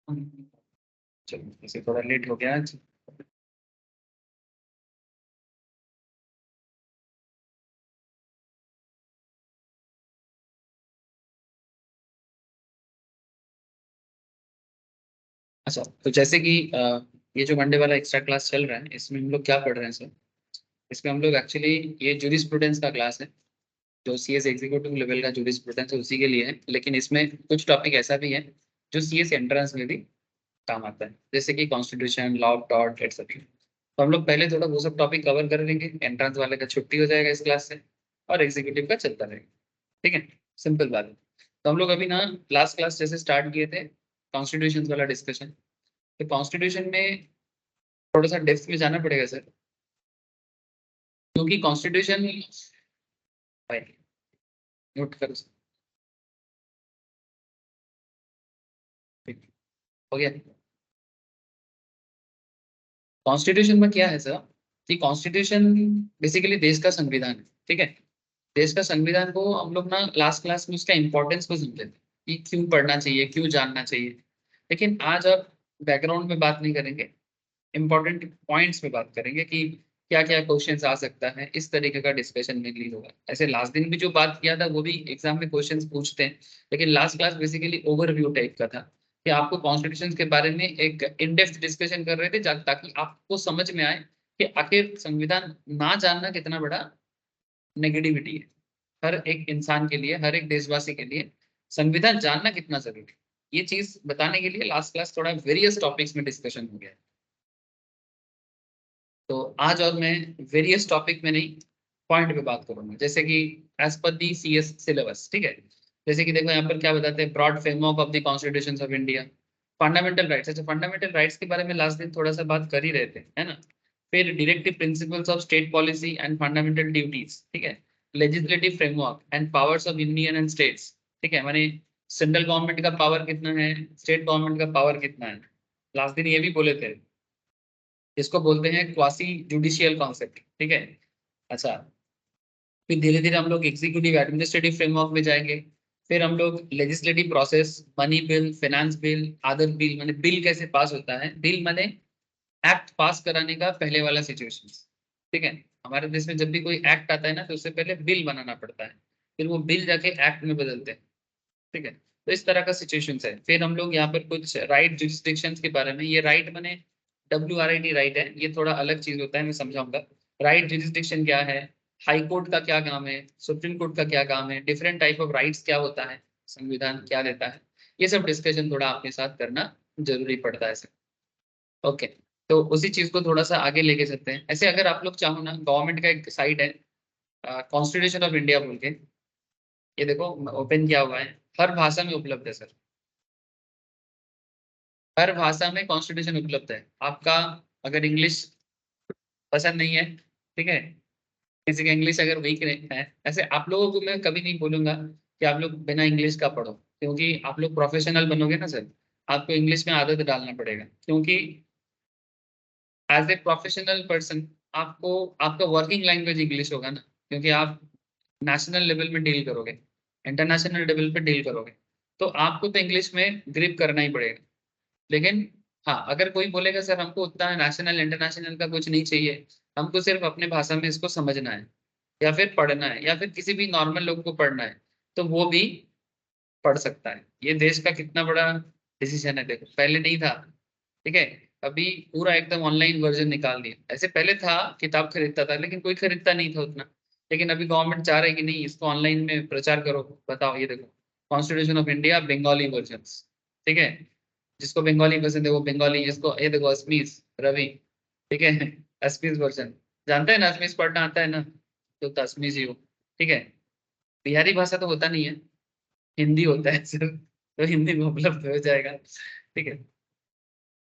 चलो इसे थोड़ा लेट हो गया आज। अच्छा, तो जैसे कि ये जो मंडे वाला एक्स्ट्रा क्लास चल रहा है, इसमें हम लोग क्या पढ़ रहे हैं सर? इसमें हम लोग एक्चुअली ये जूरिस्प्रूडेंस का क्लास है, जो सीएस एग्जीक्यूटिव लेवल का जूरिस्प्रूडेंस है उसी के लिए है। लेकिन इसमें कुछ टॉपिक ऐसा भी है जो सीएस एंट्रेंस में भी काम आता है, जैसे कि constitution, law of tort etcetera. तो हम लोग पहले थोड़ा वो सब टॉपिक कवर कर लेंगे, एंट्रेंस वाले का छुट्टी हो जाएगा इस क्लास से, और एग्जीक्यूटिव का चलता रहेगा। ठीक है, सिंपल बात है। तो हम लोग अभी ना लास्ट क्लास जैसे स्टार्ट किए थे कॉन्स्टिट्यूशन वाला डिस्कशन, तो कॉन्स्टिट्यूशन में थोड़ा सा डेप्थ में जाना पड़ेगा सर, क्योंकि कॉन्स्टिट्यूशन, नोट करो सर, ठीक, हो गया। कॉन्स्टिट्यूशन में क्या है सर कि कॉन्स्टिट्यूशन बेसिकली देश का संविधान है। ठीक है, देश का संविधान को हम लोग ना लास्ट क्लास में उसका इंपॉर्टेंस को समझे थे कि क्यों पढ़ना चाहिए, क्यों जानना चाहिए। लेकिन आज आप बैकग्राउंड में बात नहीं करेंगे, इंपॉर्टेंट पॉइंट्स पे बात करेंगे कि क्या क्या क्वेश्चंस आ सकता है। इस तरीके का डिस्कशन में ली होगा। ऐसे लास्ट दिन भी जो बात किया था वो भी एग्जाम में क्वेश्चंस पूछते हैं, लेकिन last class basically overview type का था कि आपको कॉन्स्टिट्यूशन के बारे में एक इन डेप्थ डिस्कशन कर रहे थे, ताकि आपको समझ में आए कि आखिर संविधान ना जानना कितना बड़ा नेगेटिविटी है हर एक इंसान के लिए, हर एक देशवासी के लिए। संविधान जानना कितना जरूरी है, ये चीज बताने के लिए लास्ट क्लास थोड़ा वेरियस टॉपिक्स में डिस्कशन हो गया। तो आज और मैं वेरियस टॉपिक में नहीं, पॉइंट पे बात करूंगा, जैसे कि एज पर दी सीएस सिलेबस। ठीक है, जैसे कि देखो यहाँ पर क्या बताते हैं, broad framework of the constitution of India, fundamental rights. अच्छा, फंडामेंटल राइट्स के बारे में लास्ट दिन थोड़ा सा बात कर ही रहे थे, है ना। फिर directive principles of state policy and fundamental duties. ठीक है, legislative framework and powers of union and states. ठीक है, माने सेंट्रल गवर्नमेंट का पावर कितना है, स्टेट गवर्नमेंट का पावर कितना है। लास्ट दिन ये भी बोले थे, इसको बोलते हैं क्वासी जुडिशियल कॉन्सेप्ट। ठीक है। अच्छा, फिर धीरे धीरे हम लोग एग्जीक्यूटिव एडमिनिस्ट्रेटिव फ्रेमवर्क में जाएंगे। फिर हम लोग legislative process, money bill, finance bill, other bill, माने बिल कैसे पास होता है, बिल माने एक्ट पास कराने का पहले वाला सिचुएशन। ठीक है, हमारे देश में जब भी कोई एक्ट आता है ना, तो उससे पहले बिल बनाना पड़ता है, फिर वो बिल जाके एक्ट में बदलते हैं। ठीक है, तो इस तरह का सिचुएशन है। फिर हम लोग यहाँ पर कुछ राइट जुरिस्डिक्शंस के बारे में, ये राइट माने WRIT राइट है, ये थोड़ा अलग चीज होता है, मैं समझाऊंगा। राइट जुरिस्डिक्शन क्या है, हाई कोर्ट का क्या काम है, सुप्रीम कोर्ट का क्या काम है, डिफरेंट टाइप ऑफ राइट्स क्या होता है, संविधान क्या देता है, ये सब डिस्कशन थोड़ा आपके साथ करना जरूरी पड़ता है सर। ओके, तो उसी चीज को थोड़ा सा आगे लेके चलते हैं। ऐसे अगर आप लोग चाहो ना, गवर्नमेंट का एक साइट है कॉन्स्टिट्यूशन ऑफ इंडिया बोल के, ये देखो ओपन किया हुआ है, हर भाषा में उपलब्ध है सर। हर भाषा में कॉन्स्टिट्यूशन उपलब्ध है आपका। अगर इंग्लिश पसंद नहीं है, ठीक है, किसी का इंग्लिश अगर वीक है, ऐसे आप लोगों को मैं कभी नहीं बोलूंगा कि आप लोग बिना इंग्लिश का पढ़ो, क्योंकि आप लोग प्रोफेशनल बनोगे ना सर, आपको इंग्लिश में आदत डालना पड़ेगा। क्योंकि एज ए प्रोफेशनल पर्सन आपको, आपका वर्किंग लैंग्वेज इंग्लिश होगा ना, क्योंकि आप नेशनल लेवल में डील करोगे, इंटरनेशनल लेवल पे डील करोगे, तो आपको तो इंग्लिश में ग्रिप करना ही पड़ेगा। लेकिन हाँ, अगर कोई बोलेगा सर हमको उतना नेशनल इंटरनेशनल का कुछ नहीं चाहिए, हमको सिर्फ अपने भाषा में इसको समझना है, या फिर पढ़ना है, या फिर किसी भी नॉर्मल लोग को पढ़ना है, तो वो भी पढ़ सकता है। ये देश का कितना बड़ा डिसीजन है, देखो पहले नहीं था। ठीक है, अभी पूरा एकदम ऑनलाइन वर्जन निकाल दिया। ऐसे पहले था, किताब खरीदता था, लेकिन कोई खरीदता नहीं था उतना। लेकिन अभी गवर्नमेंट चाह रही है कि नहीं, इसको ऑनलाइन में प्रचार करो। बताओ, ये देखो constitution of India Bengali version. ठीक है, जिसको बंगाली पसंद है वो बंगाली, जिसको, ये देखो असमीज रवि। ठीक है, असमीज वर्जन, जानते हैं ना, असमीज पढ़ना आता है ना, तो असमीज ही हो। ठीक है, बिहारी भाषा तो होता नहीं है, हिंदी होता है सिर्फ, तो हिंदी में उपलब्ध हो जाएगा। ठीक है,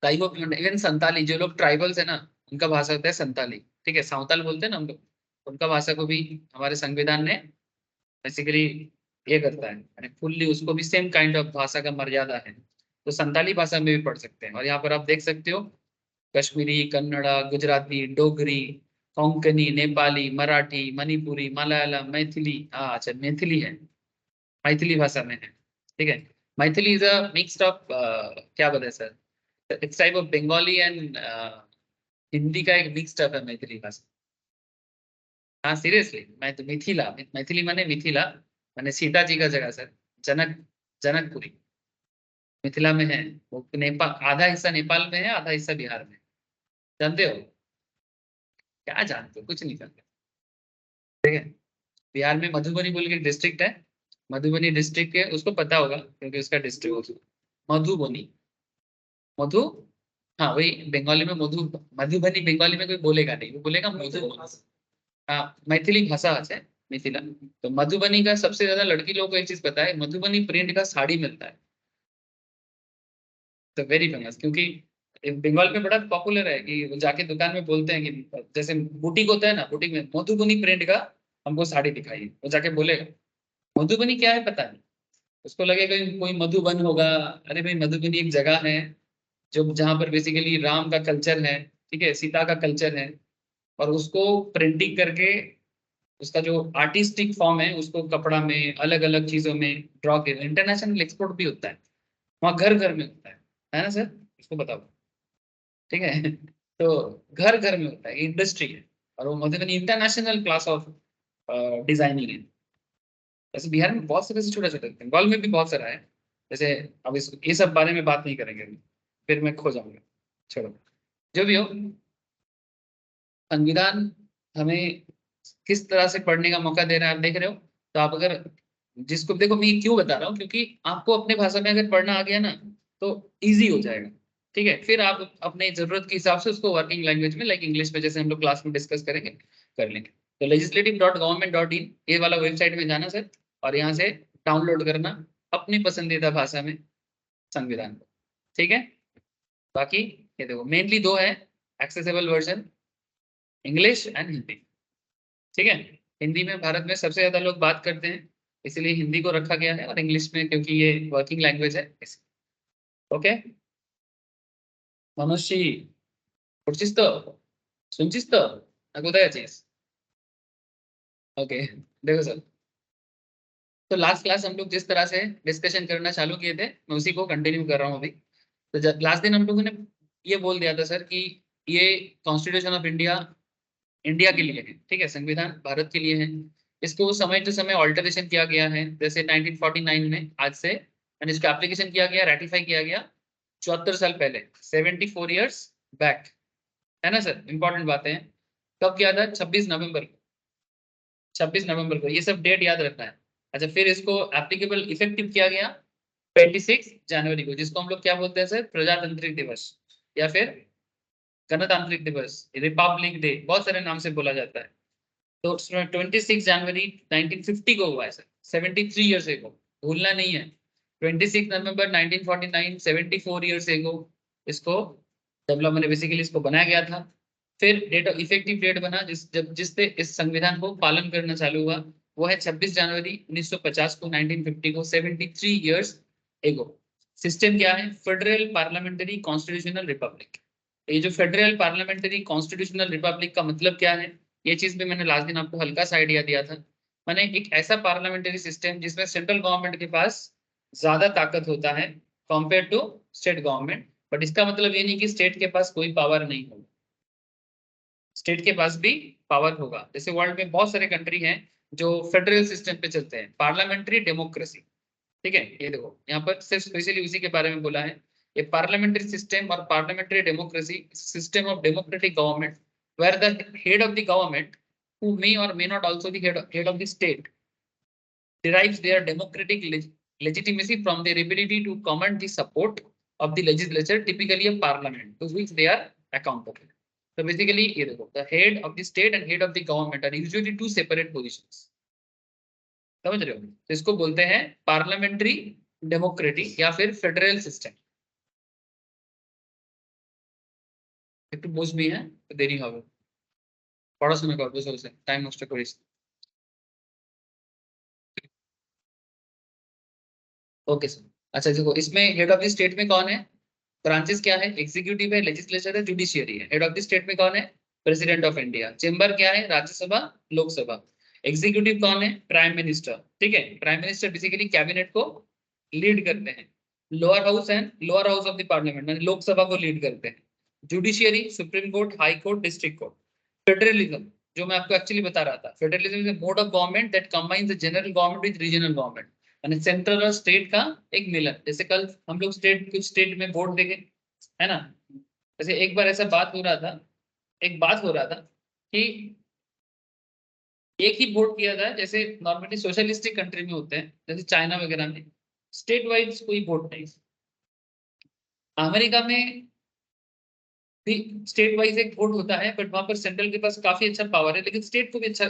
कई वो इवन संताली, जो लोग ट्राइबल्स है ना, उनका भाषा होता है संताली। ठीक है, सावताल बोलते हैं ना हम लोग, उनका भाषा को भी हमारे संविधान ने बेसिकली ये करता है, यानी फुल्ली उसको भी सेम काइंड ऑफ भाषा का मर्यादा है, तो संताली भाषा में भी पढ़ सकते हैं। और यहाँ पर आप देख सकते हो कश्मीरी, कन्नड़ा, गुजराती, डोगरी, कोंकणी, नेपाली, मराठी, मणिपुरी, मलयालम, मैथिली, अच्छा मैथिली है, मैथिली भाषा में है। ठीक है, Maithili is a mixed of क्या बताए sir, it's type of Bengali and Hindi का एक मिक्स्ड ऑफ है मैथिली भाषा। हाँ सीरियसली, मैं तो मिथिला, मैथिली माने मिथिला, माने सीता जी का जगह सर, जनक, जनकपुरी मिथिला में है। वो नेपाल, आधा हिस्सा नेपाल में है, आधा हिस्सा बिहार में है। जानते हो? क्या जानते हो, कुछ नहीं जानते। ठीक है, बिहार में मधुबनी बोल के डिस्ट्रिक्ट है, मधुबनी डिस्ट्रिक्ट के, उसको पता होगा क्योंकि उसका डिस्ट्रिक्ट मधुबनी, मधु, हाँ वही बंगाली में मधु, मधुबनी बंगाली में कोई बोलेगा नहीं, वो बोलेगा मधु। हाँ मैथिली भाषा है मिथिला। तो मधुबनी का सबसे ज्यादा लड़की लोगों को एक चीज पता है, मधुबनी प्रिंट का साड़ी मिलता है, तो वेरी फेमस, क्योंकि बंगाल में बड़ा पॉपुलर है कि वो जाके दुकान में बोलते हैं कि जैसे बुटीक होता है ना, बुटीक में मधुबनी प्रिंट का हमको साड़ी दिखाइए, वो जाके बोलेगा। मधुबनी क्या है पता नहीं, उसको लगेगा कि कोई मधुबन होगा। अरे भाई मधुबनी एक जगह है जो जहाँ पर बेसिकली राम का कल्चर है, ठीक है, सीता का कल्चर है, और उसको प्रिंटिंग करके उसका जो आर्टिस्टिक फॉर्म है उसको कपड़ा में अलग अलग चीजों में ड्रॉ कर इंटरनेशनल एक्सपोर्ट भी होता है, वहाँ घर घर में होता है ना सर, उसको बताओ। ठीक है तो घर घर में होता है, इंडस्ट्री है, और वो Madhubani international class of designing है। जैसे बिहार में बहुत सारे छोटे छोटे, बंगाल में भी बहुत सारा है। जैसे अब इस ये सब बारे में बात नहीं करेंगे अभी, फिर मैं खो जाऊंगा। छोड़ो, जो भी हो, संविधान हमें किस तरह से पढ़ने का मौका दे रहा है आप देख रहे हो। तो आप अगर, जिसको देखो, मैं ये क्यों बता रहा हूँ, क्योंकि आपको अपने भाषा में अगर पढ़ना आ गया ना तो इजी हो जाएगा। ठीक है, फिर आप अपने जरूरत के हिसाब से उसको वर्किंग लैंग्वेज में, लाइक इंग्लिश में जैसे हम लोग क्लास में डिस्कस करेंगे, कर लेंगे। तो legislative.government.in ये वाला वेबसाइट में जाना सर, और यहाँ से डाउनलोड करना अपनी पसंदीदा भाषा में संविधान को। ठीक है, बाकी ये देखो मेनली दो है accessible version, English and Hindi. ठीक है, हिंदी में भारत में सबसे ज्यादा लोग बात करते हैं, इसलिए हिंदी को रखा गया है, और इंग्लिश में क्योंकि ये वर्किंग लैंग्वेज है ओके। मनुष्य कुर्चिस तो सुनचिस तो अगुदय चीज ओके। देखो सर, तो लास्ट क्लास हम लोग जिस तरह से डिस्कशन करना चालू किए थे, मैं उसी को कंटिन्यू कर रहा हूँ अभी। तो लास्ट दिन हम लोगों ने ये बोल दिया था सर कि ये कॉन्स्टिट्यूशन ऑफ इंडिया इंडिया के लिए है, ठीक है, संविधान भारत के लिए है। इसको समय टू समय ऑल्टरेशन किया गया है, जैसे 1949 में आज से, एंड इसका एप्लीकेशन किया गया, रेटिफाई किया गया 74 साल पहले, 74 ईयर्स बैक, है ना सर, इंपॉर्टेंट बातें हैं। कब किया था? 26 नवंबर को, 26 नवंबर को, ये सब डेट याद रखना है। अच्छा, फिर इसको एप्लीकेबल इफेक्टिव किया गया 26 जनवरी को, जिसको हम लोग क्या बोलते हैं सर, प्रजातांत्रिक दिवस, या फिर गणतांत्रिक दिवस, रिपब्लिक डे, बहुत सारे नाम से बोला जाता है। तो 26 जनवरी 1950 को हुआ है सर, 73 ईयर्स एगो, भूलना नहीं है। 26 नवंबर 1949, 74 ईयर्स एगो इसको डेवलप, मैंने बेसिकली इसको बनाया गया था। फिर डेट ऑफ इफेक्टिव डेट बना जिससे इस संविधान को पालन करना चालू हुआ, वो है 26 जनवरी 1950 को, 1950 को, 73 ईयर्स एगो। सिस्टम क्या है? Federal parliamentary constitutional Republic. ये जो फेडरल पार्लियामेंट्री कॉन्स्टिट्यूशनल रिपब्लिक का मतलब क्या है, ये चीज भी मैंने लास्ट दिन आपको हल्का सा आइडिया दिया था। मैंने एक ऐसा पार्लियामेंट्री सिस्टम जिसमें सेंट्रल गवर्नमेंट के पास ज्यादा ताकत होता है compare to state government, but इसका मतलब ये नहीं कि स्टेट के पास कोई पावर नहीं होगा, स्टेट के पास भी पावर होगा। जैसे वर्ल्ड में बहुत सारे कंट्री हैं जो फेडरल सिस्टम पे चलते हैं, पार्लियामेंट्री डेमोक्रेसी। ठीक है, ये देखो यहाँ पर सिर्फ स्पेशली उसी के बारे में बोला है। ये पार्लियामेंट्री सिस्टम और parliamentary democracy, system of democratic government where the head of the government who may or may not also the head of the state derives their democratic legitimacy from their ability to command the support of the legislature, typically a parliament, to which they are accountable. So basically, ये देखो, the head of the state and head of the government are usually two separate positions. समझ रहे हो? तो इसको बोलते हैं parliamentary democratic या फिर फेडरल सिस्टम। একটু বুঝবি, হ্যাঁ দেরি হবে, পড়াশোনা কর, বুঝে বসে টাইম নষ্ট করিস। ओके सर, अच्छा देखो, इसमें हेड ऑफ द स्टेट में कौन है? ब्रांचेस क्या है? एग्जीक्यूटिव है, लेजिस्लेचर है, जुडिशियरी है। हेड ऑफ द स्टेट में कौन है? President of India. चेंबर क्या है? राज्यसभा, लोकसभा। एग्जीक्यूटिव कौन है? Prime minister. ठीक है, प्राइम मिनिस्टर बेसिकली कैबिनेट को लीड करते हैं। Lower house and lower house of the parliament, यानी लोकसभा को लीड करते हैं। Judiciary, supreme court, high court, district court. Federalism, जो मैं आपको एक्चुअली बता रहा था, federalism is a mode of government that combines the general government with regional government, यानी सेंट्रल और स्टेट का एक मिलन। जैसे कल हम लोग कुछ स्टेट में वोट देंगे, है ना। जैसे एक बार ऐसा बात हो रहा था, एक बात हो रहा था कि एक ही वोट किया जाए, जैसे नॉर्मली सोशलिस्टिक कंट्री में होते हैं, जैसे चाइना वगैरह में स्टेट वाइज कोई वोट नहीं। अमेरिका में भी स्टेट वाइज एक वोट होता है, बट वहां पर सेंट्रल के पास काफी अच्छा पावर है, लेकिन स्टेट को भी अच्छा।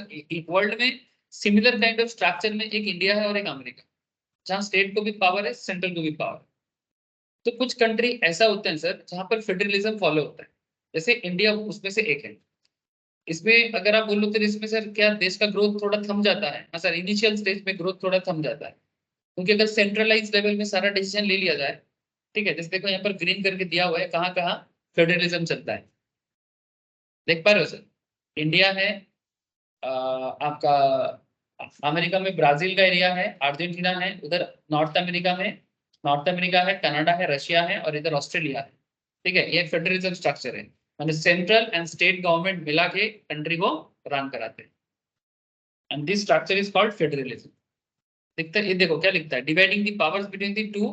वर्ल्ड में सिमिलर काइंड ऑफ स्ट्रक्चर में एक इंडिया है और एक अमेरिका, जहाँ स्टेट को भी पावर है, सेंट्रल को भी पावर है। तो कुछ कंट्री ऐसा होते हैं सर जहाँ पर फेडरलिज्म फॉलो होता है, जैसे इंडिया उसमें से एक है। इसमें अगर आप बोलो तो इसमें सर क्या देश का ग्रोथ थोड़ा थम जाता है? हाँ सर, इनिशियल स्टेज में ग्रोथ थोड़ा थम जाता है, क्योंकि अगर सेंट्रलाइज लेवल में सारा डिसीजन ले लिया जाए, ठीक है, जैसे देखो यहाँ पर ग्रीन करके दिया हुआ है कहाँ कहाँ फेडरलिज्म चलता है, देख पा रहे हो सर। इंडिया है, आपका अमेरिका में ब्राजील का एरिया है, अर्जेंटीना है, उधर नॉर्थ अमेरिका में, नॉर्थ अमेरिका है, कनाडा है, रशिया है, और इधर ऑस्ट्रेलिया है। ठीक है, ये फेडरलिज्म स्ट्रक्चर है, माने सेंट्रल एंड स्टेट गवर्नमेंट मिला के कंट्री को रन कराते हैं, and this structure is called federalism. दिखता है, ये देखो क्या लिखता है, dividing the powers between the two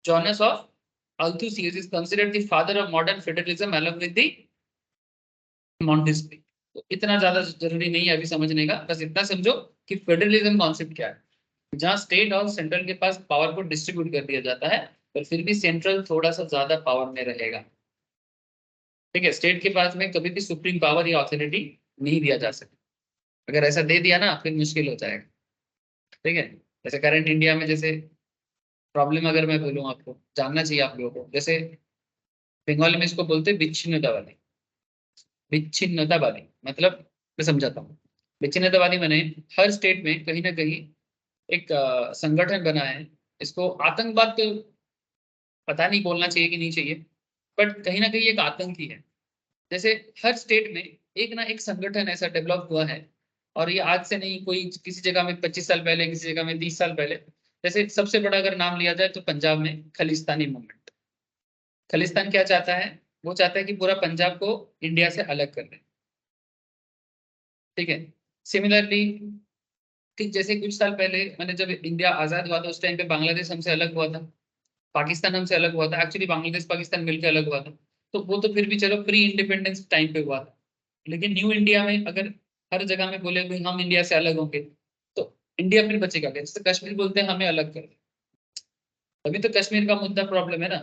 Johannes of Althusius is considered the father of modern federalism along with the Montesquieu. तो इतना ज्यादा जरूरी नहीं है अभी समझने का, बस इतना समझो कि फेडरलिज्म कॉन्सेप्ट क्या है, जहाँ स्टेट और सेंट्रल के पास पावर को डिस्ट्रीब्यूट कर दिया जाता है, पर फिर भी सेंट्रल थोड़ा सा ज्यादा पावर में रहेगा। ठीक है, स्टेट के पास में कभी भी सुप्रीम पावर या अथॉरिटी नहीं दिया जा सकता, अगर ऐसा दे दिया ना फिर मुश्किल हो जाएगा। ठीक है, जैसे करंट इंडिया में जैसे प्रॉब्लम, अगर मैं बोलूँ आपको जानना चाहिए आप लोगों को, जैसे बंगाली में इसको बोलते हैं विच्छिन्नतावादी। विच्छिन्नतावादी मतलब, मैं समझाता हूँ। विच्छिन्नतावादी मैंने हर स्टेट में कहीं ना कहीं एक संगठन बना है, इसको आतंकवाद तो पता नहीं बोलना चाहिए कि नहीं चाहिए, बट कहीं ना कहीं एक आतंकी है। जैसे हर स्टेट में एक ना एक संगठन ऐसा डेवलप हुआ है, और ये आज से नहीं, कोई किसी जगह में 25 साल पहले, किसी जगह में 30 साल पहले। जैसे सबसे बड़ा अगर नाम लिया जाए तो पंजाब में खालिस्तानी मूवमेंट। खालिस्तान क्या चाहता है? वो चाहता है कि पूरा पंजाब को इंडिया से अलग कर दे। ठीक है, सिमिलरली, ठीक जैसे कुछ साल पहले मैंने जब इंडिया आजाद हुआ था उस टाइम पे बांग्लादेश हमसे अलग हुआ था, पाकिस्तान हमसे अलग हुआ था, एक्चुअली बांग्लादेश पाकिस्तान मिलकर अलग हुआ था। तो वो तो फिर भी चलो प्री इंडिपेंडेंस टाइम पे हुआ था, लेकिन न्यू इंडिया में अगर हर जगह में बोले भाई हम इंडिया से अलग होंगे, तो इंडिया फिर बचेगा क्या? जैसे कश्मीर बोलते हैं हमें अलग कर दे, अभी तो कश्मीर का मुद्दा प्रॉब्लम है ना।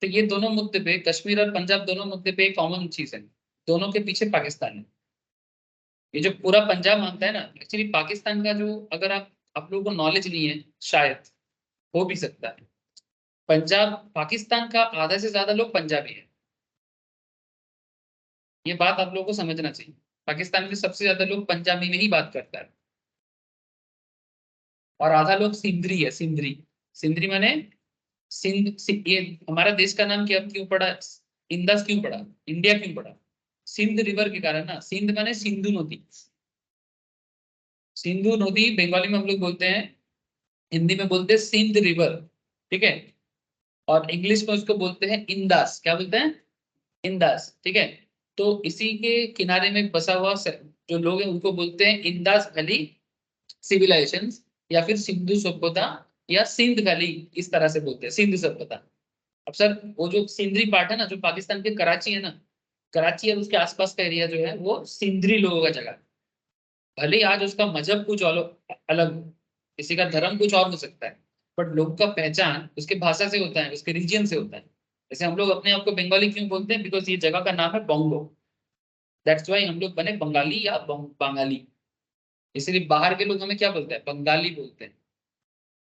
तो ये दोनों मुद्दे पे, कश्मीर और पंजाब दोनों मुद्दे पे एक कॉमन चीज है, दोनों के पीछे पाकिस्तान है। ये जो पूरा पंजाब मांगता है ना, एक्चुअली पाकिस्तान का जो, अगर आप लोगों को नॉलेज नहीं है शायद, हो भी सकता है, पंजाब पाकिस्तान का आधा से ज्यादा लोग पंजाबी है। ये बात आप लोगों को समझना चाहिए, पाकिस्तान में सबसे ज्यादा लोग पंजाबी में ही बात करता है, और आधा लोग सिंधरी है, सिंधरी। सिंधरी माने ये हमारा देश का नाम क्या क्यों पड़ा, इंदस क्यों पड़ा, इंडिया क्यों पड़ा? सिंध रिवर के कारण ना, सिंध माने सिंधु नदी। सिंधु नदी बंगाली में हम लोग बोलते हैं, हिंदी में बोलते हैं सिंध रिवर। ठीक है, और इंग्लिश में उसको बोलते हैं इंदास, क्या बोलते हैं? इंदास। ठीक है, तो इसी के किनारे में बसा हुआ जो लोग हैं उनको बोलते हैं इंदास वैली सिविलाइजेशन, या फिर सिंधु सभ्यता, या सिंध वैली, इस तरह से बोलते हैं सिंधु सभ्यता। अब सर वो जो सिंधरी पार्ट है ना, जो पाकिस्तान के कराची है ना, कराची और उसके आसपास का एरिया जो है वो सिंधरी लोगों का जगह है। भले ही आज उसका मजहब कुछ अलग हो, किसी का धर्म कुछ और हो सकता है, बट लोग का पहचान उसके भाषा से होता है, उसके रीजन से होता है। जैसे हम लोग अपने आप को बंगाली क्यों बोलते हैं? बिकॉज ये जगह का नाम है बोंगो, दैट्स वाई हम लोग बने बंगाली या बंगाली। इसलिए बाहर के लोग हमें क्या बोलते हैं? बंगाली बोलते हैं,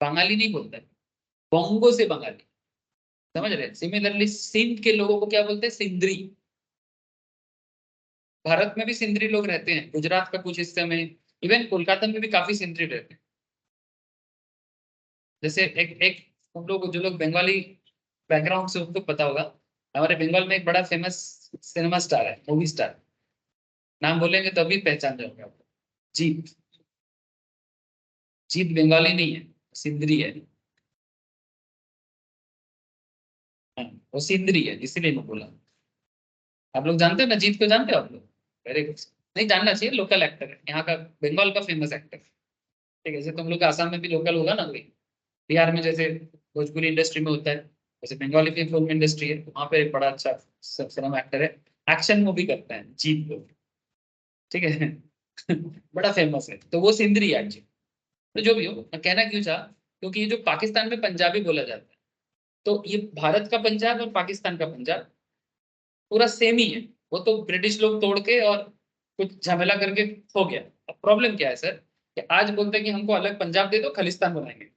बंगाली नहीं बोलते हैं, बोंगो से बंगाली। समझ रहे हैं? सिमिलरली सिंध के लोगों को क्या बोलते हैं? सिंधरी। भारत में भी सिंधरी लोग रहते हैं, गुजरात का कुछ हिस्से में, इवन कोलकाता में भी काफी सिंधरी रहते हैं। जैसे एक एक हम लोग जो लोग बंगाली बैकग्राउंड से, उनको पता होगा, हमारे बंगाल में एक बड़ा फेमस सिनेमा स्टार है, मूवी स्टार, नाम बोलेंगे तो अभी पहचान जाओगे आप। जीत। जीत बंगाली नहीं है, सिंधरी है। हाँ, वो सिंदरी है, इसीलिए मैं बोला। आप लोग जानते हो ना, जीत को जानते हो आप लोग? Very good. नहीं जानना चाहिए, लोकल एक्टर है यहाँ का, बंगाल का फेमस एक्टर। ठीक है, जैसे तुम लोग का आसाम में भी लोकल होगा ना कोई, बिहार में जैसे भोजपुरी इंडस्ट्री में होता है, वैसे बंगाली की फिल्म इंडस्ट्री है, वहाँ पे एक बड़ा अच्छा फिल्म एक्टर है, एक्शन मूवी करता है, जीत को। ठीक है बड़ा फेमस है, तो वो सिंदरी है एक्चुअली। तो जो भी हो, मैं कहना क्यों चाह, क्योंकि ये जो पाकिस्तान में पंजाबी बोला जाता है, तो ये भारत का पंजाब और पाकिस्तान का पंजाब पूरा सेम ही है। वो तो ब्रिटिश लोग तोड़ के और कुछ झमेला करके हो गया। अब प्रॉब्लम क्या है सर, कि आज बोलते हैं कि हमको अलग पंजाब दे दो, खालिस्तान बनाएंगे।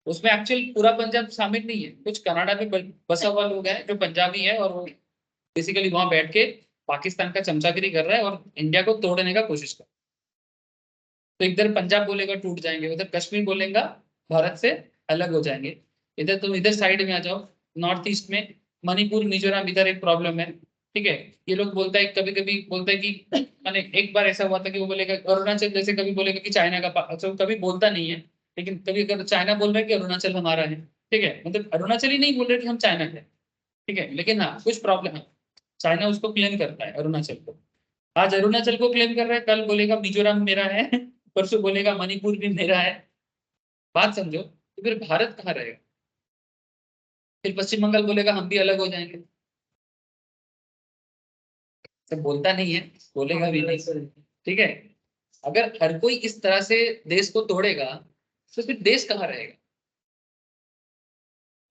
उसमें एक्चुअल पूरा पंजाब शामिल नहीं है, कुछ कनाडा में बसा हुआ लोग हैं जो पंजाबी है, और वो बेसिकली वहां बैठ के पाकिस्तान का चमचागिरी कर रहा है और इंडिया को तोड़ने का कोशिश कर। तो इधर पंजाब बोलेगा टूट जाएंगे, उधर कश्मीर बोलेगा भारत से अलग हो जाएंगे। इधर तुम इधर साइड में आ जाओ, नॉर्थ ईस्ट में मणिपुर मिजोरम, इधर एक प्रॉब्लम है। ठीक है, ये लोग बोलता है, कभी कभी बोलता है कि मैंने एक बार ऐसा हुआ था कि वो बोलेगा अरुणाचल, जैसे कभी बोलेगा कि चाइना का अच्छा, वो कभी बोलता नहीं है, लेकिन कभी अगर चाइना बोल रहा है कि अरुणाचल हमारा है। ठीक है, मतलब अरुणाचल ही नहीं बोल रहे कि हम चाइना के। ठीक है, लेकिन हाँ कुछ प्रॉब्लम है, चाइना उसको क्लेम करता है अरुणाचल को। आज अरुणाचल को क्लेम कर रहा है, कल बोलेगा मिजोरम मेरा है परसों बोलेगा मणिपुर भी मेरा है। बात समझो, तो फिर भारत कहाँ रहेगा? फिर पश्चिम बंगाल बोलेगा हम भी अलग हो जाएंगे। सब बोलता नहीं है, बोलेगा भी नहीं। ठीक है, अगर हर कोई इस तरह से देश को तोड़ेगा, तो फिर देश कहाँ रहेगा?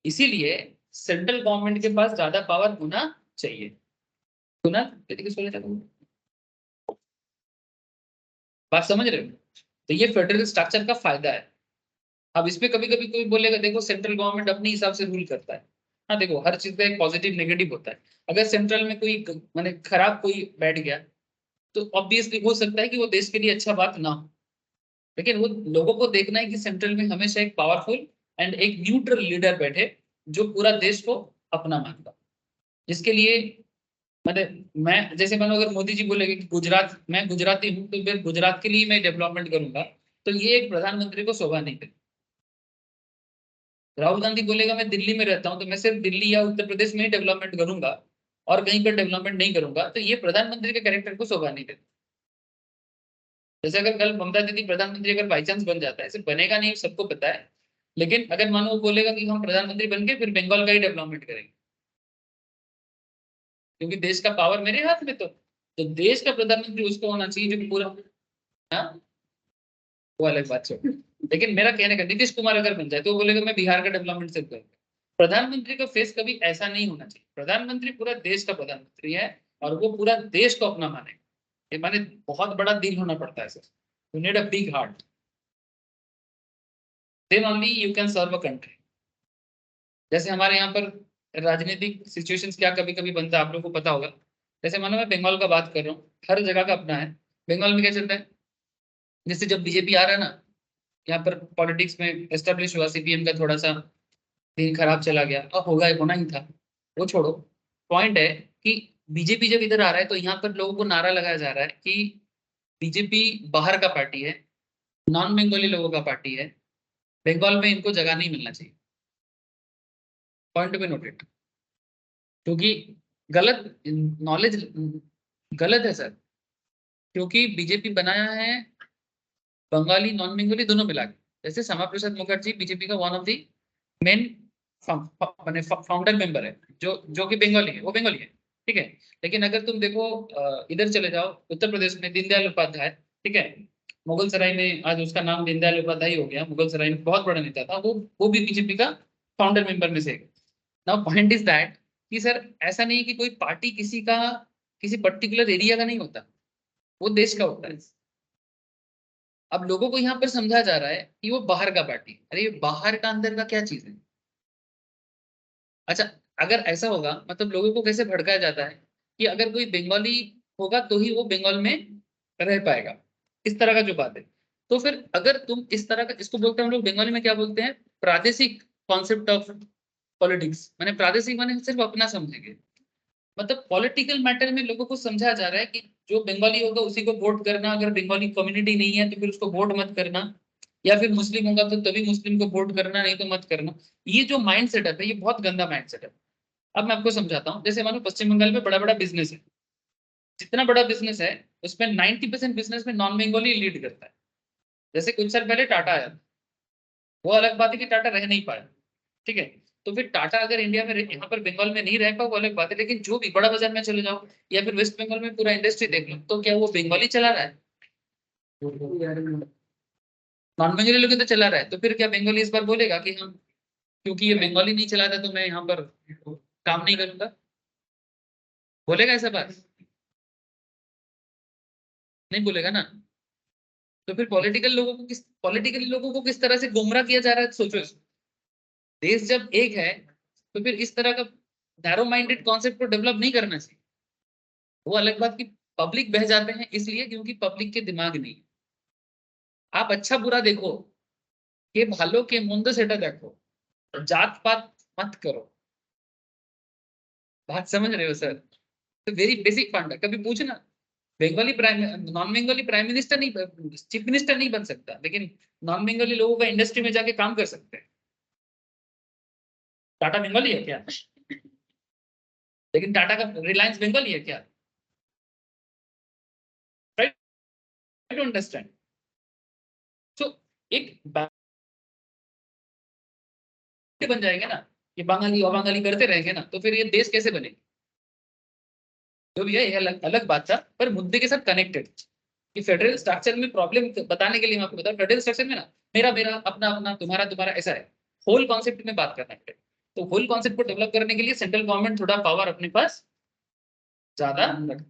इसीलिए सेंट्रल गवर्नमेंट के पास ज्यादा पावर होना चाहिए। सुना, बात समझ रहे हो? तो ये फेडरल स्ट्रक्चर का फायदा है। अब इसमें कभी कभी कोई बोलेगा देखो सेंट्रल गवर्नमेंट अपने हिसाब से रूल करता है। हाँ देखो, हर चीज का एक पॉजिटिव नेगेटिव होता है। अगर सेंट्रल में कोई माने खराब कोई बैठ गया, तो ऑब्वियसली हो सकता है कि वो देश के लिए अच्छा बात ना हो। लेकिन वो लोगों को देखना है कि सेंट्रल में हमेशा एक पावरफुल एंड एक न्यूट्रल लीडर बैठे, जो पूरा देश को अपना मानता हो। जिसके लिए मतलब मैं जैसे मानो अगर मोदी जी बोलेंगे कि गुजरात, मैं गुजराती हूँ तो फिर गुजरात के लिए मैं डेवलपमेंट करूंगा, तो ये एक प्रधानमंत्री को शोभा नहीं देती। राहुल गांधी बोलेगा मैं दिल्ली में रहता हूँ तो मैं सिर्फ दिल्ली या उत्तर प्रदेश में ही डेवलपमेंट करूंगा और कहीं पर डेवलपमेंट नहीं करूंगा, तो ये प्रधानमंत्री के कैरेक्टर को शोभा नहीं देता। जैसे अगर कल ममता दीदी प्रधानमंत्री अगर बाई चांस बन जाता है, सिर्फ बनेगा नहीं सबको पता है, लेकिन अगर मानो वो बोलेगा कि हम प्रधानमंत्री बन के फिर बंगाल का ही डेवलपमेंट करेंगे, क्योंकि देश का पावर मेरे हाथ में, तो देश का प्रधानमंत्री उसको होना चाहिए जो पूरा। हाँ, वो अलग बात है। लेकिन मेरा कहने का, नीतीश कुमार अगर बन जाए तो वो बोलेगा मैं बिहार का डेवलपमेंट सिर्फ करूंगा। प्रधानमंत्री का फेस कभी ऐसा नहीं होना चाहिए, प्रधानमंत्री पूरा देश का प्रधानमंत्री है, और वो पूरा देश को अपना माने। ये माने बहुत बड़ा दिल होना पड़ता है sir, you need a big heart, then only you can serve a country. जैसे हमारे यहाँ पर राजनीतिक सिचुएशंस क्या कभी कभी बनता है, आप लोगों को पता होगा। जैसे मानो मैं बंगाल का बात कर रहा हूँ, हर जगह का अपना है। बंगाल में क्या चलता है, जैसे जब बीजेपी आ रहा है ना, यहाँ पर पॉलिटिक्स में एस्टेब्लिश हुआ, सीपीएम का थोड़ा सा दिन खराब चला गया, अब होगा, होना ही था, वो छोड़ो। पॉइंट है कि बीजेपी जब इधर आ रहा है तो यहाँ पर लोगों को नारा लगाया जा रहा है कि बीजेपी बाहर का पार्टी है, नॉन बंगाली लोगों का पार्टी है, बंगाल में इनको जगह नहीं मिलना चाहिए। पॉइंट में नोटेड, क्योंकि गलत नॉलेज, गलत है सर। क्योंकि बीजेपी बनाया है बंगाली नॉन बंगाली दोनों मिला के। जैसे श्यामा प्रसाद मुखर्जी बीजेपी का वन ऑफ दी मेन मैंने फाउंडर मेंबर है, जो कि बंगाली है, वो बंगाली है। ठीक है, लेकिन अगर तुम देखो इधर चले जाओ उत्तर प्रदेश में, दीनदयाल उपाध्याय। ठीक है, मुगल सराय में आज उसका नाम दीनदयाल उपाध्याय हो गया, मुगल सराय में बहुत बड़ा नेता था वो भी बीजेपी का फाउंडर मेंबर में से एक। नाउ पॉइंट इज दैट कि सर ऐसा नहीं है कि कोई पार्टी किसी का किसी पर्टिकुलर एरिया का नहीं होता, वो देश का होता है। अब लोगों को यहाँ पर समझा जा रहा है कि वो बाहर का पार्टी है। अरे ये बाहर का अंदर का क्या चीज है? अच्छा, अगर ऐसा होगा मतलब लोगों को कैसे भड़काया जाता है कि अगर कोई बंगाली होगा तो ही वो बंगाल में रह पाएगा, इस तरह का जो बात है। तो फिर अगर तुम इस तरह का, इसको बोलते हैं हम लोग बंगाली में क्या बोलते हैं, प्रादेशिक कॉन्सेप्ट ऑफ पॉलिटिक्स। मैंने प्रादेशिक माने सिर्फ अपना समझेंगे, मतलब पॉलिटिकल मैटर में लोगों को समझाया जा रहा है कि जो बंगाली होगा उसी को वोट करना, अगर बंगाली कम्युनिटी नहीं है तो फिर उसको वोट मत करना, या फिर मुस्लिम होगा तो तभी मुस्लिम को वोट करना, नहीं तो मत करना। ये जो माइंड सेटअप है ये बहुत गंदा माइंड सेटअप। अब मैं आपको समझाता हूँ। जैसे मानो पश्चिम बंगाल में बड़ा बड़ा बिजनेस है, जितना बड़ा बिजनेस है उसमें 90% बिजनेस में नॉन बंगाली लीड करता है। जैसे कुछ साल पहले टाटा आया, वो अलग बात है कि टाटा रह नहीं पाया, ठीक है। तो फिर टाटा अगर इंडिया में यहाँ पर बंगाल में नहीं रह पाए वो अलग बात है, लेकिन जो भी बड़ा बाजार में चले जाओ या फिर वेस्ट बंगाल में पूरा इंडस्ट्री देख लो, तो क्या वो बंगाली चला रहा है? नॉन बंगाली लोग तो चला रहा है। तो फिर क्या बंगाली इस बार बोलेगा कि हम, क्योंकि ये बंगाली नहीं चला रहा तो मैं यहाँ पर काम नहीं करूंगा? बोलेगा ऐसा बात? नहीं बोलेगा ना। तो फिर पॉलिटिकली लोगों को किस तरह से गुमराह किया जा रहा है, सोचो इसको। देश जब एक है तो फिर इस तरह का नैरो माइंडेड कॉन्सेप्ट को डेवलप नहीं करना चाहिए। वो अलग बात की पब्लिक बह जाते हैं इसलिए क्योंकि पब्लिक के दिमाग नहीं है। आप अच्छा बुरा देखो, के भालो के मुंद सेटा देखो, जात पात मत करो। बात समझ रहे हो सर? तो वेरी बेसिक पॉइंट है। कभी पूछना, Bengali prime non Bengali prime minister नहीं, चीफ मिनिस्टर नहीं बन सकता, लेकिन नॉन बंगाली लोगों का इंडस्ट्री में जाके काम कर सकते हैं। टाटा बंगाली है क्या? लेकिन टाटा का रिलायंस बंगाली है क्या? Try to understand. सो एक बन जाएंगे ना, ये बंगाली अबंगाली करते रहेंगे ना, तो फिर ये देश कैसे बनेगा? जो भी है ये अलग अलग बात था, पर मुद्दे के साथ कनेक्टेड। कि फेडरल स्ट्रक्चर में प्रॉब्लम बताने के लिए मैं आपको बता, फेडरल स्ट्रक्चर में ना मेरा मेरा अपना अपना तुम्हारा तुम्हारा ऐसा है। होल कॉन्सेप्ट में बात करना है। तो होल कॉन्सेप्ट को डेवलप करने के लिए सेंट्रल गवर्नमेंट थोड़ा पावर अपने पास ज्यादा रखता।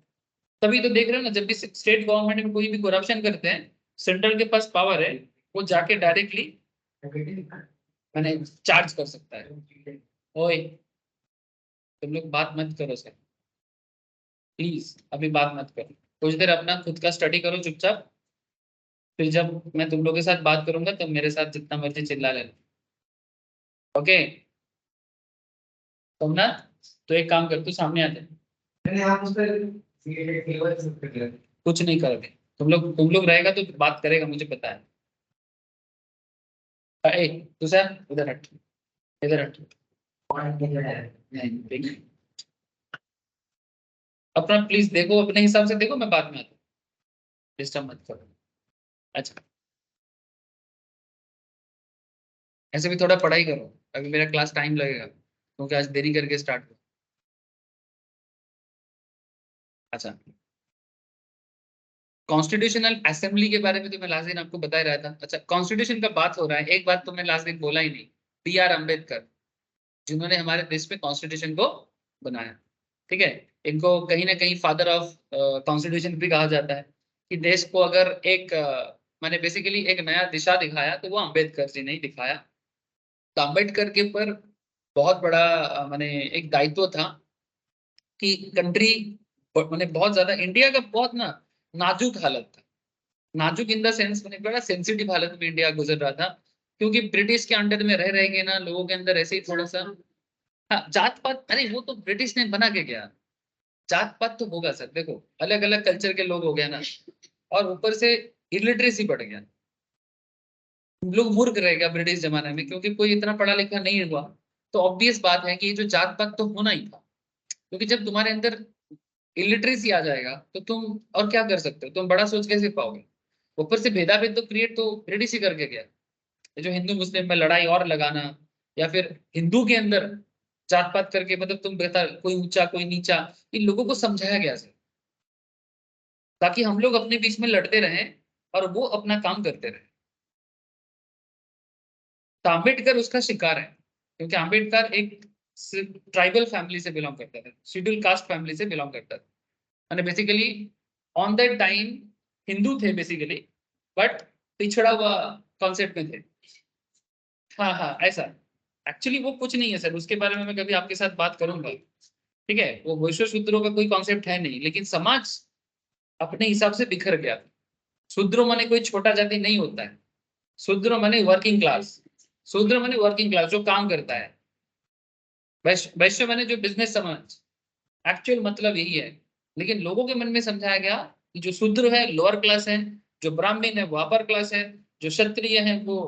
तभी तो देख रहे हो ना, जब भी स्टेट गवर्नमेंट में कोई भी करप्शन करते हैं, सेंट्रल के पास पावर है, वो जाके डायरेक्टली मैंने चार्ज कर सकता है। ओए, तुम लोग बात मत करो सर, प्लीज अभी बात मत करो। कुछ देर अपना खुद का स्टडी करो चुपचाप। फिर जब मैं तुम लोग के साथ बात करूंगा तब मेरे साथ जितना मर्जी चिल्ला लेना। ओके? तुम ना, तो एक काम कर, तू सामने आ जा। कुछ नहीं करोगे। तुम लोग रहेगा तो बात करेगा, मुझे पता है। ए, तू सर इधर हट, इधर हट। नहीं, देखिए, अपना प्लीज देखो, अपने हिसाब से देखो, मैं बाद में आता हूँ। डिस्टर्ब मत करो। अच्छा, ऐसे भी थोड़ा पढ़ाई करो, अभी मेरा क्लास टाइम लगेगा क्योंकि आज देरी करके स्टार्ट हुआ। अच्छा, कॉन्स्टिट्यूशनल असेंबली के बारे में तो मैं लास्ट दिन आपको बता ही रहा था। अच्छा, कॉन्स्टिट्यूशन का बात हो रहा है, एक बात तो मैं लास्ट दिन बोला ही नहीं। B.R. अम्बेडकर, जिन्होंने हमारे देश में कॉन्स्टिट्यूशन को बनाया, ठीक है। इनको कहीं ना कहीं फादर ऑफ कॉन्स्टिट्यूशन भी कहा जाता है। कि देश को अगर एक मैंने बेसिकली एक नया दिशा दिखाया तो वो अम्बेडकर जी ने ही दिखाया। तो अम्बेडकर के ऊपर बहुत बड़ा मैंने एक दायित्व था कि कंट्री, मैंने बहुत ज्यादा इंडिया का बहुत ना नाजुक हालत था। नाजुक इन द सेंस, मैंने बड़ा सेंसिटिव हालत में इंडिया गुजर रहा था। क्योंकि ब्रिटिश के अंडर में रह के ना लोगों के अंदर ऐसे ही थोड़ा सा, हाँ, जात पात, अरे वो तो ब्रिटिश ने बना के गया। जात पात तो होगा सर, देखो अलग अलग कल्चर के लोग हो गए ना, और ऊपर से इलिटरेसी बढ़ गया। लोग मूर्ख रह गया ब्रिटिश जमाने में, क्योंकि कोई इतना पढ़ा लिखा नहीं हुआ। तो ऑब्वियस बात है कि ये जो जात पात तो होना ही था। क्योंकि जब तुम्हारे अंदर इलिटरेसी आ जाएगा तो तुम और क्या कर सकते हो, तुम बड़ा सोच कैसे पाओगे? ऊपर से भेदाभेद तो क्रिएट तो ब्रिटिश ही करके गया। ये जो हिंदू मुस्लिम में लड़ाई और लगाना, या फिर हिंदू के अंदर जात पात करके, मतलब तुम बता कोई ऊंचा कोई नीचा, इन लोगों को समझाया गया सर, ताकि हम लोग अपने बीच में लड़ते रहें और वो अपना काम करते रहे। तो अम्बेडकर उसका शिकार है, क्योंकि अम्बेडकर एक ट्राइबल फैमिली से बिलोंग करता था, शेड्यूल कास्ट फैमिली से बिलोंग करता था। मैंने basically on that time Hindu थे बेसिकली, बट पिछड़ा हुआ कॉन्सेप्ट में थे। हाँ हाँ, ऐसा। एक्चुअली वो कुछ नहीं है सर, उसके बारे में मैं कभी आपके साथ बात करूंगा, ठीक है। वो वैश्य शूद्रों का कोई कॉन्सेप्ट है नहीं, लेकिन समाज अपने हिसाब से बिखर गया। शूद्रो माने कोई छोटा जाति नहीं होता है। शूद्र माने वर्किंग क्लास। शूद्र माने वर्किंग क्लास जो काम करता है। वैश्य माने जो बिजनेस समाज। एक्चुअल मतलब यही है। लेकिन लोगों के मन में समझाया गया कि जो शूद्र है लोअर क्लास है, जो ब्राह्मण है वो अपर क्लास है, जो क्षत्रिय है वो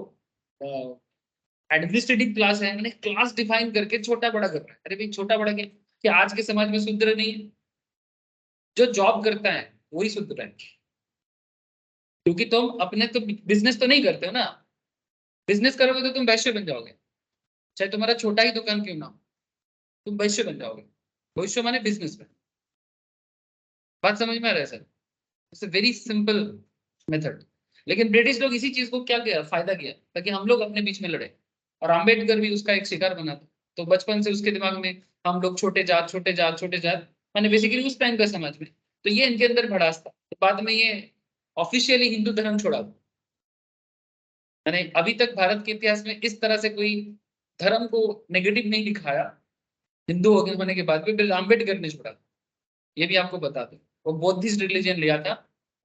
एडमिनिस्ट्रेटिव क्लास है, मैंने क्लास डिफाइन करके छोटा बड़ा कर रहा है। अरे भाई छोटा बड़ा क्या, कि आज के समाज में शूद्र नहीं है, जो जॉब करता है वही शूद्र है। क्योंकि तुम अपने तो बिजनेस तो नहीं करते हो ना, बिजनेस करोगे तो तुम वैश्य बन जाओगे, चाहे तुम्हारा छोटा ही दुकान क्यों ना हो, तुम वैश्य बन जाओगे। भविष्य माने बिजनेस में। बात समझ में आ रहा है sir? It's a very simple method. लेकिन ब्रिटिश लोग इसी चीज को क्या किया, फायदा किया, ताकि हम लोग अपने बीच में लड़े। और अम्बेडकर भी उसका एक शिकार बना था। तो बचपन से उसके दिमाग में हम लोग छोटे जात छोटे जात छोटे जात, माने बेसिकली उस टाइम का समाज में तो ये इनके अंदर भड़ास था। तो बाद में ये ऑफिशियली हिंदू धर्म छोड़ा। मैंने अभी तक भारत के इतिहास में इस तरह से कोई धर्म को नेगेटिव नहीं दिखाया हिंदू होने के बाद भी, फिर अम्बेडकर ने छोड़ा। ये भी आपको बता दूं, वो बौद्धिस्ट रिलीजन लिया था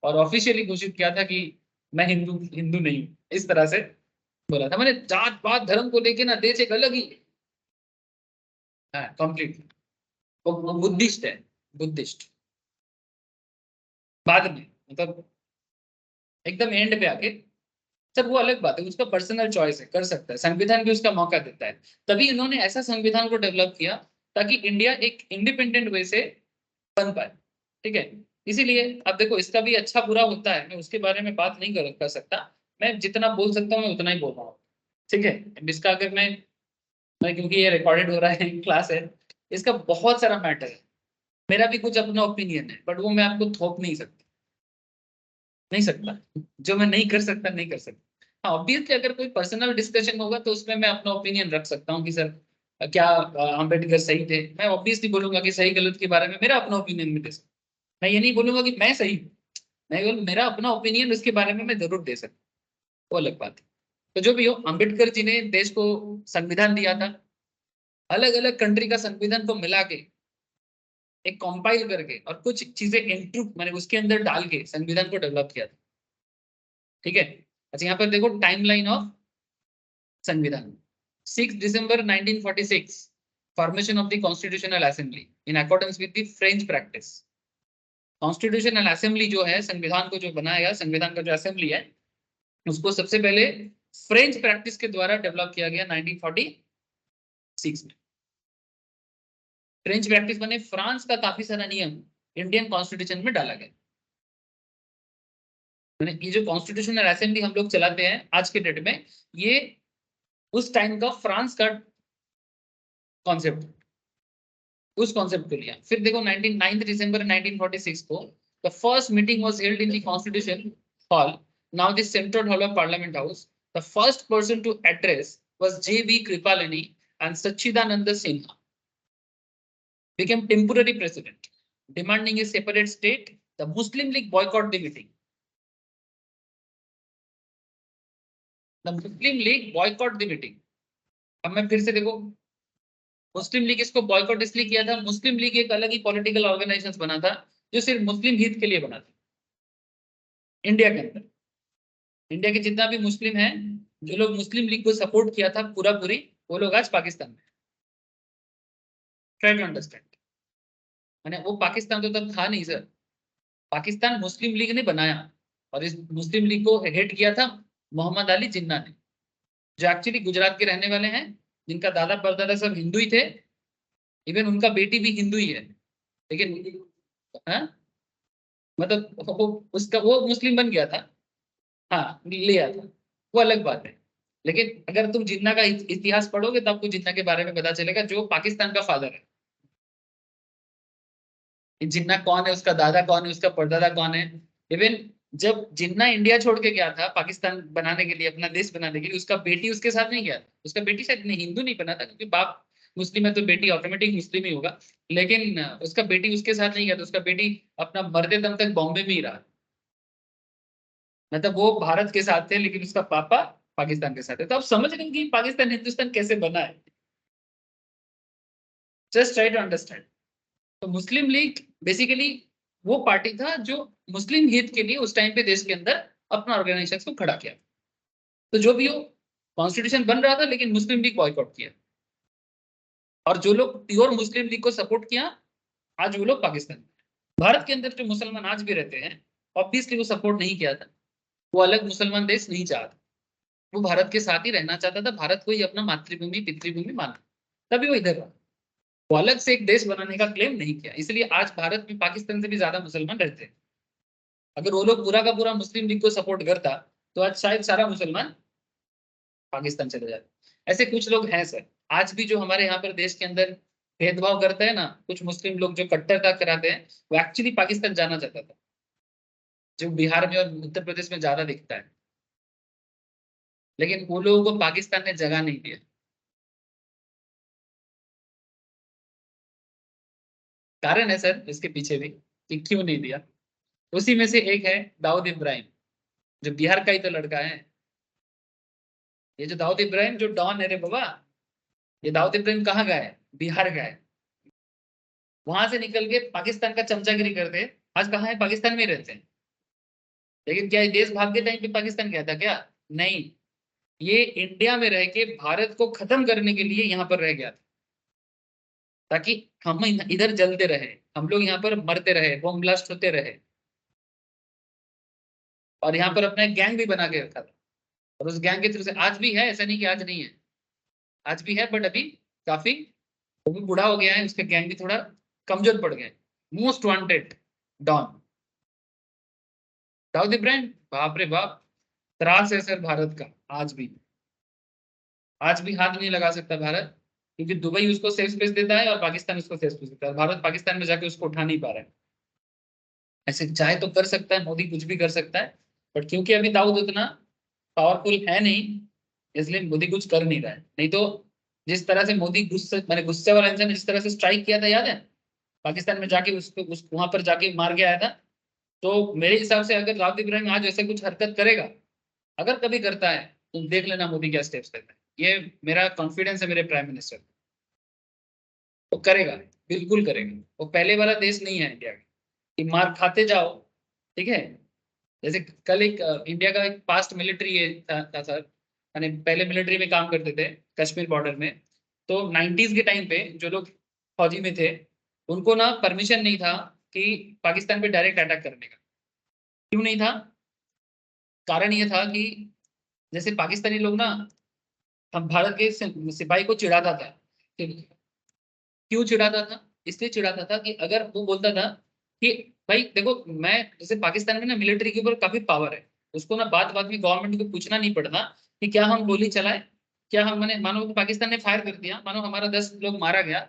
और ऑफिशियली घोषित किया था कि मैं हिंदू हिंदू नहीं हूं, इस तरह से बोला था। मैंने जात पात धर्म को लेके ना देश एक अलग ही है कंप्लीट। वो बुद्धिस्ट है, बुद्धिस्ट। बाद में मतलब एकदम एंड पे आके, सर वो अलग बात है, उसका पर्सनल चॉइस है, कर सकता है, संविधान भी उसका मौका देता है। तभी इन्होंने ऐसा संविधान को डेवलप किया ताकि इंडिया एक इंडिपेंडेंट वे से बन पाए। ठीक है, इसीलिए अब देखो इसका भी अच्छा बुरा होता है, मैं उसके बारे में बात नहीं कर सकता। मैं जितना बोल सकता हूँ मैं उतना ही बोल रहा हूँ। ठीक है, अब इसका अगर मैं क्योंकि ये रिकॉर्डेड हो रहा है क्लास है, इसका बहुत सारा मैटर है। मेरा भी कुछ अपना ओपिनियन है, बट वो मैं आपको थोप नहीं सकता। जो मैं नहीं कर सकता नहीं कर सकता। हाँ ऑब्वियसली अगर कोई पर्सनल डिस्कशन होगा तो उसमें मैं अपना ओपिनियन रख सकता हूँ कि सर क्या अम्बेडकर सही थे। मैं ऑब्वियसली बोलूंगा कि सही गलत के बारे में मेरा अपना ओपिनियन भी दे सकता हूँ। मैं ये नहीं बोलूंगा कि मैं सही हूँ, मैं बोलूँ मेरा अपना ओपिनियन उसके बारे में मैं जरूर दे सकता हूँ, वो अलग बात है। तो जो भी हो, अम्बेडकर जी ने देश को संविधान दिया था, अलग अलग कंट्री का संविधान को मिला के एक कंपाइल करके और कुछ चीजें इंट्रू मैंने उसके अंदर डाल के संविधान को डेवलप किया था। ठीक है, अच्छा यहाँ पर देखो टाइमलाइन ऑफ संविधान। 6 दिसंबर 1946 formation of the constitutional assembly in accordance with the French practice. Constitutional assembly जो है, संविधान को जो बनाया, संविधान का जो असेंबली है उसको सबसे पहले फ्रेंच प्रैक्टिस के द्वारा डेवलप किया गया 1946 में। फ्रेंच प्रैक्टिस बने, फ्रांस का काफी सारा नियम इंडियन कॉन्स्टिट्यूशन में डाला गया। ये जो कॉन्स्टिट्यूशनल असेंबली हम लोग चलाते हैं आज के डेट में, ये उस टाइम का फ्रांस का कॉन्सेप्ट, उस कॉन्सेप्ट को लिया। फिर देखो 9 दिसंबर 1946 को the first meeting was held in the constitution hall, now the central hall of parliament house. The first person to address was J.B. Kripalani and Sachidananda Sinha became temporary president, demanding a separate state. The Muslim League boycotted the meeting. The Muslim League boycotted the meeting. अब मैं फिर से देखो, मुस्लिम league इसको boycott इसलिए किया था, मुस्लिम league एक अलग ही पॉलिटिकल ऑर्गेनाइजेशन बना था जो सिर्फ मुस्लिम हित के लिए बना था। इंडिया के अंदर, इंडिया के जितना भी मुस्लिम है, जो लोग मुस्लिम लीग को सपोर्ट किया था पूरा पूरी, वो लोग आज पाकिस्तान में। ट्राई टू अंडरस्टैंड, मैंने वो पाकिस्तान तो तब था नहीं सर, पाकिस्तान मुस्लिम लीग ने बनाया। और इस मुस्लिम लीग को हेड किया था मोहम्मद अली जिन्ना ने, जो एक्चुअली गुजरात के रहने वाले हैं, जिनका दादा परदादा सब हिंदू ही थे। इवन उनका बेटी भी हिंदू ही है, लेकिन हाँ मतलब वो उसका वो मुस्लिम बन गया था। हाँ लिया था, वो अलग बात है। लेकिन अगर तुम जिन्ना का इतिहास पढ़ोगे तो आपको जिन्ना के बारे में पता चलेगा, जो पाकिस्तान का फादर है। जिन्ना कौन है, उसका दादा कौन है, उसका परदादा कौन है। इवन जब जिन्ना इंडिया छोड़ के गया था पाकिस्तान बनाने के लिए, अपना देश बनाने के लिए, उसका बेटी उसके साथ नहीं गया था। उसका बेटी शायद नहीं, हिंदू नहीं बना था, क्योंकि बाप मुस्लिम है तो बेटी ऑटोमेटिक मुस्लिम ही होगा। लेकिन उसका बेटी उसके साथ नहीं गया था, उसका बेटी अपना मरते दम तक बॉम्बे में ही रहा। मतलब वो भारत के साथ थे लेकिन उसका पापा पाकिस्तान के साथ है। तो आप समझ रहे हैं कि पाकिस्तान हिंदुस्तान कैसे बना है। Just try to understand. तो मुस्लिम लीग बेसिकली वो पार्टी था जो मुस्लिम हित के लिए उस टाइम पे देश के अंदर अपना ऑर्गेनाइजेशन को खड़ा किया। तो जो भी हो, कॉन्स्टिट्यूशन बन रहा था लेकिन मुस्लिम लीग बॉयकॉट किया। और जो लोग प्योर मुस्लिम लीग को सपोर्ट किया, आज वो लोग पाकिस्तान, भारत के अंदर जो मुसलमान आज भी रहते हैं, ऑब्वियसली वो सपोर्ट नहीं किया था, वो अलग मुसलमान देश नहीं चाहता। वो भारत के साथ ही रहना चाहता था, भारत को ही अपना मातृभूमि पितृभूमि माना, तभी वो इधर रहा। वो अलग से एक देश बनाने का क्लेम नहीं किया, इसलिए आज भारत में पाकिस्तान से भी ज्यादा मुसलमान रहते हैं। अगर वो लोग पूरा का पूरा मुस्लिम लीग को सपोर्ट करता तो आज शायद सारा मुसलमान पाकिस्तान चले जाते। ऐसे कुछ लोग हैं सर, आज भी जो हमारे यहाँ पर देश के अंदर भेदभाव करते हैं ना, कुछ मुस्लिम लोग जो कट्टरता कराते हैं, वो एक्चुअली पाकिस्तान जाना चाहता था, जो बिहार में और उत्तर प्रदेश में ज्यादा दिखता है। लेकिन वो लोगों को पाकिस्तान ने जगह नहीं दिया। कारण है सर इसके पीछे भी कि क्यों नहीं दिया। उसी में से एक है दाऊद इब्राहिम, जो बिहार का ही तो लड़का है। ये जो दाऊद इब्राहिम जो डॉन है रे बाबा, ये दाऊद इब्राहिम कहाँ गया है? बिहार गया है। वहां से निकल के पाकिस्तान का चमचागिरी करते, आज कहाँ है? पाकिस्तान में ही रहते हैं। लेकिन क्या ये देश भाग के टाइम पे पाकिस्तान गया था क्या? नहीं, ये इंडिया में रह के भारत को खत्म करने के लिए यहाँ पर रह गया था, ताकि हम इधर जलते रहे, हम लोग यहाँ पर मरते रहे, बॉम्ब ब्लास्ट होते रहे। और यहाँ पर अपना एक गैंग भी बना के रखा था, और उस गैंग के थ्रू से आज भी है, ऐसा नहीं कि आज नहीं है, आज भी है, बट अभी काफी वो भी बूढ़ा हो गया है, उसके गैंग भी थोड़ा कमजोर पड़ गए। Most wanted don Dawood Ibrahim, बाप रे बाप, त्रास है सर भारत का। आज भी, आज भी हाथ नहीं लगा सकता भारत, क्योंकि दुबई उसको सेफ स्पेस देता है और पाकिस्तान उसको सेफ स्पेस देता है। भारत पाकिस्तान में जाके उसको उठा नहीं पा रहा है। ऐसे चाहे तो कर सकता है, मोदी कुछ भी कर सकता है, बट क्योंकि अभी दाऊद उतना पावरफुल है नहीं, इसलिए मोदी कुछ कर नहीं रहा है। नहीं तो जिस तरह से मोदी गुस्से, मैंने गुस्से वाला इंसान जिस तरह से स्ट्राइक किया था, याद है? पाकिस्तान में जाके उसको वहां पर जाके मार के आया था। तो मेरे हिसाब से अगर दाऊद इब्राहिम आज ऐसे कुछ हरकत करेगा, अगर कभी करता है, तो देख लेना मोदी क्या स्टेप्स लेता है। ये मेरा कॉन्फिडेंस है मेरे प्राइम मिनिस्टर, वो करेगा, बिल्कुल करेगा। वो पहले वाला देश नहीं है इंडिया का कि मार खाते जाओ, ठीक है। जैसे कल एक इंडिया का एक पास्ट मिलिट्री था सर, मैंने पहले मिलिट्री में काम करते थे कश्मीर बॉर्डर में। तो 90s के टाइम पे जो लोग फौजी में थे, उनको ना परमिशन नहीं था कि पाकिस्तान पे डायरेक्ट अटैक करने का। क्यों नहीं था? कारण ये था कि जैसे पाकिस्तानी लोग ना, हम भारत के सिपाही को चिढ़ाता था। क्यों चिढ़ाता था? इसलिए चिढ़ाता था कि अगर वो बोलता था कि भाई देखो, मैं जैसे पाकिस्तान में ना मिलिट्री के ऊपर काफी पावर है, उसको ना बात बात में गवर्नमेंट को पूछना नहीं पड़ता कि क्या हम गोली चलाए, क्या हम, मैंने मानो कि पाकिस्तान ने फायर कर दिया, मानो हमारा 10 लोग मारा गया,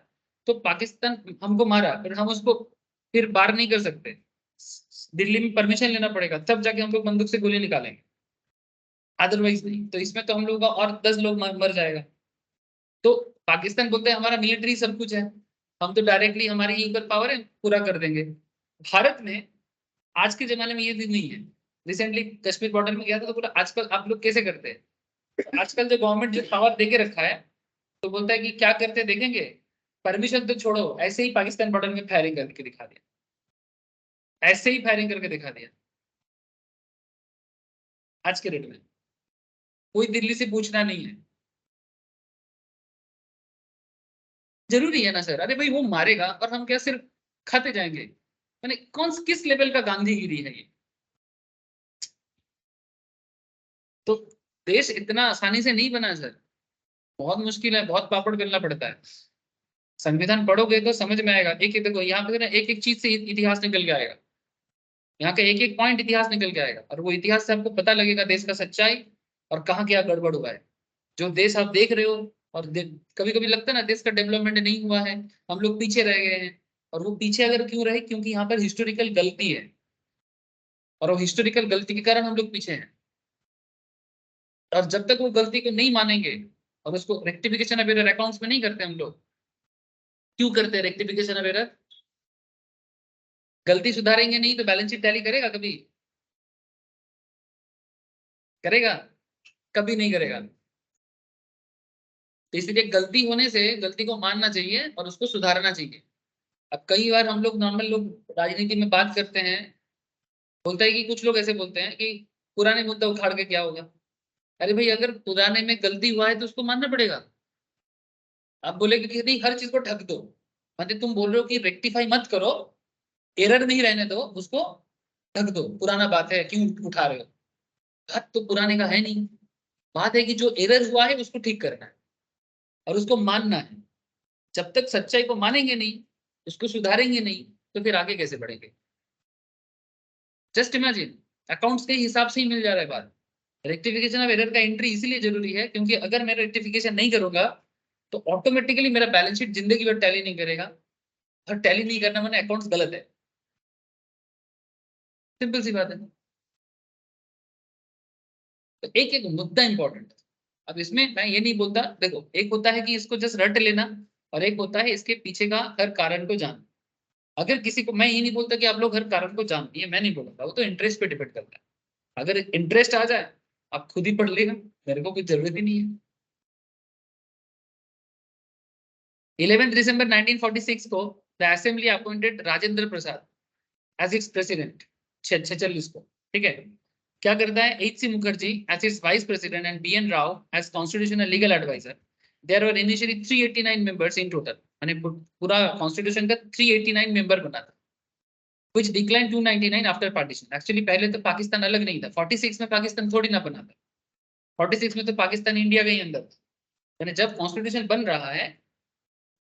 तो पाकिस्तान हमको मारा, फिर हम उसको फिर बार नहीं कर सकते। दिल्ली में परमिशन लेना पड़ेगा, तब जाके हम लोग बंदूक से गोली निकालेंगे, अदरवाइज नहीं। तो इसमें तो हम लोग का और 10 लोग मर जाएगा। तो पाकिस्तान बोलते हैं हमारा मिलिट्री सब कुछ है, हम तो डायरेक्टली, हमारे ही ऊपर पावर है, पूरा कर देंगे। भारत में आज के जमाने में ये चीज नहीं है। रिसेंटली कश्मीर बॉर्डर में गया था, तो बोला आजकल आप लोग कैसे करते हैं? आजकल जो गवर्नमेंट जो पावर देके रखा है, तो बोलता है कि क्या करते हैं देखेंगे, परमिशन तो छोड़ो, ऐसे ही पाकिस्तान बॉर्डर में फायरिंग करके दिखा दिया, ऐसे ही फायरिंग करके दिखा दिया आज के डेट में। कोई दिल्ली से पूछना नहीं है। जरूरी है ना सर? अरे भाई वो मारेगा और हम क्या सिर्फ खाते जाएंगे? मैंने कौन किस लेवल का गांधीगिरी है ये? तो देश इतना आसानी से नहीं बना सर, बहुत मुश्किल है, बहुत पापड़ बेलना पड़ता है। संविधान पढ़ोगे तो समझ में आएगा। एक एक देखो यहाँ पे ना, एक एक चीज से इतिहास निकल के आएगा, यहाँ का एक एक पॉइंट इतिहास निकल के आएगा, और वो इतिहास से आपको पता लगेगा देश का सच्चाई और कहाँ क्या गड़बड़ हुआ है। जो देश आप देख रहे हो, और कभी कभी लगता है ना देश का डेवलपमेंट नहीं हुआ है, हम लोग पीछे रह गए हैं। और वो पीछे अगर क्यों रहे? क्योंकि यहाँ पर हिस्टोरिकल गलती है, और वो हिस्टोरिकल गलती के कारण हम लोग पीछे हैं। और जब तक वो गलती को नहीं मानेंगे और उसको रेक्टिफिकेशन ऑफ एरर अकाउंट्स में नहीं करते हम लोग, क्यों करते हैं रेक्टिफिकेशन ऑफ एरर? गलती सुधारेंगे नहीं तो बैलेंस शीट टैली करेगा कभी? करेगा? कभी नहीं करेगा। तो इसलिए गलती होने से गलती को मानना चाहिए और उसको सुधारना चाहिए। अब कई बार हम लोग, नॉर्मल लोग राजनीति में बात करते हैं, बोलता है कि कुछ लोग ऐसे बोलते हैं कि पुराने मुद्दा उखाड़ के क्या होगा। अरे भाई अगर पुराने में गलती हुआ है तो उसको मानना पड़ेगा। आप बोलेगे कि नहीं हर चीज को ढक दो, मतलब तुम बोल रहे हो कि रेक्टिफाई मत करो, एरर नहीं रहने दो, उसको ढक दो, पुराना बात है क्यों उठा रहे हो? बात तो पुराने का है नहीं। बात है कि जो एरर हुआ है उसको ठीक करना है और उसको मानना है। जब तक सच्चाई को मानेंगे नहीं, उसको सुधारेंगे नहीं, तो फिर आगे कैसे बढ़ेंगे? जस्ट इमेजिन, अकाउंट्स के हिसाब से ही मिल जा रहा है बात। रेक्टिफिकेशन ऑफ एरर का एंट्री इसीलिए जरूरी है क्योंकि अगर मैं रेक्टिफिकेशन नहीं करूंगा तो ऑटोमेटिकली मेरा बैलेंस शीट जिंदगी भर टैली नहीं करेगा, और टैली नहीं करना मैंने अकाउंट्स गलत है। सिंपल सी बात है। तो एक एक मुद्दा इंपॉर्टेंट है। अब इसमें मैं ये नहीं बोलता, देखो एक होता है कि इसको जस्ट रट लेना, और एक होता है इसके पीछे का हर कारण को जानना। अगर किसी को, मैं ये नहीं बोलता कि आप लोग हर कारण को जानिए, मैं नहीं बोलता, वो तो इंटरेस्ट पे डिपेंड करता है। अगर इंटरेस्ट आ जाए आप खुद ही पढ़ लेना, मेरे को कोई जरूरत ही नहीं है। 11 दिसंबर 1946 को the assembly appointed Rajendra Prasad as its president, 46 को, ठीक है। क्या करता है, H C Mukherjee as its vice president and B N Rao as constitutional legal adviser. There were initially 389 members in total, माने पूरा कॉन्स्टिट्यूशन का 389 मेंबर बना था, which declined 299 after partition. Actually पहले तो पाकिस्तान अलग नहीं था, 46 में पाकिस्तान थोड़ी ना बना था, 46 में तो पाकिस्तान इंडिया के ही अंदर था। यानी जब कॉन्स्टिट्यूशन बन रहा है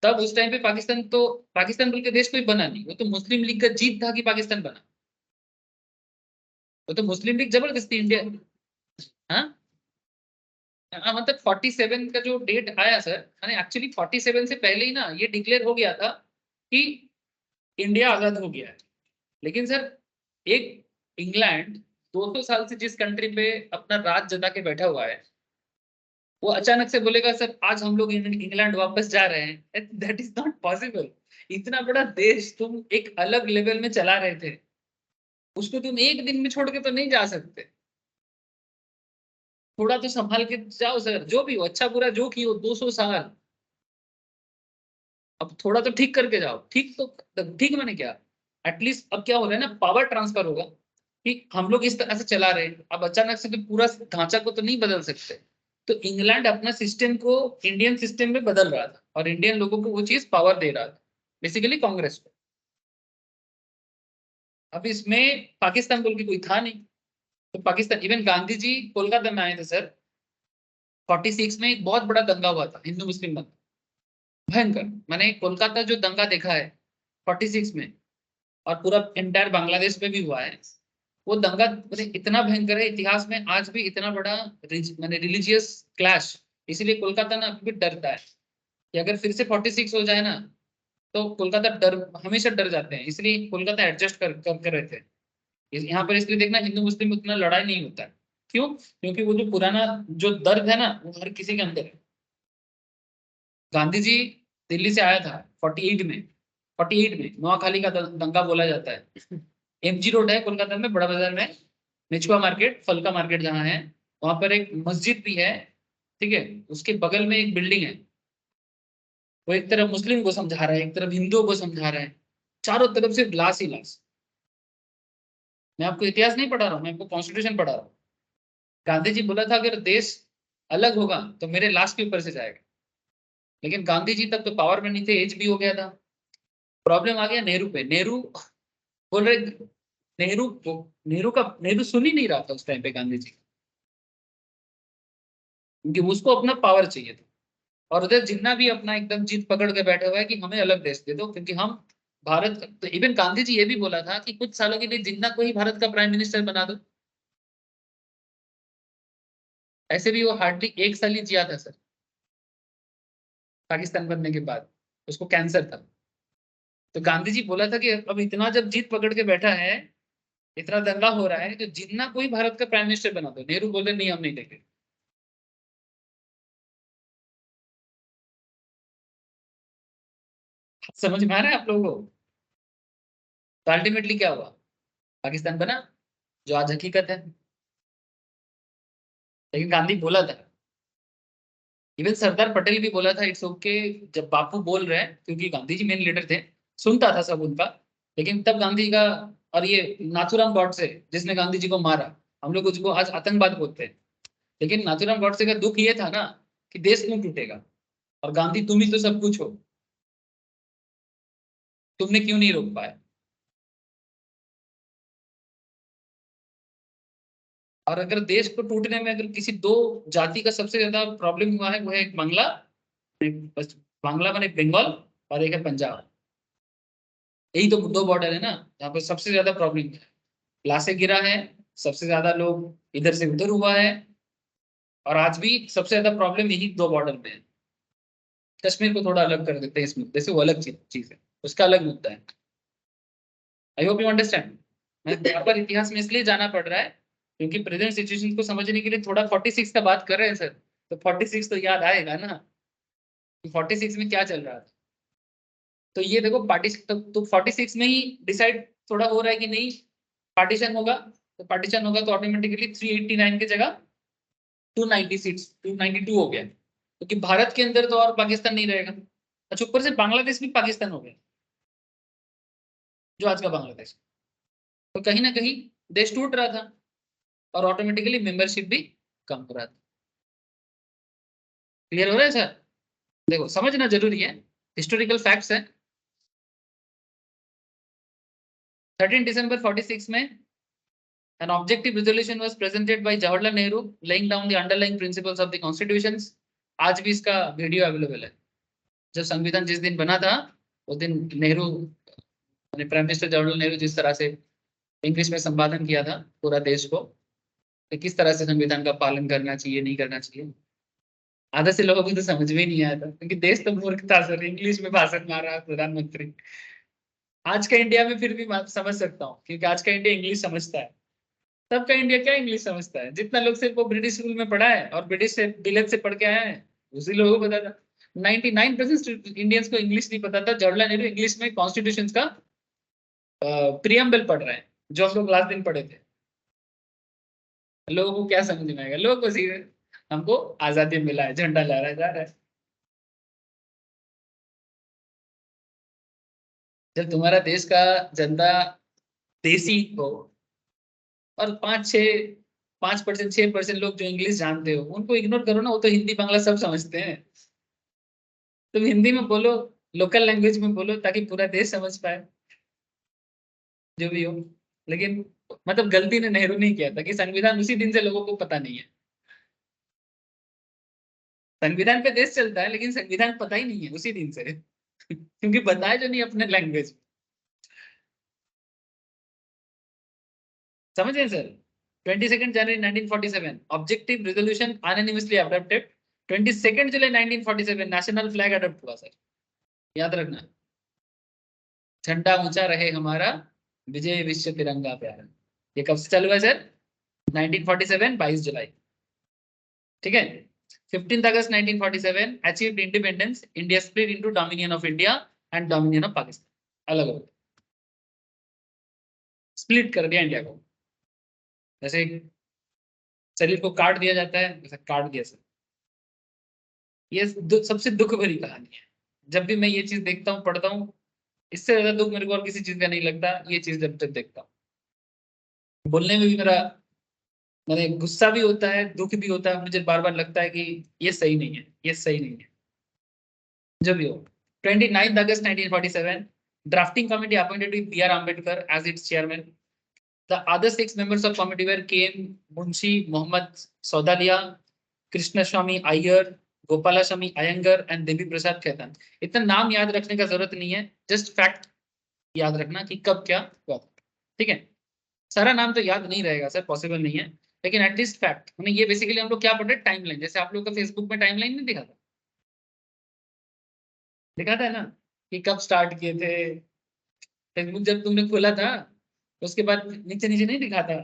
तब उस टाइम पे पाकिस्तान बोल के देश कोई बना नहीं, वो तो मुस्लिम लीग का जीत था कि पाकिस्तान बना। वो तो मुस्लिम लीग जबरदस्ती इंडिया। हाँ, मतलब 47 का जो डेट आया सर, मैंने एक्चुअली 47 से पहले ही ना ये डिक्लेयर हो गया था कि इंडिया आजाद हो गया है। लेकिन सर, एक इंग्लैंड 200 साल से जिस कंट्री पे अपना राज जता के बैठा हुआ है, वो अचानक से बोलेगा सर आज हम लोग इंग्लैंड वापस जा रहे हैं, दैट इज नॉट पॉसिबल। इतना बड़ा देश तुम एक अलग लेवल में चला रहे थे, उसको तुम एक दिन में छोड़ के तो नहीं जा सकते। थोड़ा तो संभाल के जाओ सर, जो भी हो अच्छा बुरा जो की हो, 200 साल, अब थोड़ा तो ठीक करके जाओ। ठीक तो ठीक मैंने क्या, एटलीस्ट अब क्या हो रहा है ना, पावर ट्रांसफर होगा कि हम लोग इस तरह से चला रहे हैं, अब अचानक से तो पूरा ढांचा को तो नहीं बदल सकते। तो इंग्लैंड अपना सिस्टम को इंडियन सिस्टम में बदल रहा था और इंडियन लोगों को वो चीज पावर दे रहा था, बेसिकली कांग्रेस को। अब इसमें पाकिस्तान बोल के कोई था नहीं, तो पाकिस्तान, इवन गांधी जी कोलकाता में आए थे सर, 46 में एक बहुत बड़ा दंगा हुआ था, हिंदू मुस्लिम दंगा, भयंकर। मैंने कोलकाता जो दंगा देखा है 46 में, और पूरा एंटायर बांग्लादेश में भी हुआ है, वो दंगा मैंने इतना भयंकर है, इतिहास में आज भी इतना बड़ा मैंने रिलीजियस क्लैश। इसीलिए कोलकाता ना अभी भी डरता है कि अगर फिर से 46 हो जाए ना, तो कोलकाता डर, हमेशा डर जाते हैं, इसलिए कोलकाता एडजस्ट कर रहे थे। यहाँ पर इसलिए देखना हिंदू मुस्लिम में उतना लड़ाई नहीं होता है। क्यों? क्योंकि वो जो पुराना जो दर्द है ना, वो हर किसी के अंदर है। गांधी जी दिल्ली से आया था 48 में, 48 में नोआखाली का दंगा बोला जाता है। एमजी रोड है कोलकाता में, बड़ा बाजार में, निचुआ मार्केट, फलका मार्केट जहाँ है, वहां पर एक मस्जिद भी है, ठीक है। उसके बगल में एक बिल्डिंग है, वो एक तरफ मुस्लिम को समझा रहा है, एक तरफ हिंदुओं को समझा रहा है, चारों तरफ सिर्फ लाश ही लाश। मैं आपको इतिहास नहीं पढ़ा रहा हूँ, मैं आपको कॉन्स्टिट्यूशन पढ़ा रहा हूँ। गांधी जी बोला था अगर देश अलग होगा तो मेरे लाश के ऊपर से जाएगा। लेकिन गांधी जी तब तो पावर में नहीं थे, एज भी हो गया था। प्रॉब्लम आ गया नेहरू पे। नेहरू बोल रहे, नेहरू को, नेहरू सुन ही नहीं रहा था उस टाइम पे गांधी जी, क्योंकि उसको अपना पावर चाहिए था। और उधर जितना भी अपना एकदम जीत पकड़ के बैठा हुआ है कि हमें अलग देश दे दो, क्योंकि हम भारत, तो इवन गांधी जी ये भी बोला था कि कुछ सालों के लिए जितना कोई भारत का प्राइम मिनिस्टर बना दो। ऐसे भी वो हार्डली एक साल ही जिया था सर, पाकिस्तान बनने के बाद। उसको कैंसर था। तो गांधी जी बोला था कि अब इतना जब जीत पकड़ के बैठा है, इतना दंगा हो रहा है, तो जितना कोई भारत का प्राइम मिनिस्टर बना दो। नेहरू बोले नहीं, हम नहीं देंगे। समझ में आ रहा है आप लोगों को? तो अल्टीमेटली क्या हुआ, पाकिस्तान बना, जो आज हकीकत है। लेकिन गांधी बोला था, इवन सरदार पटेल भी बोला था इट्स ओके, जब बापू बोल रहे हैं, क्योंकि गांधी जी मेन लीडर थे, सुनता था सब उनका। लेकिन तब गांधी जी का, और ये नाथूराम गॉडसे जिसने गांधी जी को मारा, हम लोग उसको आज आतंकवाद बोलते हैं। लेकिन नाथूराम गॉडसे का दुख ये था ना कि देश क्यों टूटेगा, और गांधी तुम ही तो सब कुछ हो, तुमने क्यों नहीं रोक पाए? और अगर देश को टूटने में अगर किसी दो जाति का सबसे ज्यादा प्रॉब्लम हुआ है, वो है एक बांग्ला, बस बांग्ला माने बंगाल, और एक है पंजाब। यही तो दो बॉर्डर है ना जहाँ पर सबसे ज्यादा प्रॉब्लम है, लाशें गिरा है, सबसे ज्यादा लोग इधर से उधर हुआ है, और आज भी सबसे ज्यादा प्रॉब्लम यही दो बॉर्डर में है। कश्मीर को थोड़ा अलग कर देते हैं इस मुद्दे से, वो अलग चीज है, उसका अलग मुद्दा है। I hope you understand. मैं बार बार इतिहास में इसलिए जाना पड़ रहा है क्योंकि प्रेजेंट सिचुएशन को समझने के लिए थोड़ा 46 का बात कर रहे हैं सर, तो 46 तो याद आएगा ना कि 46 में क्या चल रहा था। तो ये देखो तो 46 में ही डिसाइड थोड़ा हो रहा है कि नहीं पार्टीशन होगा, तो पार्टीशन होगा तो ऑटोमेटिकली 389 की जगह 296 292 हो गया, क्योंकि भारत के अंदर तो और पाकिस्तान नहीं रहेगा। अच्छा, ऊपर से बांग्लादेश भी पाकिस्तान हो गया, जो आज का बांग्लादेश। तो कहीं ना कहीं देश टूट रहा था और ऑटोमेटिकली मेंबरशिप भी कम हो रहा था। क्लियर हो रहा है सर? देखो समझना जरूरी है, हिस्टोरिकल फैक्ट्स है। 13 दिसंबर 46 में an objective resolution was presented by Jawaharlal Nehru laying down the underlying principles of the constitutions। आज भी इसका वीडियो अवेलेबल है। जब संविधान जिस दिन बना था उस दिन नेहरू, प्राइम मिनिस्टर जवाहरलाल नेहरू जिस तरह से इंग्लिश में संपादन किया था पूरा देश को कि किस तरह से संविधान का पालन करना चाहिए नहीं करना चाहिए, आधा से लोगों को तो समझ में नहीं आया था क्योंकि देश तो मूर्ख था सर, इंग्लिश में भाषण मार रहा प्रधानमंत्री। आज का इंडिया में फिर भी समझ सकता हूँ क्योंकि आज का इंडिया इंग्लिश समझता है। तब का इंडिया क्या इंग्लिश समझता है, जितना लोग सिर्फ वो ब्रिटिश स्कूल में पढ़ा है और ब्रिटिश से बिलेट से पढ़ के आया है उसी लोगों को पता था। 99% इंडियंस को इंग्लिश नहीं पता था। जवाहरलाल नेहरू इंग्लिश में कॉन्स्टिट्यूशन का प्रियम्बल पढ़ रहे हैं, जो हम लोग लास्ट दिन पढ़े थे। लोगों को क्या समझ में आएगा, लोगों को सीधे हमको आजादी मिला है, झंडा लहराया जा रहा है। जब तुम्हारा देश का जनता देसी हो और 5% 6% लोग जो इंग्लिश जानते हो उनको इग्नोर करो ना, वो तो हिंदी बांग्ला सब समझते हैं। तुम हिंदी में बोलो, लोकल लैंग्वेज में बोलो ताकि पूरा देश समझ पाए, जो भी हो। लेकिन मतलब गलती ने नेहरू नहीं किया था कि संविधान उसी दिन से लोगों को पता नहीं है। संविधान पे देश चलता है लेकिन संविधान पता ही नहीं है उसी दिन से क्योंकि बताया जो नहीं अपने लैंग्वेज। समझे सर? 22 जनवरी 1947 ऑब्जेक्टिव रेजोल्यूशन अनएनिमसली अडॉप्टेड। 22 जुलाई 1947 नेशनल फ्लैग अडॉप्ट हुआ सर, याद रखना। झंडा ऊंचा रहे हमारा, विजय विश्व तिरंगा प्यारा। ये कब से चालू है सर? 1947 22 जुलाई। ठीक है। 15 अगस्त 1947 achieved independence, India split into dominion of India and dominion of Pakistan. अलग अलग स्प्लिट कर दिया इंडिया को, जैसे शरीर को काट दिया जाता है वैसे काट दिया सर। ये सबसे दुख भरी कहानी है। जब भी मैं ये चीज देखता हूँ पढ़ता हूँ, इससे ज्यादा दुख मेरे को और किसी चीज का नहीं लगता। ये चीज जब तक देखता हूँ बोलने में भी मेरा मैंने गुस्सा भी होता है, दुख भी होता है, मुझे बार बार लगता है कि ये सही नहीं है, ये सही नहीं है। जो भी हो, 29 अगस्त 1947 drafting committee appointed with B R Ambedkar as its chairman. The other 6 members of committee were KM Munshi, Mohammad Saudalia, Krishnaswami Ayyar, Gopalaswami Ayyangar and Devi Prasad Khaitan. इतना नाम याद रखने का जरूरत नहीं है, जस्ट फैक्ट याद रखना कि कब क्या हुआ। ठीक है। सारा नाम तो याद नहीं रहेगा सर, पॉसिबल नहीं है, लेकिन एटलीस्ट फैक्ट हमें ये बेसिकली हम लोग क्या पढ़ रहे हैं टाइमलाइन, जैसे आप लोग का फेसबुक में टाइमलाइन नहीं दिखाता, दिखाता है ना कि कब स्टार्ट किए थे। फेसबुक जब तुमने खोला था उसके बाद नीचे नीचे नहीं दिखाता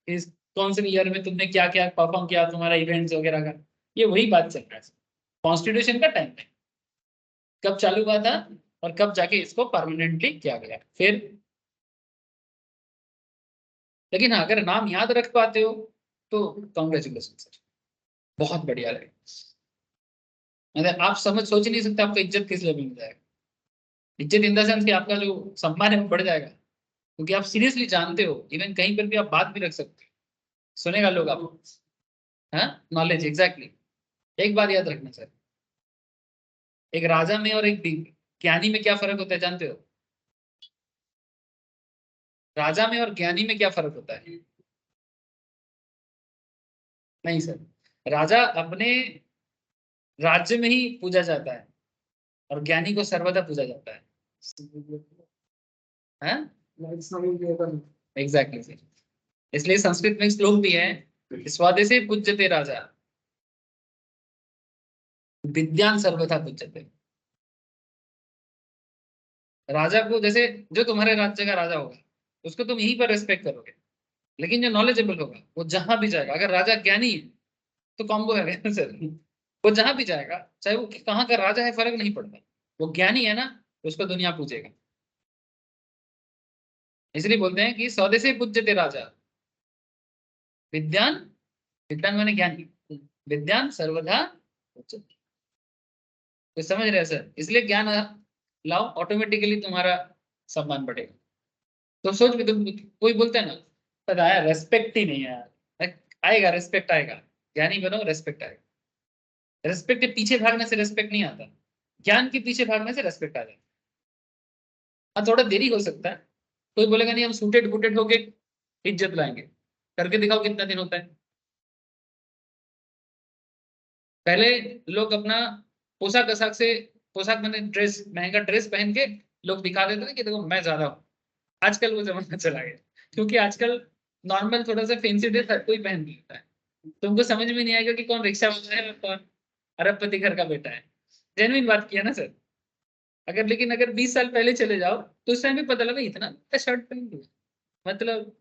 इस कौन से ईयर में तुमने क्या क्या परफॉर्म किया, तुम्हारा इवेंट्स वगैरह का। ये वही बात चल रहा है, कॉन्स्टिट्यूशन का टाइम है, कब चालू हुआ था और कब जाके इसको परमानेंटली किया गया फिर। लेकिन हाँ, अगर नाम याद रख पाते हो तो कॉन्ग्रेचुलेशन सर, बहुत बढ़िया लगे। मतलब आप समझ सोच ही नहीं सकते आपका इज्जत किस लेवल में जाएगा। इज्जत इन द सेंस कि आपका जो सम्मान है वो बढ़ जाएगा, क्योंकि आप सीरियसली जानते हो, इवन कहीं पर भी आप बात भी रख सकते हो, सुनेगा लोग आपको। हाँ, नॉलेज एग्जैक्टली। एक बात याद रखना सर, एक राजा में और एक ज्ञानी में क्या फर्क होता है जानते हो? राजा में और ज्ञानी में क्या फर्क होता है? नहीं सर, राजा अपने राज्य में ही पूजा जाता है और ज्ञानी को सर्वदा पूजा जाता है। एग्जैक्टली सर, इसलिए संस्कृत में श्लोक भी है, स्वदेशे पूज्यते राजा, विद्यान सर्वथा पूज्यते। राजा को, जैसे जो तुम्हारे राज्य का राजा होगा उसको तुम यहीं पर रेस्पेक्ट करोगे, लेकिन जो नॉलेजेबल होगा वो जहां भी जाएगा, अगर राजा ज्ञानी है तो कॉम्बो है ना सर, वो जहां भी जाएगा चाहे वो कहाँ का राजा है फर्क नहीं पड़ता, वो ज्ञानी है ना, उसको दुनिया पूजेगा। इसलिए बोलते हैं कि स्वदेशे पूज्यते राजा, विद्यान, विद्वान माने ज्ञानी, विद्यान सर्वदा पूज्यते। तो समझ रहे हैं सर, इसलिए ज्ञान लाओ, ऑटोमेटिकली तुम्हारा सम्मान बढ़ेगा। तो सोच भी, तुम कोई बोलते हैं ना, पता है रेस्पेक्ट ही नहीं है यार, आएगा रेस्पेक्ट आएगा, ज्ञानी बनो रेस्पेक्ट आएगा। रेस्पेक्ट के पीछे भागने से रेस्पेक्ट नहीं आता, ज्ञान के पीछे भागने से रेस्पेक्ट आ जाता है। हाँ थोड़ा देरी हो सकता है, कोई बोलेगा नहीं हम सूटेड बूटेड होके इज्जत लाएंगे, करके दिखाओ कितना दिन होता है। पहले लोग अपना पोशाक आशाक से, पोशाक मैंने ड्रेस, महंगा ड्रेस पहन के लोग दिखा देते थे कि देखो मैं ज्यादा हूँ। आजकल वो जमाना चला गया, क्योंकि आजकल नॉर्मल थोड़ा सा फैंसी ड्रेस हर कोई पहन लेता है, तुमको समझ में नहीं आएगा कि कौन रिक्शा वाला है और कौन अरबपति घर का बेटा है। जेन्युइन बात किया ना सर। अगर लेकिन अगर 20 साल पहले चले जाओ तो उस टाइम भी पता लगा इतना इतना शर्ट पहन लिया, मतलब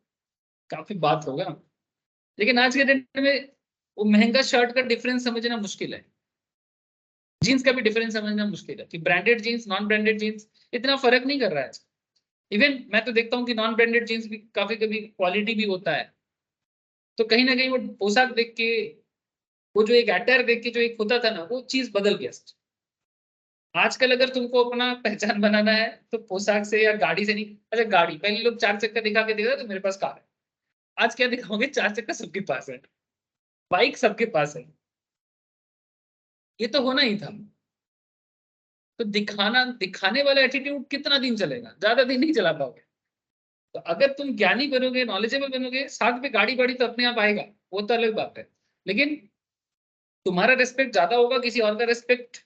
काफी बात होगा। लेकिन आज के डेट में वो महंगा शर्ट का डिफरेंस समझना मुश्किल है, जीन्स का भी डिफरेंस समझना मुश्किल है कि branded jeans non branded jeans इतना फर्क नहीं कर रहा है। इवन मैं तो देखता हूँ कि नॉन ब्रांडेड जीन्स भी काफी कभी क्वालिटी भी होता है। तो कहीं ना कहीं वो पोशाक देख के, वो जो एक अटायर देख के जो एक होता था ना, वो चीज बदल गया। आजकल अगर तुमको अपना पहचान बनाना है तो पोशाक से या गाड़ी से नहीं। अच्छा गाड़ी, पहले लोग चार चक्का दिखा के देखा तो मेरे पास कार है, आज क्या दिखाओगे, चार चक्का सबके पास है, बाइक सबके पास है। ये तो होना ही था। तो दिखाना, दिखाने वाला एटीट्यूड कितना दिन चलेगा, ज्यादा दिन नहीं चला पाओगे। तो अगर तुम ज्ञानी बनोगे, नॉलेजेबल बनोगे, साथ में गाड़ी बाड़ी तो अपने आप आएगा, वो तो अलग बात है। लेकिन तुम्हारा रिस्पेक्ट ज्यादा होगा, किसी और का रिस्पेक्ट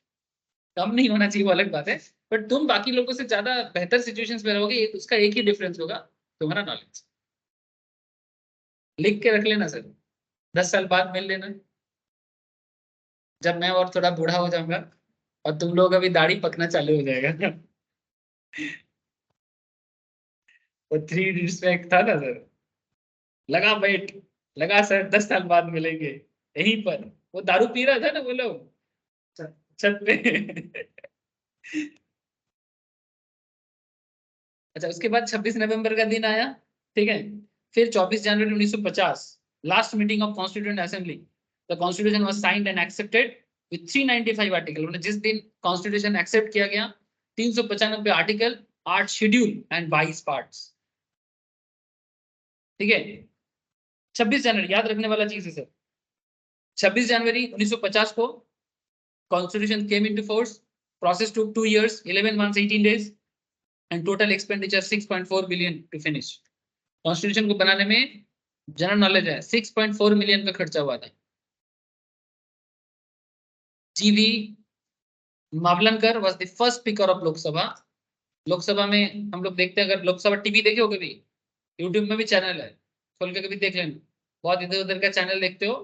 कम नहीं होना चाहिए, वो अलग बात है। बट तुम बाकी लोगों से ज्यादा बेहतर सिचुएशंस में रहोगे, उसका एक ही डिफरेंस होगा, तुम्हारा नॉलेज। लिख के रख लेना सर, 10 साल बाद मिल लेना, जब मैं और थोड़ा बूढ़ा हो जाऊंगा और तुम लोग अभी दाढ़ी पकना चालू हो जाएगा। वो 3 इडियट्स में एक था ना सर, लगा वेट, लगा सर 10 साल बाद मिलेंगे यहीं पर, वो दारू पी रहा था ना वो लोग छत पे। अच्छा उसके बाद 26 नवंबर का दिन आया, ठीक है। फिर 24 जनवरी 1950, last meeting of constituent assembly, the constitution was signed and accepted with 395 article. जिस दिन कॉन्स्टिट्यूशन एक्सेप्ट किया गया, 395 आर्टिकल, 8 शेड्यूल एंड 22 पार्ट्स, ठीक है। 26 जनवरी याद रखने वाला चीज है सर, 26 जनवरी 1950 को constitution came into force, process took 2 years 11 months 18 days and total expenditure 6.4 billion to finish. Constitution को बनाने में जनरल नॉलेज है 6.4 मिलियन का खर्चा हुआ था। जीवी Mavalankar was the first speaker of Lok Sabha. Lok Sabha में हम लोग देखते हैं, अगर लोकसभा टीवी देखे हो कभी, यूट्यूब में भी चैनल है, खोल के कभी देख लेना। बहुत इधर उधर का चैनल देखते हो,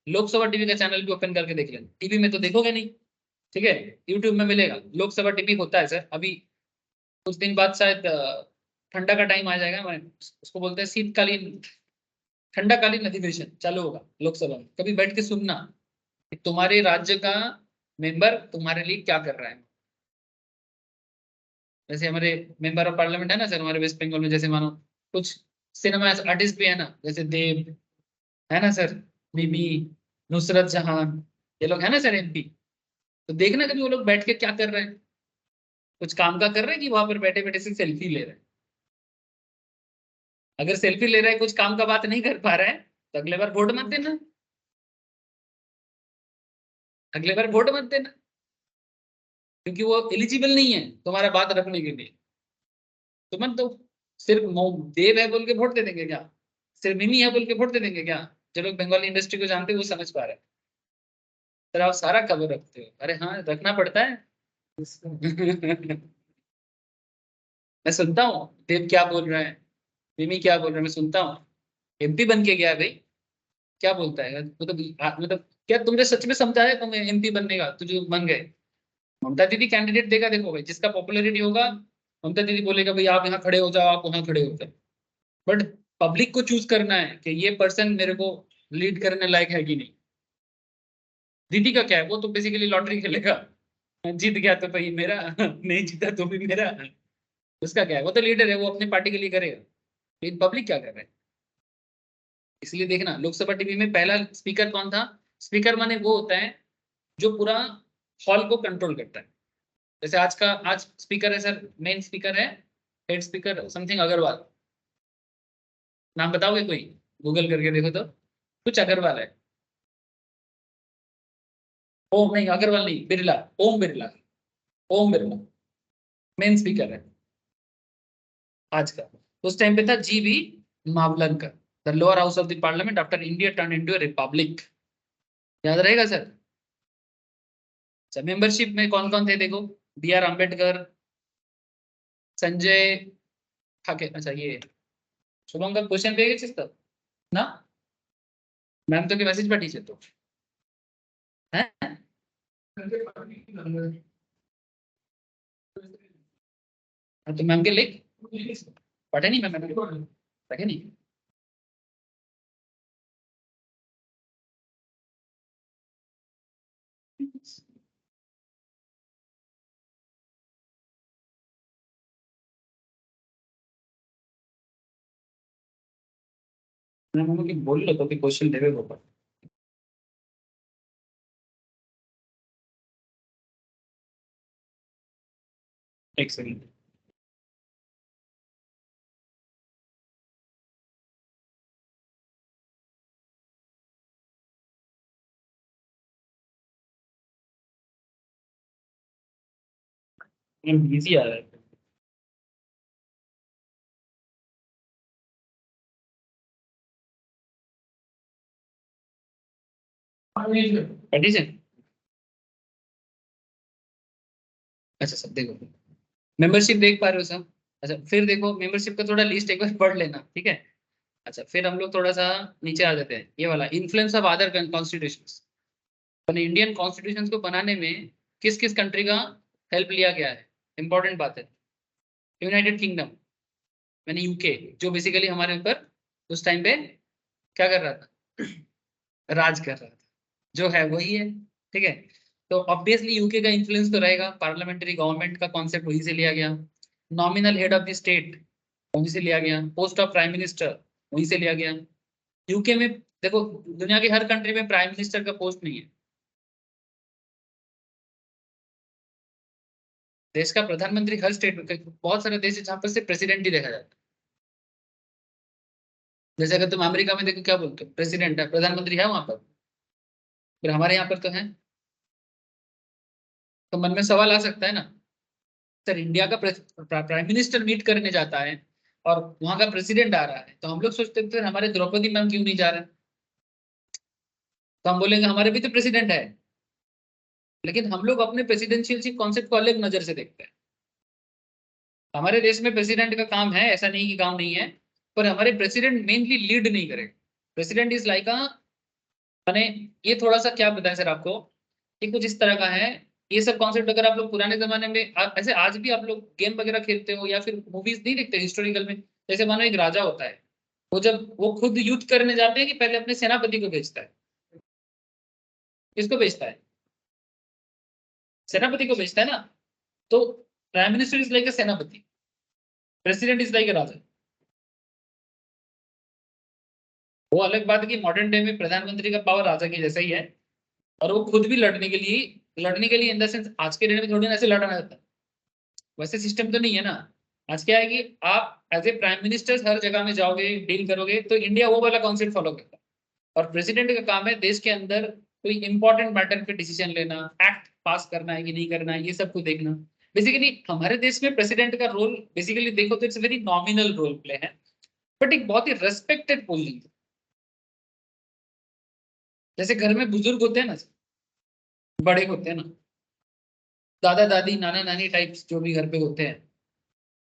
लोकसभा टीवी का चैनल भी ओपन करके देख लेना, टीवी में तो देखोगे नहीं, ठीक है। यूट्यूब में मिलेगा, लोकसभा टीवी होता है सर। अभी कुछ दिन बाद शायद ठंडा का टाइम आ जाएगा, मैं उसको बोलते हैं शीतकालीन, ठंडा कालीन अधिवेशन चालू होगा लोकसभा में, कभी बैठ के सुनना कि तुम्हारे राज्य का मेंबर तुम्हारे लिए क्या कर रहा है। जैसे हमारे मेंबर ऑफ पार्लियामेंट है ना सर हमारे वेस्ट बंगाल में, जैसे मानो कुछ सिनेमा आर्टिस्ट भी है ना, जैसे देव है ना सर, बीबी, नुसरत जहां, ये लोग है ना सर एमपी। तो देखना कभी वो लोग बैठ के क्या कर रहे हैं, कुछ काम का कर रहे हैं कि वहां पर बैठे बैठे से सेल्फी ले रहे हैं। अगर सेल्फी ले रहा है, कुछ काम का बात नहीं कर पा रहा है, तो अगले बार वोट मत देना, अगले बार वोट मत देना, क्योंकि वो एलिजिबल नहीं है तुम्हारा बात रखने के लिए। तो मत दो। सिर्फ देव है बोल के वोट दे देंगे क्या, सिर्फ मिमी है बोल के वोट दे देंगे क्या। जो लोग बंगाली इंडस्ट्री को जानते हैं वो समझ पा रहे हैं। सर आप सारा खबर रखते हो? अरे हाँ, रखना पड़ता है। मैं सुनता हूँ देव क्या बोल रहा है, मिमी क्या बोल रहा है, मैं सुनता हूँ। एमपी बन के गया है भाई, क्या बोलता है मतलब क्या तुमने सच में समझाया तुम्हें एमपी बनने का, तुझे बन गए? ममता दीदी कैंडिडेट देगा, देखो भाई जिसका पॉपुलैरिटी होगा, ममता दीदी बोलेगा भाई आप यहाँ खड़े हो जाओ, आप वहां खड़े हो जाओ। बट पब्लिक को चूज करना है कि ये पर्सन मेरे को लीड करने लायक है कि नहीं। दीदी का क्या है, वो तो बेसिकली लॉटरी खेलेगा, जीत गया तो भाई मेरा, नहीं जीता तो भी मेरा। उसका क्या है, वो तो लीडर है, वो अपनी पार्टी के लिए करेगा। लेकिन पब्लिक क्या कर रहा है? इसलिए देखना लोकसभा टीवी में पहला स्पीकर कौन था। स्पीकर माने वो होता है जो पूरा हॉल को कंट्रोल करता है। जैसे आज स्पीकर है सर, मेन स्पीकर है, हेड स्पीकर समथिंग अग्रवाल। नाम बताओगे कोई? गूगल करके देखो तो कुछ अग्रवाल है। ओम नहीं, अग्रवाल नहीं, बिरला, ओम बिरला। ओम बिरला मेन स्पीकर है आज का। उस टाइम पे था जीवी Mavalankar, the lower house of the parliament after India turn into a republic. याद रहेगा सर। अच्छा, मेंबरशिप में कौन कौन थे देखो। बी आर अम्बेडकर, संजय ठाके, अच्छा ये शुभम का क्वेश्चन पे चीज था ना। मैम तो के मैसेज पर टीचर तो है। हाँ, तो मैम के लिख पढ़े नहीं मैम, पढ़े नहीं। मैम की बोल लो तो क्वेश्चन देवे वो पर। एक सेकंड। मैम बिजी आ रहा है। एडिशन। अच्छा सर देखो, मेंबरशिप देख पा रहे हो सर? अच्छा फिर देखो मेंबरशिप का थोड़ा लिस्ट एक बार पढ़ लेना, ठीक है। अच्छा फिर हम लोग थोड़ा सा नीचे आ जाते हैं, ये वाला इन्फ्लुएंस ऑफ अदर कॉन्स्टिट्यूशंस। मैंने इंडियन कॉन्स्टिट्यूशन को बनाने में किस किस कंट्री का हेल्प लिया गया है, इंपॉर्टेंट बात है। यूनाइटेड किंगडम, मैंने यूके, जो बेसिकली हमारे ऊपर उस टाइम पे क्या कर रहा था, राज कर रहा था, जो है वही है, ठीक है। तो ऑब्वियसली यूके का इन्फ्लुएंस तो रहेगा, पार्लियामेंट्री गवर्नमेंट का कॉन्सेप्ट वहीं से लिया गया। Nominal head of the state वहीं से लिया गया, पोस्ट ऑफ प्राइम मिनिस्टर वहीं से लिया गया। यूके में देखो, दुनिया के हर कंट्री में प्राइम मिनिस्टर का पोस्ट नहीं है। देश का प्रधानमंत्री हर स्टेट में, बहुत सारे देश है जहां पर सिर्फ प्रेसिडेंट ही देखा जाता है। जैसे अगर तुम अमेरिका में देखो क्या बोलते हो, प्रेसिडेंट है, प्रधानमंत्री है वहां पर। फिर हमारे यहाँ पर तो है। तो मन में सवाल आ सकता है ना, सर इंडिया का प्राइम मिनिस्टर मीट करने जाता है और वहां का प्रेसिडेंट आ रहा है, तो हम लोग सोचते हैं फिर हमारे द्रौपदी मैम क्यों नहीं जा रहे हैं? तो हम बोलेंगे हमारे भी तो प्रेसिडेंट है। लेकिन हम लोग अपने प्रेसिडेंशियल कॉन्सेप्ट को अलग नजर से देखते हैं। हमारे देश में प्रेसिडेंट का काम है, ऐसा नहीं कि काम नहीं है, पर हमारे प्रेसिडेंट मेनली लीड नहीं करेगा। प्रेसिडेंट इज लाइक अ, मैंने ये थोड़ा सा क्या बताया सर आपको, ये कुछ इस तरह का है। ये सब कॉन्सेप्ट अगर आप लोग पुराने जमाने में ऐसे आज भी आप लोग गेम वगैरह खेलते हो या फिर मूवीज नहीं देखते हिस्टोरिकल में, जैसे मानो एक राजा होता है, वो जब वो खुद युद्ध करने जाते हैं कि पहले अपने सेनापति को भेजता है। किसको भेजता है? सेनापति को भेजता है ना। तो प्राइम मिनिस्टर इज लाइक अ सेनापति, प्रेसिडेंट इज लाइक अ राजा। वो अलग बात है कि मॉडर्न डे में प्रधानमंत्री का पावर राजा के जैसा ही है, और वो खुद भी लड़ने के लिए इन द सेंस आज के डेट में थोड़ी ना ऐसे लड़ना जाता है। वैसे सिस्टम तो नहीं है ना। आज क्या है कि आप एज ए प्राइम मिनिस्टर हर जगह में जाओगे, डील करोगे, तो इंडिया वो वाला कॉन्सेप्ट फॉलो करता है। और प्रेसिडेंट का काम है देश के अंदर कोई इंपॉर्टेंट मैटर पे डिसीजन लेना, एक्ट पास करना है कि नहीं करना है, ये सब कुछ देखना। बेसिकली हमारे देश में प्रेसिडेंट का रोल बेसिकली देखो तो it's very nominal role play है, बट एक बहुत ही रेस्पेक्टेड पोजीशन। जैसे घर में बुजुर्ग होते हैं ना, बड़े होते हैं ना, दादा दादी नाना नानी टाइप्स जो भी घर पे होते हैं,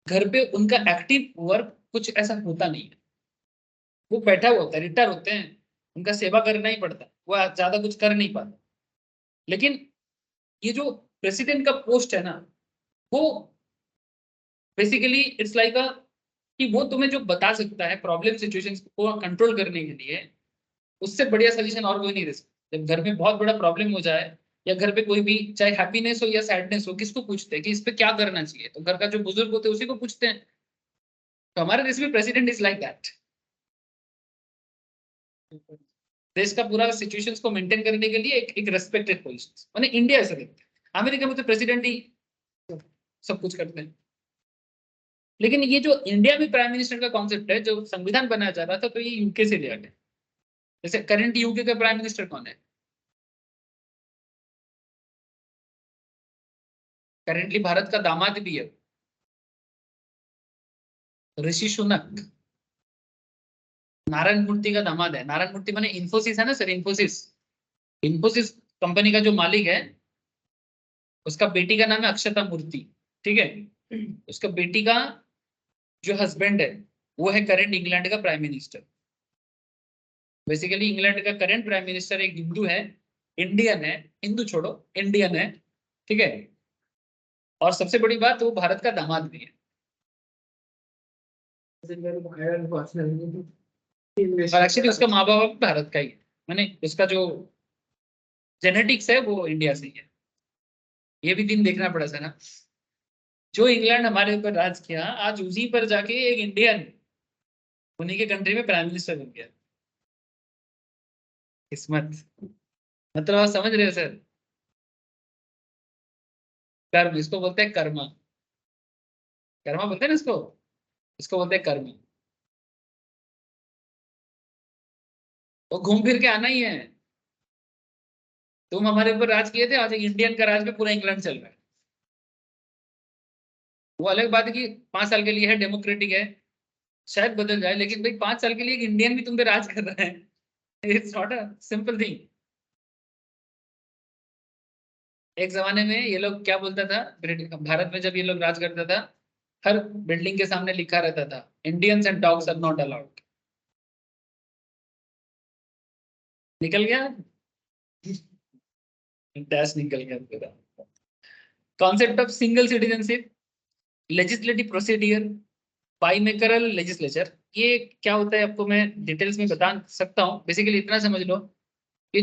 घर पे उनका एक्टिव वर्क कुछ ऐसा होता नहीं है। वो बैठा हुआ होता है, रिटायर होते हैं, उनका सेवा करना ही पड़ता है, वो ज्यादा कुछ कर नहीं पाता। लेकिन ये जो प्रेसिडेंट का पोस्ट है ना, वो बेसिकली इट्स लाइक अ कि वो तुम्हें जो बता सकता है प्रॉब्लम सिचुएशंस को कंट्रोल करने के लिए, उससे बढ़िया सोल्यूशन और कोई नहीं दे सकता। जब घर में बहुत बड़ा प्रॉब्लम हो जाए, या घर पे कोई भी चाहे हैप्पीनेस हो या सैडनेस हो, किसको पूछते हैं कि इस पे क्या करना चाहिए? तो घर का जो बुजुर्ग होते हैं उसी को पूछते हैं। तो हमारे देश में प्रेसिडेंट इज लाइक दैट। देश का पूरा सिचुएशंस को मेंटेन करने के लिए एक रेस्पेक्टेड पोजीशन, माने इंडिया ऐसा देखते हैं। अमेरिका में तो प्रेसिडेंट ही सब कुछ करते हैं। लेकिन ये जो इंडिया में प्राइम मिनिस्टर का कॉन्सेप्ट है, जो संविधान बनाया जा रहा था, तो ये यूके से लिया गया। जैसे करंट यूके का प्राइम मिनिस्टर कौन है? करेंटली भारत का दामाद भी है, ऋषि सुनक। नारायण मूर्ति का दामाद है। नारायण मूर्ति माने इन्फोसिस है ना सर, इन्फोसिस। इन्फोसिस कंपनी का जो मालिक है, उसका बेटी का नाम है अक्षता मूर्ति। ठीक है, उसका बेटी का जो हस्बैंड है, वो है करंट इंग्लैंड का प्राइम मिनिस्टर। बेसिकली इंग्लैंड का करंट प्राइम मिनिस्टर एक हिंदू है, इंडियन है, हिंदू छोड़ो, इंडियन है। ठीक है, और सबसे बड़ी बात, वो भारत का दामाद भी है। और एक्चुअली उसका माँ बाप भारत का ही है, माने उसका जो जेनेटिक्स है वो इंडिया से ही है। ये भी दिन देखना पड़ा था ना, जो इंग्लैंड हमारे ऊपर राज किया, आज उसी पर जाके एक इंडियन उन्हीं के कंट्री में प्राइम मिनिस्टर बन गया। किस्मत, मतलब आप समझ रहे हो सर? कर्म, इसको बोलते हैं कर्मा। कर्मा बोलते हैं ना इसको, इसको बोलते हैं कर्म। तो घूम फिर के आना ही है। तुम हमारे ऊपर राज किए थे, आज एक इंडियन का राज पे पूरा इंग्लैंड चल रहा है। वो अलग बात है कि 5 साल के लिए है, डेमोक्रेटिक है, शायद बदल जाए, लेकिन भाई 5 साल के लिए एक इंडियन भी तुम पे राज कर रहा है। It's not a simple thing. एक जमाने में ये लोग क्या बोलता था, भारत में जब ये लोग राज करता था, हर बिल्डिंग के सामने लिखा रहता था, Indians and dogs are not allowed. निकल गया, डैश निकल गया पूरा। Concept of single citizenship, legislative procedure, bicameral legislature. ये क्या होता है आपको मैं डिटेल्स में बता सकता हूँ। बेसिकली इतना समझ लो, ये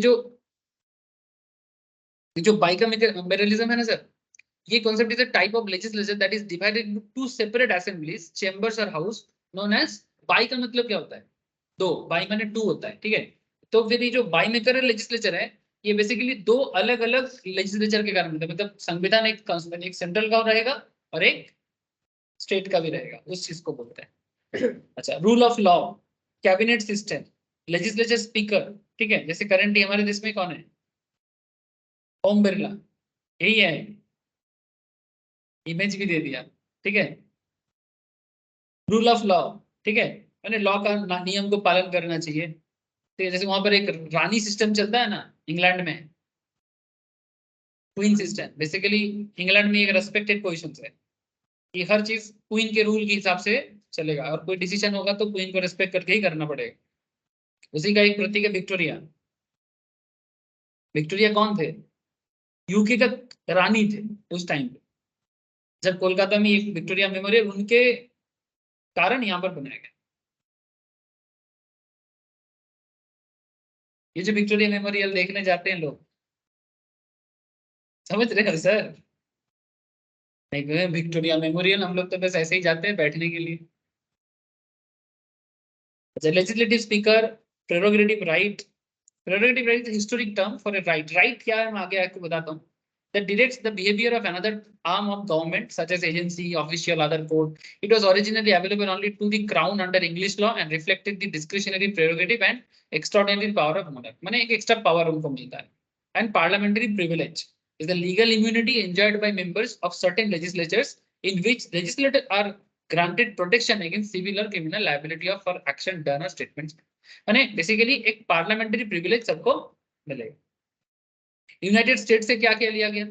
जो बाइकमेरलिज्म है ना सर, ये concept is a type of legislature that is divided into two separate assemblies chambers और हाउस नोन एज। बाई का मतलब क्या होता है? दो, बाई माने टू होता है। ठीक है, तो फिर ये जो बाइमेकरल लेजिस्लेचर है, ये बेसिकली दो अलग अलग लेजिस्लेचर के कारण होता है। मतलब संविधान एक सेंट्रल का रहेगा और एक स्टेट का भी रहेगा, उस चीज को बोलते हैं। अच्छा, rule of law, cabinet system, legislature speaker. ठीक है, जैसे करंटली हमारे देश में कौन है? ओम बिरला, यही है। इमेज भी दे दिया। ठीक है, रूल ऑफ लॉ। ठीक है, मैंने लॉ का नियम को पालन करना चाहिए। ठीक है, जैसे वहां पर एक रानी सिस्टम चलता है ना इंग्लैंड में, क्वीन सिस्टम। बेसिकली इंग्लैंड में एक रेस्पेक्टेड पोजीशन है कि हर चीज क्वीन के रूल के हिसाब से चलेगा, और कोई डिसीजन होगा तो क्वीन को रेस्पेक्ट करके ही करना पड़ेगा। उसी का एक प्रतीक है विक्टोरिया। विक्टोरिया कौन थे? यूके का रानी थे उस टाइम पे, जब कोलकाता में एक विक्टोरिया मेमोरियल उनके कारण यहाँ पर बनाया गया। ये जो विक्टोरिया मेमोरियल देखने जाते हैं लोग, समझ रहे हो सर? नहीं, विक्टोरिया मेमोरियल हम लोग तो बस ऐसे ही जाते हैं बैठने के लिए। अच्छा, legislative speaker, prerogative right. Prerogative right is historic term for a right. Right क्या है मैं आगे आपको बताता हूँ। That directs the behavior of another arm of government, such as agency, official, other court. It was originally available only to the crown under English law and reflected the discretionary prerogative and extraordinary power of monarch. माने एक extra power उनको मिलता है। And parliamentary privilege is the legal immunity enjoyed by members of certain legislatures in which legislators are granted protection against civil or criminal liability of for action done or statements. माने basically एक parliamentary privilege सबको मिलेगा। United state से क्या क्या लिया गया?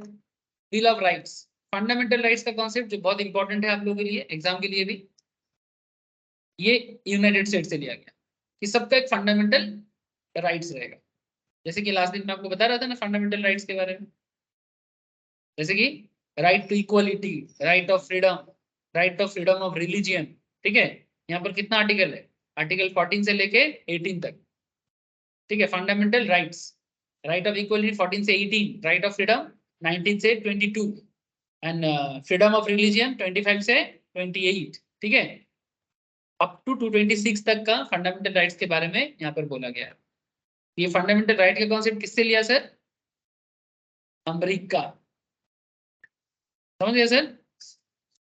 Bill of rights, fundamental rights का कॉन्सेप्ट जो बहुत इंपॉर्टेंट है आप लोगों के लिए, एग्जाम के लिए भी, ये यूनाइटेड स्टेट से लिया गया कि सबका एक फंडामेंटल राइट्स रहेगा। जैसे कि लास्ट दिन मैं आपको बता रहा था ना फंडामेंटल राइट्स के बारे में, जैसे कि right to equality, right of freedom of religion. ठीक है, यहाँ पर कितना आर्टिकल है? आर्टिकल 14 से लेके 18 तक। ठीक है, fundamental rights, right of equality 14 से 18, राइट ऑफ फ्रीडम 19 से 22, एंड फ्रीडम ऑफ रिलीजियन 25 से 28। ठीक है, अप टू 226 तक का फंडामेंटल राइट्स के बारे में यहाँ पर बोला गया है। ये फंडामेंटल राइट का कॉन्सेप्ट किससे लिया सर? अमेरिका, समझ गया सर?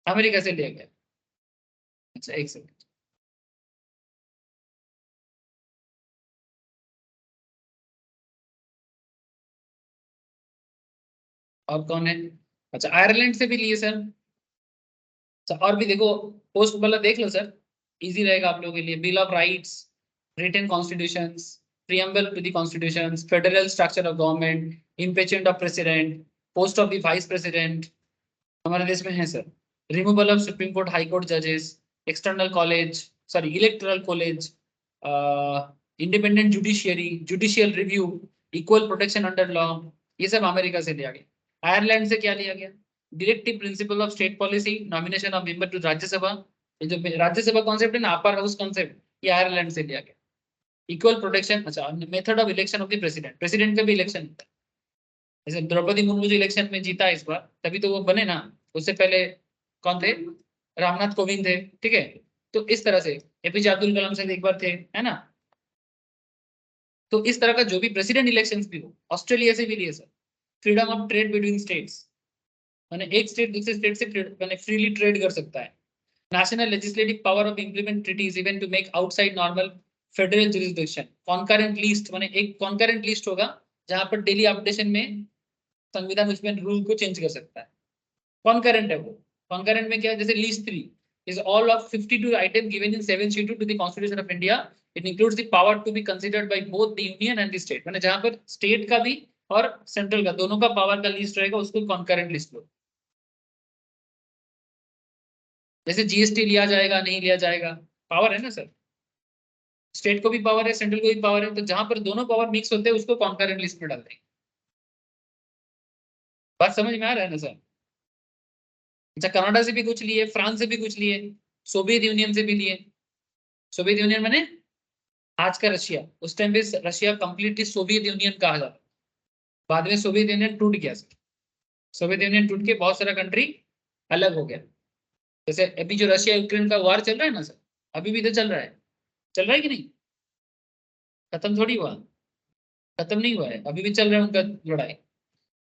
अमेरिका से लिया गया। अच्छा एक सेकंड, और कौन है? अच्छा आयरलैंड से भी लिए सर। अच्छा और भी देखो, पोस्ट वाला देख लो सर, इजी रहेगा आप लोगों के लिए। Bill of rights, written constitutions, preamble to the constitutions, federal structure of government, impeachment of president, post of the vice president, हमारे देश में है sir. Removal of supreme court high court जजेस, external college, sorry electoral college, independent judiciary, judicial review, equal protection under law, ये सब America से लिया गया। आयरलैंड से क्या लिया गया? Directive principle of state policy, nomination of member to Rajya Sabha, ये जो राज्यसभा कॉन्सेप्ट है ना, अपर हाउस कॉन्सेप्ट, ये आयरलैंड से लिया गया। इक्वल प्रोटेक्शन, अच्छा method of election of the president, president का भी इलेक्शन होता है। जैसे द्रौपदी मुर्मू जो इलेक्शन में जीता इस बार, तभी तो वो बने ना, उससे पहले कौन थे? रामनाथ कोविंद थे। ठीक है, तो इस तरह से एपीजे अब्दुल कलाम साहब एक बार थे, है ना? तो इस तरह का जो भी प्रेसिडेंट इलेक्शंस भी हो, ऑस्ट्रेलिया से भी लिए sir. Freedom of trade between states, माने एक स्टेट दूसरे स्टेट से माने फ्रीली ट्रेड कर सकता है। National legislative power of implement treaties even to make outside normal federal jurisdiction. Concurrent list, माने एक कॉन्करेंट लिस्ट होगा जहां पर डेली अपडेशन में संविधान उसमें रूल को चेंज कर सकता है। कॉन्करेंट है वो। कॉन्करेंट में क्या है? जैसे list 3 is all of 52 items given in 7 to the Constitution of India. It includes the power to be considered by both the union and the state. माने जहां पर स्टेट का भी और सेंट्रल का दोनों का पावर का लिस्ट रहेगा, उसको कॉन्करेंट लिस्ट लो। जैसे जीएसटी लिया जाएगा नहीं लिया जाएगा, पावर है ना सर, स्टेट को भी पावर है सेंट्रल को भी पावर है, तो जहां पर दोनों पावर मिक्स होते हैं उसको कॉन्करेंट लिस्ट में डाल देंगे। बात समझ में आ रहा है ना सर? अच्छा कनाडा से भी कुछ लिए, फ्रांस से भी कुछ लिए, सोवियत यूनियन से भी लिए। सोवियत यूनियन माने आज का रशिया, उस टाइम पे रशिया कंप्लीटली सोवियत यूनियन कहा जाता। बाद में सोवियत यूनियन टूट गया सर, सोवियत यूनियन टूट के बहुत सारा कंट्री अलग हो गया। जैसे अभी जो रशिया यूक्रेन का वार चल रहा है ना सर, अभी भी तो चल रहा है, चल रहा है कि नहीं? खत्म थोड़ी हुआ, खत्म नहीं हुआ है, अभी भी चल रहा है उनका लड़ाई।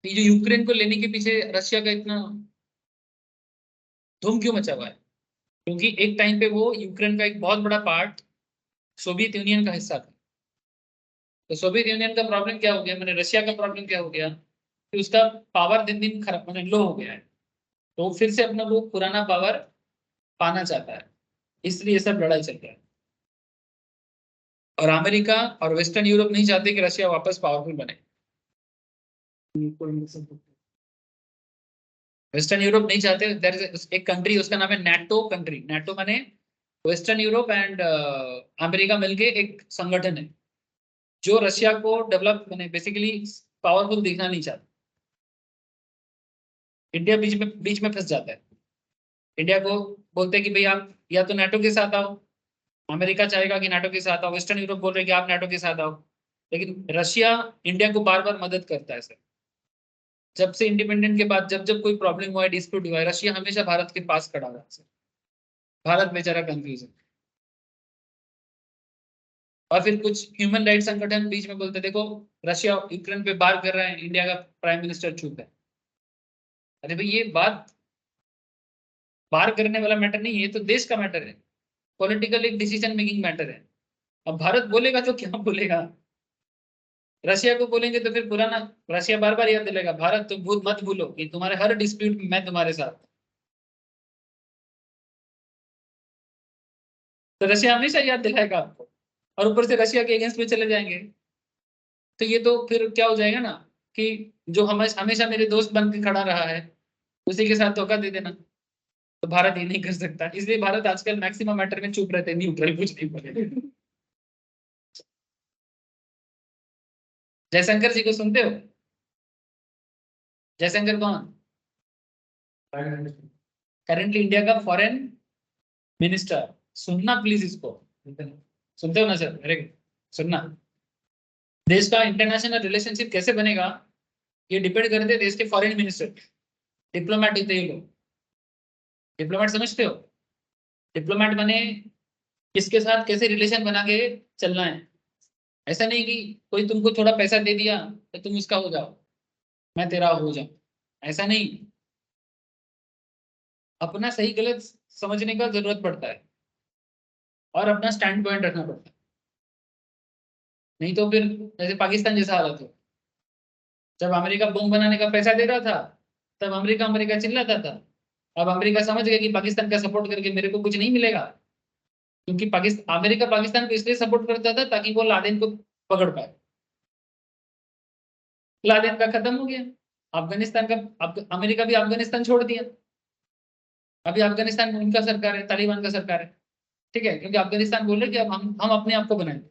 ये जो यूक्रेन को लेने के पीछे रशिया का इतना धूम क्यों मचा हुआ है? क्योंकि एक टाइम पे वो यूक्रेन का एक बहुत बड़ा पार्ट सोवियत यूनियन का हिस्सा था। तो सोवियत यूनियन का प्रॉब्लम क्या हो गया, मैंने रशिया का प्रॉब्लम क्या हो गया कि उसका पावर दिन दिन खराब मैंने लो हो गया है, तो वो फिर से अपना वो पुराना पावर पाना चाहता है, इसलिए ये सब लड़ाई चल रहा है। और अमेरिका और वेस्टर्न यूरोप नहीं चाहते कि रशिया वापस पावरफुल बने। वेस्टर्न यूरोप नहीं चाहते। देयर इज एक कंट्री, उसका नाम है नाटो कंट्री। नाटो माने वेस्टर्न यूरोप एंड अमेरिका मिलके एक संगठन है जो रशिया को डेवलप माने बेसिकली पावरफुल दिखना नहीं चाहता। इंडिया बीच में फंस जाता है। इंडिया को बोलते हैं कि भाई आप या तो नाटो के साथ आओ, अमेरिका चाहेगा कि नाटो के साथ आओ, वेस्टर्न यूरोप बोल रहे हैं कि आप नाटो के साथ आओ, लेकिन रशिया इंडिया को बार बार मदद करता है सर। जब से इंडिपेंडेंट के बाद जब जब कोई प्रॉब्लम हुआ है, डिस्प्यूट हुआ है, रशिया हमेशा भारत के पास खड़ा हुआ है सर। भारत बेचारा कंफ्यूज है। और फिर कुछ ह्यूमन राइट संगठन बीच में बोलते देखो रशिया यूक्रेन पे वार कर रहा है, इंडिया का प्राइम मिनिस्टर चुप है। अरे भाई ये बात वार करने वाला मैटर नहीं है, ये तो देश का मैटर है, पॉलिटिकल एक डिसीजन मेकिंग मैटर है। अब भारत बोलेगा तो क्या बोलेगा? रशिया को बोलेंगे तो फिर पुराना रशिया बार बार याद दिलाएगा, भारत तुम भूल मत भूलो कि तुम्हारे हर डिस्प्यूट में मैं तुम्हारे साथ। तो रशिया हमेशा याद दिलाएगा आपको, और ऊपर से रशिया के अगेंस्ट में चले जाएंगे। तो ये तो फिर क्या हो जाएगा ना कि जो हमेशा मेरे दोस्त बन के खड़ा रहा है उसी के साथ धोखा दे देना। तो भारत ये नहीं कर सकता, इसलिए भारत आजकल मैक्सिमम मैटर में चुप रहते हैं, न्यूट्रल कुछ नहीं बोले। जयशंकर जी को सुनते हो? जयशंकर कौन? करेंटली इंडिया का फॉरेन मिनिस्टर। सुनना प्लीज इसको। सुनते हो ना सर? अरे सुनना। देश का इंटरनेशनल रिलेशनशिप कैसे बनेगा ये डिपेंड करते हैं देश के फॉरेन मिनिस्टर, डिप्लोमेट होते हैं ये लोग। डिप्लोमेट समझते हो? डिप्लोमेट माने किसके साथ कैसे रिलेशन बना के चलना है। ऐसा नहीं कि कोई तुमको थोड़ा पैसा दे दिया तो तुम उसका हो जाओ, मैं तेरा हो जाऊं। ऐसा नहीं, अपना सही गलत समझने का जरूरत पड़ता है और अपना स्टैंड पॉइंट रखना पड़ता है। नहीं तो फिर जैसे पाकिस्तान जैसा हालत हो, जब अमेरिका बम बनाने का पैसा दे रहा था तब अमेरिका अमेरिका चिल्लाता था। अब अमेरिका समझ गया कि पाकिस्तान का सपोर्ट करके मेरे को कुछ नहीं मिलेगा, क्योंकि पाकिस्तान अमेरिका पाकिस्तान को इसलिए सपोर्ट करता था ताकि वो लादेन को पकड़ पाए। लादेन का खत्म हो गया। अफगानिस्तान का अमेरिका भी अफगानिस्तान छोड़ दिया। अभी अफगानिस्तान में उनका सरकार है, तालिबान का सरकार है। ठीक है, क्योंकि अफगानिस्तान बोल रहे कि अब हम अपने आप को बनाएंगे।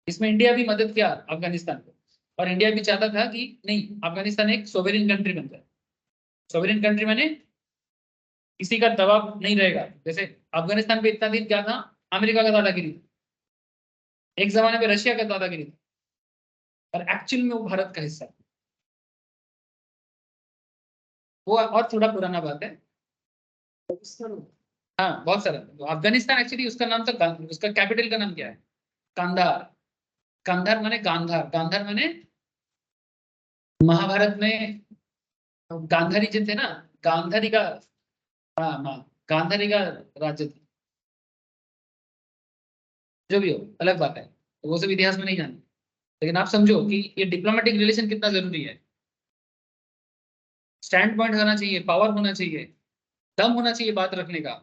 इसमें इंडिया भी मदद किया अफगानिस्तान को, और इंडिया भी चाहता था कि नहीं, अफगानिस्तान एक सोवेरिन कंट्री बन जाए। सोवेरिन कंट्री माने किसी का दबाव नहीं रहेगा। जैसे अफगानिस्तान पे इतना दिन क्या था, अमेरिका का दादागिरी था, एक जमाने पे रशिया का दादागिरी था, और एक्चुअल में वो भारत का हिस्सा। वो और थोड़ा पुराना बात है। हाँ बहुत सारा। तो अफगानिस्तान एक्चुअली उसका नाम था उसका कैपिटल का नाम क्या है? कांधार। कांधार माने गांधार, गांधार माने महाभारत में गांधारी जो थे ना, गांधारी का, हाँ हाँ, गांधारी का राज्य था। जो भी हो अलग बात है, तो वो सब इतिहास में नहीं जानते। लेकिन आप समझो कि ये डिप्लोमेटिक रिलेशन कितना जरूरी है। स्टैंड पॉइंट होना चाहिए, पावर होना चाहिए, दम होना चाहिए बात रखने का,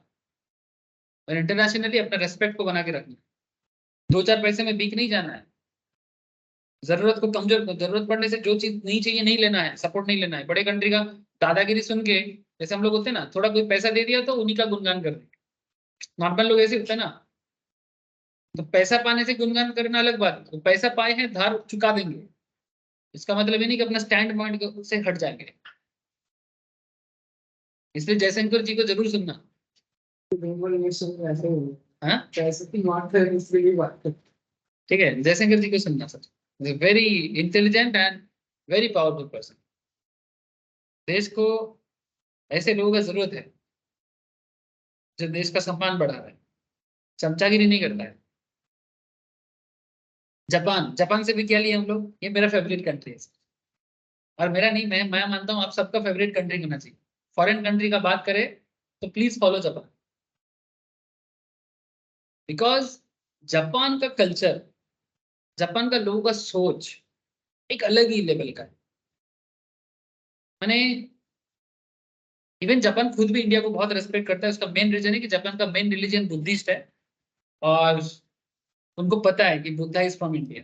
और इंटरनेशनली अपने रेस्पेक्ट को बना के रखना। दो चार पैसे में बिक नहीं जाना है। जरूरत को कमजोर, जरूरत पड़ने से जो चीज नहीं चाहिए नहीं लेना है, सपोर्ट नहीं लेना है। बड़े कंट्री का दादागिरी सुन के, जैसे हम लोग होते हैं ना, थोड़ा कोई पैसा दे दिया तो उन्हीं का गुणगान कर दे। नॉर्मल लोग ऐसे होते हैं ना। तो पैसा पाने से गुणगान करना अलग बात है, तो पैसा पाए हैं धार चुका देंगे, इसका मतलब ये नहीं कि अपना स्टैंड पॉइंट से हट जाएंगे। इसलिए जयशंकर जी को जरूर सुनना। बिल्कुल ये सब ऐसे ही है। हाँ पैसे की बात है इसलिए बात है। ठीक है, जयशंकर जी को सुनना sir. Very intelligent and very powerful person. देश को ऐसे लोगों का जरूरत है जो देश का सम्मान बढ़ा रहा है, चमचागिरी नहीं करता है। जापान, जापान से भी क्या लिया हम लोग, ये मेरा फेवरेट कंट्री है। और मेरा नहीं, मैं मानता हूँ आप सबका फेवरेट कंट्री होना चाहिए। फॉरेन कंट्री का बात करें तो please follow Japan. Because Japan का कल्चर, जापान का लोगों का सोच एक अलग ही लेवल का है। मैंने इवन जापान खुद भी इंडिया को बहुत रेस्पेक्ट करता है। उसका मेन रीजन है कि जापान का मेन रिलीजन बुद्धिस्ट है, और उनको पता है कि Buddha is from India,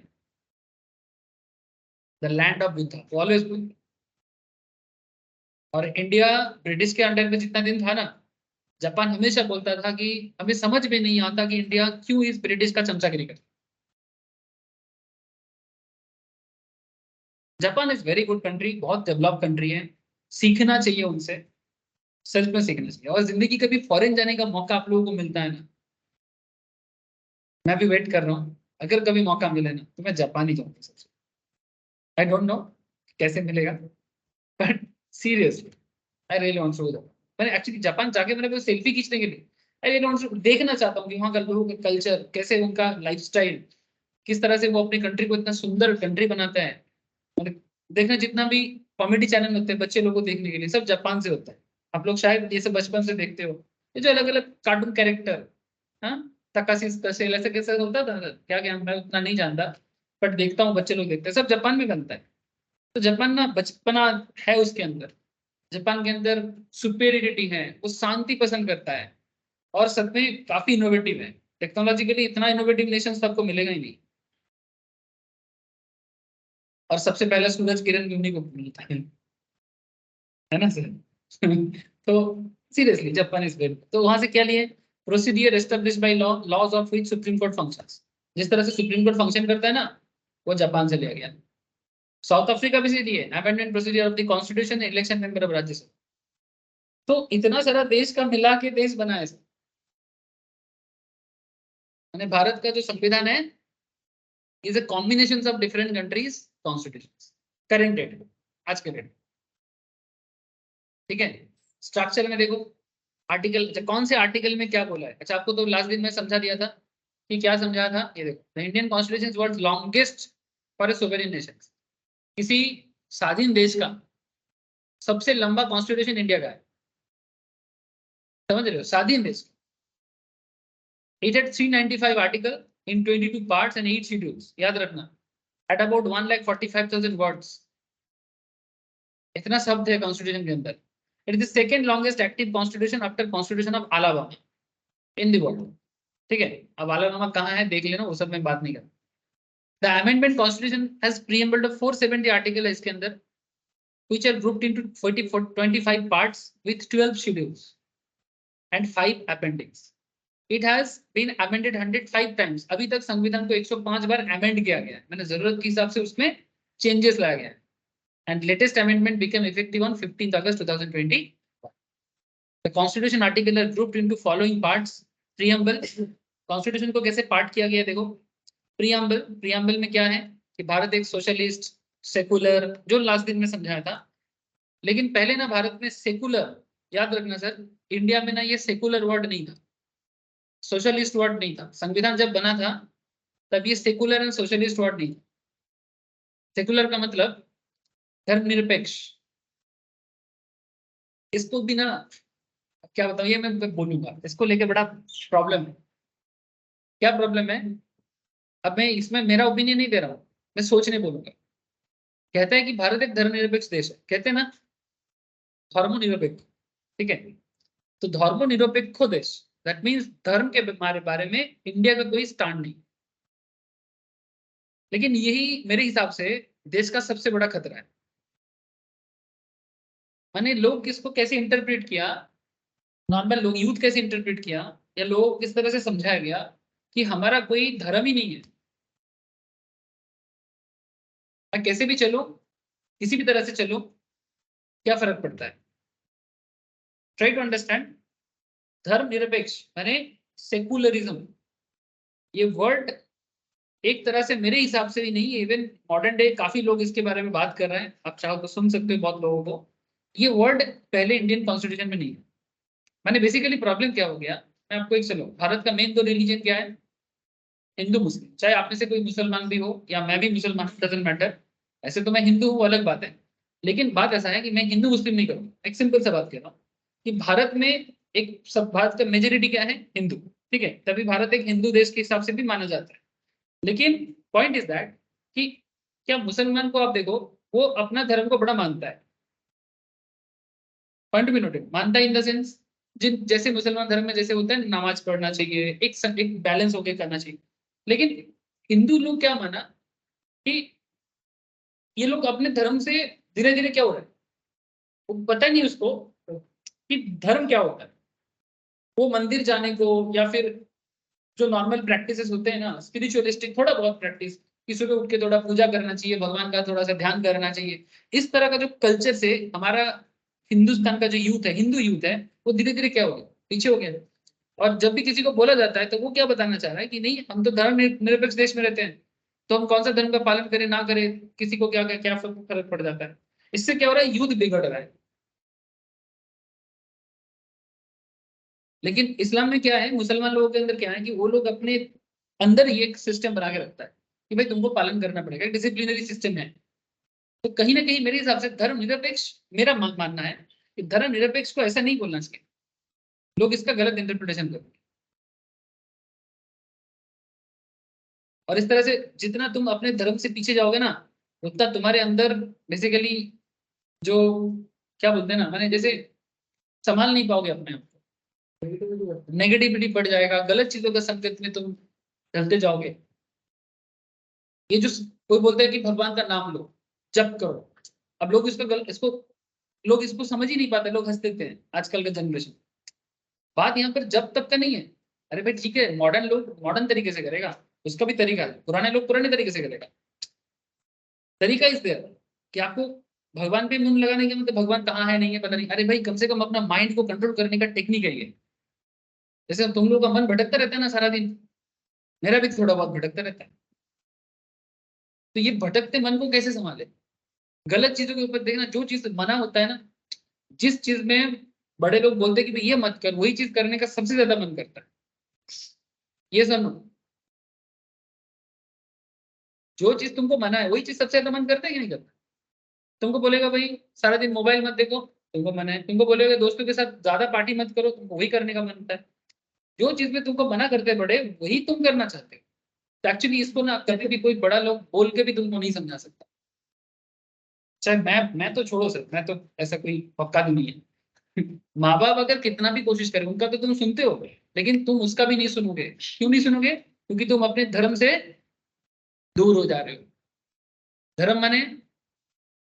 the land of Buddha, always. और इंडिया ब्रिटिश के अंडर में जितना दिन था ना, जापान हमेशा बोलता था कि हमें समझ में नहीं आता कि इंडिया क्यों इस ब्रिटिश का चमचागिरी करता। Japan is very good country, बहुत डेवलप कंट्री है, सीखना चाहिए उनसे। सच में सीखना चाहिए। और जिंदगी कभी फॉरेन जाने का मौका आप लोगों को मिलता है ना, मैं भी वेट कर रहा हूँ, अगर कभी मौका मिले ना तो मैं जापान ही जाऊंगा सबसे। आई डोंट नो कैसे मिलेगा, but seriously I really want to go. मैंने एक्चुअली जापान जाके मैंने सेल्फी खींचने के लिए आई रियली वांट टू देखना चाहता हूँ कि वहाँ का लोगों का कल्चर कैसे, उनका लाइफस्टाइल किस तरह से वो अपनी कंट्री को इतना सुंदर कंट्री बनाता है। मतलब देखना, जितना भी कॉमेडी चैनल होते हैं बच्चे लोगों को देखने के लिए, सब जापान से होता है। आप लोग शायद ये सब बचपन से देखते हो, ये जो अलग अलग कार्टून कैरेक्टर, हाँ, तकाशी स्पेशल ऐसे कैसे होता था क्या क्या, मैं उतना नहीं जानता, बट देखता हूँ बच्चे लोग देखते हैं, सब जापान में बनता है। तो जापान ना बचपना है उसके अंदर। जापान के अंदर सुपेरियरिटी है, वो शांति पसंद करता है, और सच में काफी इनोवेटिव है। टेक्नोलॉजिकली इतना इनोवेटिव नेशन सबको मिलेगा ही नहीं। और सबसे पहला सूरज किरण भी उन्हीं को मिलता है ना सर? तो सीरियसली जापान इज गुड। तो वहां से क्या लिए? Procedure establish by law, laws of which supreme court functions. जिस तरह से सुप्रीम कोर्ट फंक्शन करता है ना, वो जापान से लिया गया। साउथ अफ्रीका भी से दिए amendment procedure of the constitution, election member of Rajya Sabha. तो इतना सारा देश का मिला के देश बना है। मैंने भारत का जो संविधान है is a combination of different countries constitution, current date, आज के डेट। ठीक है, स्ट्रक्चर में देखो, आर्टिकल, अच्छा कौन से आर्टिकल में क्या बोला है। अच्छा आपको तो लास्ट दिन में समझा दिया था कि क्या समझाया था, ये देखो, the Indian constitution is world longest for a sovereign nation. किसी स्वाधीन देश का सबसे लंबा कॉन्स्टिट्यूशन इंडिया का है, समझ रहे हो, स्वाधीन देश। It had 395 article in 22 parts and 8 schedules, याद रखना, एट अबाउट 1,45,000 वर्ड्स। इतना शब्द है कॉन्स्टिट्यूशन के अंदर। It is the second longest active constitution after constitution of Alabama in the world. ठीक है, अब अलाबामा कहाँ है देख लेना, वो सब मैं बात नहीं कर। The amendment constitution has preamble of 470 article है इसके अंदर, which are grouped into 25 parts with 12 schedules and 5 appendix. It has been amended 105 times. अभी तक संविधान को 105 बार अमेंड किया गया है, मैंने जरूरत के हिसाब से उसमें चेंजेस लाया गया है। And latest amendment became effective on 15th August 2020. The Constitution article are grouped into following parts. Preamble. Constitution को कैसे पार्ट किया गया देखो। प्रीएम्बल, प्रीएम्बल में क्या है कि भारत एक सोशलिस्ट सेकुलर, जो लास्ट दिन में समझाया था। लेकिन पहले ना भारत में सेकुलर, याद रखना सर, इंडिया में ना ये सेकुलर वर्ड नहीं था, सोशलिस्ट वर्ड नहीं था। संविधान जब बना था तब ये सेकुलर एंड सोशलिस्ट वर्ड नहीं था। सेकुलर का मतलब धर्मनिरपेक्ष। इसको भी ना क्या बताऊं, ये मैं बोलूंगा, इसको लेके बड़ा प्रॉब्लम है। क्या प्रॉब्लम है? अब मैं इसमें मेरा ओपिनियन नहीं दे रहा हूं, मैं सोचने बोलूंगा। कहता है कि भारत एक धर्मनिरपेक्ष देश है, कहते हैं ना, धर्मनिरपेक्ष। ठीक है, तो धर्मनिरपेक्ष देश, दैट मीन्स धर्म के बारे में इंडिया का कोई स्टैंड नहीं। लेकिन यही मेरे हिसाब से देश का सबसे बड़ा खतरा है। माने लोग किसको कैसे इंटरप्रेट किया, नॉर्मल लोग, यूथ कैसे इंटरप्रेट किया, या लोग किस तरह से समझाया गया कि हमारा कोई धर्म ही नहीं है। मैं कैसे भी चलो, किसी भी तरह से चलो, क्या फर्क पड़ता है? Try to understand. धर्मनिरपेक्ष माने सेकुलरिज्म, ये वर्ड एक तरह से मेरे हिसाब से भी नहीं, इवन मॉडर्न डे काफी लोग इसके बारे में बात कर रहे हैं, आप चाहो तो सुन सकते हो बहुत लोगों को। ये वर्ड पहले इंडियन कॉन्स्टिट्यूशन में नहीं है। मैंने बेसिकली प्रॉब्लम क्या हो गया, मैं आपको एक, चलो भारत का मेन दो रिलीजन क्या है, हिंदू मुस्लिम। चाहे आप में से कोई मुसलमान भी हो या मैं भी मुसलमान, डजंट मैटर। ऐसे तो मैं हिंदू हूँ, अलग बात है। लेकिन बात ऐसा है कि मैं हिंदू मुस्लिम नहीं करूँगा, एक सिंपल सा बात कह रहा हूँ कि भारत में एक, सब भारत का मेजोरिटी क्या है, हिंदू। ठीक है, तभी भारत एक हिंदू देश के हिसाब से भी माना जाता है। लेकिन पॉइंट इज दैट कि क्या मुसलमान को आप देखो, वो अपना धर्म को बड़ा मानता है। पॉइंट भी नोटेड, मानता है इन द सेंस, जिन जैसे मुसलमान धर्म में जैसे होता है नमाज पढ़ना चाहिए, एक बैलेंस होकर करना चाहिए। लेकिन हिंदू लोग क्या माना कि ये लोग अपने धर्म से धीरे धीरे क्या हो रहा है, वो पता नहीं उसको कि धर्म क्या होता है। वो मंदिर जाने को, या फिर जो नॉर्मल प्रैक्टिसेस होते हैं ना, स्पिरिचुअलिस्टिक थोड़ा बहुत प्रैक्टिस, कि सुबह उठ के थोड़ा पूजा करना चाहिए, भगवान का थोड़ा सा ध्यान करना चाहिए, इस तरह का जो कल्चर से हमारा हिंदुस्तान का जो यूथ है, हिंदू यूथ है, वो धीरे धीरे क्या हो गया, पीछे हो गया। और जब भी किसी को बोला जाता है तो वो क्या बताना चाह रहा है कि नहीं, हम तो धर्म निरपेक्ष देश में रहते हैं, तो हम कौन सा धर्म का पालन करें ना करें, किसी को क्या क्या फर्क पड़ जाता है। इससे क्या हो रहा है, यूथ बिगड़ रहा है। लेकिन इस्लाम में क्या है, मुसलमान लोगों के अंदर क्या है कि वो लोग अपने अंदर ये एक सिस्टम बना के रखता है कि भाई तुमको पालन करना पड़ेगा, डिसिप्लिनरी सिस्टम है। तो कहीं ना कहीं मेरे हिसाब से धर्म निरपेक्ष, मेरा मानना है कि धर्म निरपेक्ष को ऐसा नहीं बोलना चाहिए, लोग इसका गलत इंटरप्रिटेशन करते हैं। और इस तरह से जितना तुम अपने धर्म से पीछे जाओगे ना, उतना तुम्हारे अंदर बेसिकली जो, क्या बोलते हैं ना, मैंने जैसे संभाल नहीं पाओगे अपने आप को, नेगेटिविटी बढ़ जाएगा, गलत चीजों का संगत में तुम ढलते जाओगे। ये जो कोई बोलते हैं कि भगवान का नाम लो, जप करो। अब लोग इसको लोग इसको समझ ही नहीं पाते, लोग हंस देते हैं आजकल का जनरेशन। बात यहाँ पर जब तक का नहीं है। अरे भाई ठीक है, मॉडर्न लोग मॉडर्न तरीके से करेगा, उसका भी तरीका है, पुराने लोग पुराने तरीके से करेगा। तरीका इस देर कि आपको भगवान पे मुंह लगाने के मतलब भगवान कहाँ है नहीं है पता नहीं। अरे भाई कम से कम अपना माइंड को कंट्रोल करने का टेक्निक है ये। जैसे तुम लोग का मन भटकता रहता है ना सारा दिन, मेरा भी थोड़ा बहुत भटकता रहता है। तो ये भटकते मन को कैसे संभाले? गलत चीजों के ऊपर देखना, जो चीज मना होता है ना, जिस चीज में बड़े लोग बोलते हैं कि भाई ये मत कर, वही चीज करने का सबसे ज्यादा मन करता है। ये सुनो, जो चीज तुमको मना है वही चीज सबसे ज्यादा मन करता है कि नहीं करता? तुमको बोलेगा भाई सारा दिन मोबाइल मत देखो, तुमको मना है। तुमको बोलेगा दोस्तों के साथ ज्यादा पार्टी मत करो, तुमको वही करने का मन होता है। जो चीज में तुमको मना करते हैं बड़े, वही तुम करना चाहते हो। तो एक्चुअली इसको ना कभी भी कोई बड़ा लोग बोल के भी तुमको नहीं समझा सकता। चाहे मैं तो छोड़ो सर, मैं तो ऐसा कोई पक्का भी नहीं है। माँ बाप अगर कितना भी कोशिश करें, उनका तो तुम सुनते हो, लेकिन तुम उसका भी नहीं सुनोगे। क्यों नहीं सुनोगे? क्योंकि तुम अपने धर्म से दूर हो जा रहे हो। धर्म माने,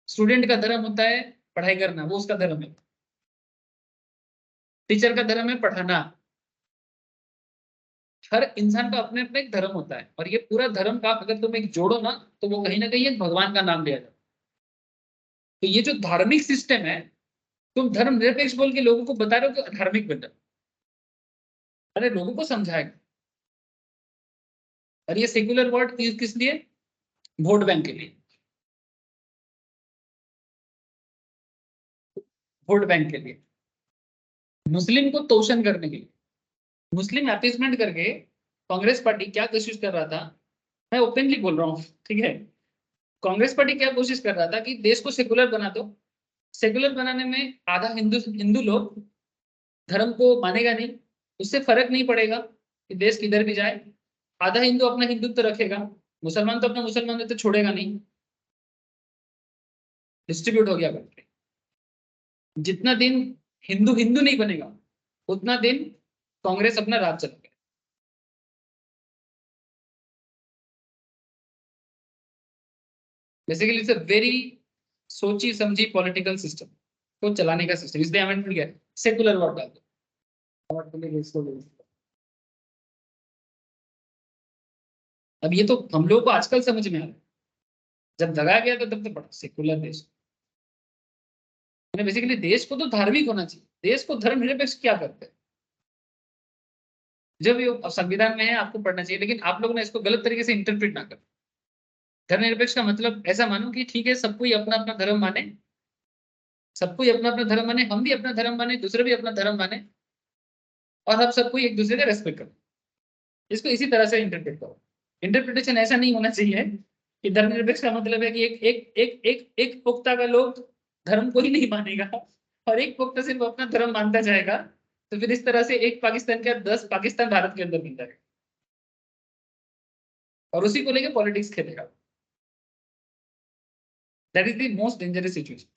स्टूडेंट का धर्म होता है पढ़ाई करना, वो उसका धर्म है। टीचर का धर्म है पढ़ाना। हर इंसान का अपने अपने एक धर्म होता है, और ये पूरा धर्म का अगर तुम एक जोड़ो ना, तो वो कहीं ना कहीं एक भगवान का नाम लिया जाता है। तो ये जो धार्मिक सिस्टम है, तुम धर्म निरपेक्ष बोल के लोगों को बता रहे हो कि धार्मिक बन जाओ। अरे लोगों को समझाएगा। और ये सेक्युलर वर्ड किस लिए? वोट बैंक के लिए। वोट बैंक के लिए, मुस्लिम को तोषण करने के लिए, मुस्लिम अपीसमेंट करके कांग्रेस पार्टी क्या कोशिश कर रहा था। मैं ओपनली बोल रहा हूँ, ठीक है। कांग्रेस पार्टी क्या कोशिश कर रहा था कि देश को सेकुलर बना दो। सेकुलर बनाने में आधा हिंदू हिंदू लोग धर्म को मानेगा नहीं, उससे फर्क नहीं पड़ेगा कि देश किधर भी जाए। आधा हिंदू अपना हिंदुत्व रखेगा, मुसलमान तो अपना मुसलमान तो छोड़ेगा नहीं। डिस्ट्रीब्यूट हो गया करके, जितना दिन हिंदू हिंदू नहीं बनेगा, उतना दिन कांग्रेस अपना राज चलाएगा। बेसिकली इट्स अ वेरी सोची समझी पॉलिटिकल सिस्टम को चलाने का सिस्टम, इसलिए अमेंडमेंट किया सेकुलर वर्ड डाल दो। अब ये तो हम लोगों को आजकल समझ में आ रहा है, जब दगाया गया था तब तो बड़ा सेकुलर देश। बेसिकली देश को तो धार्मिक होना चाहिए, देश को धर्मनिरपेक्ष क्या करते हैं? जब ये अब संविधान में है, आपको पढ़ना चाहिए, लेकिन आप लोग ने इसको गलत तरीके से इंटरप्रेट ना करो। धर्मनिरपेक्ष का मतलब ऐसा मानो कि ठीक है, सबको अपना अपना धर्म माने, सबको अपना अपना धर्म माने, हम भी अपना धर्म माने, दूसरे भी अपना धर्म माने, और हम सबको एक दूसरे का रेस्पेक्ट करो। इसको इसी तरह से इंटरप्रेट करो। इंटरप्रिटेशन ऐसा नहीं होना चाहिए कि धर्मनिरपेक्ष का मतलब है कि एक पुख्ता का लोग धर्म को ही नहीं मानेगा, और एक पुख्ता सिर्फ अपना धर्म मानता जाएगा। तो फिर इस तरह से एक पाकिस्तान का 10 पाकिस्तान भारत के अंदर मिल जाएगा, और उसी को लेकर पॉलिटिक्स खेलेगा। That is the most dangerous situation.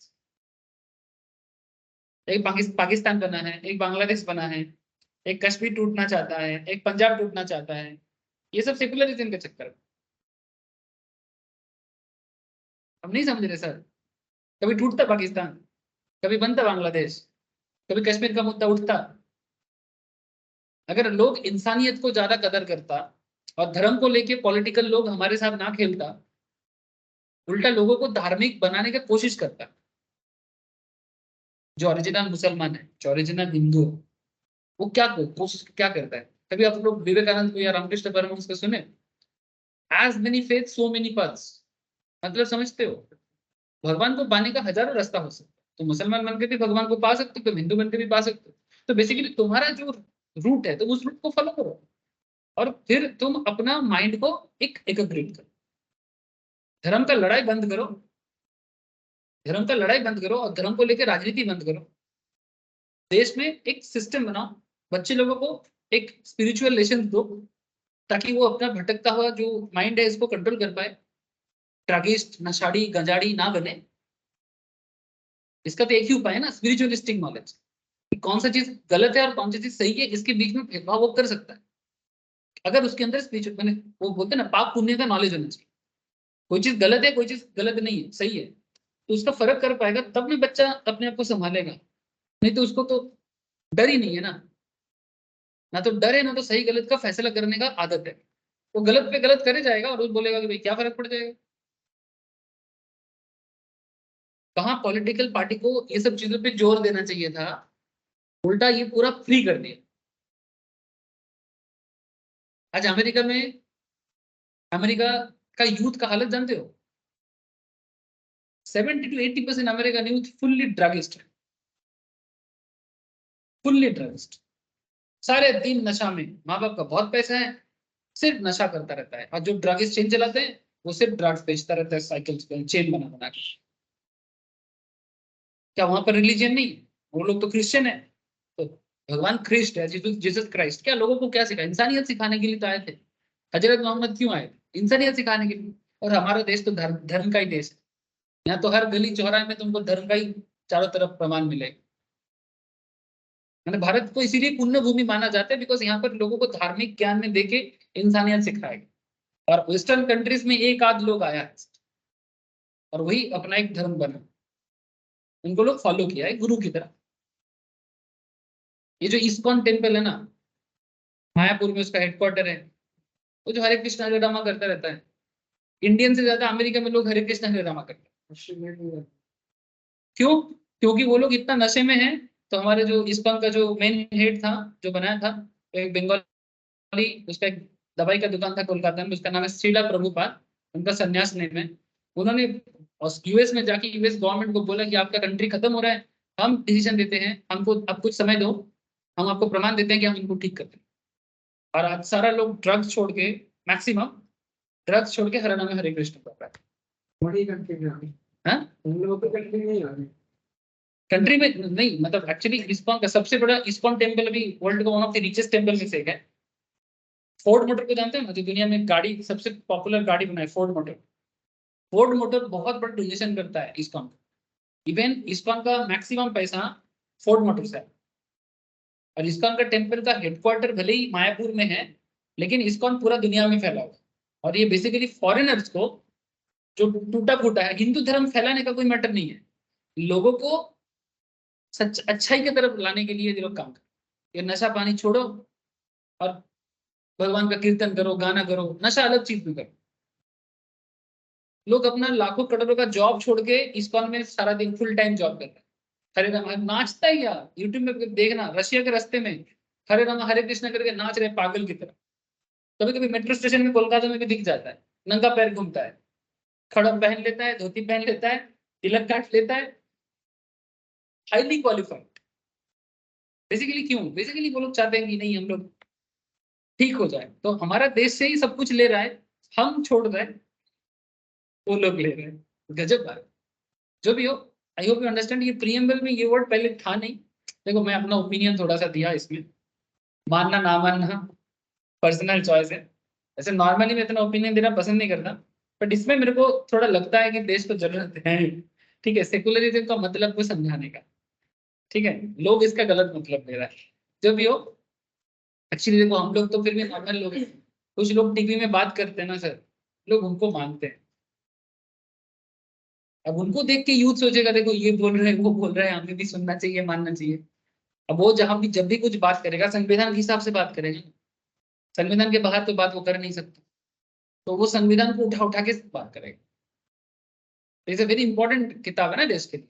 एक पाकिस्तान बना है, एक बांग्लादेश बना है, एक कश्मीर टूटना चाहता है, एक पंजाब टूटना चाहता है। ये सब सेकुलरिज्म के चक्कर में। हम नहीं समझ रहे सर। कभी टूटता पाकिस्तान, कभी बनता बांग्लादेश, कभी कश्मीर का मुद्दा उठता। अगर लोग इंसानियत को ज्यादा कदर करता और धर्म को लेके पॉलिटिकल लोग हमारे साथ ना खेलता, उल्टा लोगों को धार्मिक बनाने की कोशिश करता। जो ओरिजिनल मुसलमान है, जो ओरिजिनल हिंदू है, वो क्या कोशिश क्या करता है? कभी आप लोग विवेकानंद को या रामकृष्ण परमहंस को सुने? As many faith so many paths. मतलब समझते हो, भगवान को पाने का हजारों रास्ता हो सकता है। तो मुसलमान बन के भी भगवान को पा सकते हो, तो हिंदू बन के भी पा सकते हो। तो बेसिकली तुम्हारा जो रूट है, तो उस रूट को फॉलो करो, और फिर तुम अपना माइंड को एक एकीकृत करो। धर्म का लड़ाई बंद करो, धर्म का लड़ाई बंद करो, और धर्म को लेकर राजनीति बंद करो। देश में एक सिस्टम बनाओ, बच्चे लोगों को एक स्पिरिचुअल लेसन दो, ताकि वो अपना भटकता हुआ जो माइंड है इसको कंट्रोल कर पाए, ड्रगिस्ट नशाड़ी गंजाड़ी ना बने। इसका तो एक ही उपाय है ना, स्पिरिचुअलिस्टिक नॉलेज। कौन सा चीज गलत है और कौन सी चीज सही है, इसके बीच में भेदभाव वो कर सकता है, अगर उसके अंदर स्पिरिचुअल मैंने वो बोलते हैं ना, पाप पुण्य का नॉलेज होना चाहिए। कोई चीज गलत है, कोई चीज गलत नहीं है, सही है। तो उसका फर्क कर पाएगा, तब भी बच्चा अपने आप को संभालेगा। नहीं तो उसको तो डर ही नहीं है ना तो डर है ना तो सही गलत का फैसला करने का आदत है। वो गलत पे गलत करे जाएगा और वो बोलेगा कि भाई क्या फर्क पड़ जाएगा। कहाँ पॉलिटिकल पार्टी को ये सब चीजों पे जोर देना चाहिए था, उल्टा ये पूरा फ्री कर दिया। आज अमेरिका का यूथ का हालत जानते हो? 70 to 80% American youth fully druggist है, फुल्ली ड्रगिस्ट। सारे दिन नशा में, माँ बाप का बहुत पैसा है, सिर्फ नशा करता रहता है। और जो ड्रगिस्ट चेन चलाते हैं वो सिर्फ ड्रग्स बेचता रहता है, साइकिल चेन बना बना के। क्या वहां पर रिलीजन नहीं है? वो लोग तो क्रिश्चियन है, तो भगवान क्रिस्ट है, जीसस क्राइस्ट क्या लोगों को क्या सिखा? इंसानियत सिखाने के लिए तो आए थे। हजरत मोहम्मद क्यों आए थे? इंसानियत सिखाने के लिए। और हमारा देश तो धर्म का ही देश है। यहाँ तो हर गली चौराहे में तुमको धर्म का ही चारों तरफ प्रमाण मिलेगा। मैंने भारत को इसीलिए पुण्य भूमि माना जाता है, बिकॉज यहाँ पर लोगों को धार्मिक ज्ञान में देके इंसानियत सिखाएगा। और वेस्टर्न कंट्रीज में एक आध लोग आया है और वही अपना एक धर्म बना, उनको लोग फॉलो किया है गुरु की तरह। ये जो इस्कॉन टेम्पल है ना, मायापुर में उसका हेडक्वार्टर है, वो जो हरे कृष्ण हरे रामा करता रहता है। इंडियन से ज्यादा अमेरिका में लोग हरे कृष्ण हरे रामा करते हैं। क्यों? क्योंकि वो लोग इतना नशे में हैं। तो हमारे जो इस्कॉन का जो मेन हेड था, जो बनाया था, एक बंगाली, उसका एक दवाई का दुकान था कोलकाता में, उसका नाम है श्रीला प्रभुपाद। उनका संन्यास नेम है। उन्होंने यूएस में जाके यूएस गवर्नमेंट को बोला कि आपका कंट्री खत्म हो रहा है, हम डिसीजन देते हैं, हमको अब कुछ समय दो, हम आपको प्रमाण देते हैं कि हम इनको ठीक करते हैं। और आज सारा लोग ड्रग्स छोड़ के, मैक्सिमम ड्रग्स छोड़ के हर नाम में हरे कृष्ण कर रहा है। बड़ी कंट्री में आ गई। हाँ? हम लोगों की कंट्री नहीं आ गई। कंट्री में नहीं, मतलब एक्चुअली इस्कॉन का सबसे बड़ा इस्कॉन टेम्पल अभी वर्ल्ड का one of the richest temple में से एक है। फोर्ड मोटर को जानते हो ना, जो दुनिया में गाड़ी सबसे पॉपुलर गाड़ी बनाए, फोर्ड मोटर। फोर्ड मोटर बहुत बड़ा डोनेशन करता है इस्कॉन को। इवन इस्कॉन का मैक्सिमम पैसा फोर्ड मोटर से है। और इस्कॉन का टेम्पल का हेडक्वार्टर भले ही मायापुर में है, लेकिन इस्कॉन पूरा दुनिया में फैला हुआ है। और ये बेसिकली फॉरेनर्स को, जो टूटा फूटा है, हिंदू धर्म फैलाने का कोई मैटर नहीं है, लोगों को सच अच्छाई की तरफ लाने के लिए ये लोग काम करते। ये नशा पानी छोड़ो और भगवान का कीर्तन करो, गाना करो, नशा अलग चीज में करो। लोग अपना लाखों करोड़ों का जॉब छोड़ के इस्कॉन में सारा दिन फुल टाइम जॉब करते हैं। हरे राम नाचता है यार, यूट्यूब में देखना, रशिया के रास्ते में हरे राम हरे कृष्ण करके नाच रहे पागल की तरह। कभी कभी मेट्रो स्टेशन में कोलकाता में भी दिख जाता है, नंगा पैर घूमता है, खड़क पहन लेता है, धोती पहन लेता है, तिलक काट लेता है, हाईली क्वालिफाइड। बेसिकली क्यों? बेसिकली वो लोग चाहते हैं कि नहीं हम लोग ठीक हो जाए, तो हमारा देश से ही सब कुछ ले रहा है, हम छोड़ रहे हैं, वो लोग ले रहे हैं। गजब बात। जो भी हो, आई होप यू अंडरस्टैंड। ये प्रीएम्बल में ये वर्ड पहले था नहीं। देखो मैं अपना ओपिनियन थोड़ा सा दिया इसमें, मानना ना मानना पर्सनल चॉइस है। ऐसे नॉर्मली मैं इतना ओपिनियन देना पसंद नहीं करता, बट इसमें मेरे को थोड़ा लगता है कि देश को जरूरत है। ठीक है, सेकुलरिज्म का मतलब को समझाने का। ठीक है, लोग इसका गलत मतलब ले रहा है। जो भी हो, एक्चुअली देखो हम लोग तो फिर भी नॉर्मल लोग हैं। कुछ लोग टीवी में बात करते हैं ना सर, लोग उनको मानते हैं। अब उनको देख के यूथ सोचेगा देखो ये बोल रहे हैं, वो बोल रहे हैं, हमें भी सुनना चाहिए, मानना चाहिए। अब वो जहां भी जब भी कुछ बात करेगा, संविधान के हिसाब से बात करेगा। संविधान के बाहर तो बात वो कर नहीं सकता, तो वो संविधान को उठा उठा के बात करेगा। इट्स अ वेरी इंपॉर्टेंट किताब है ना देश के लिए।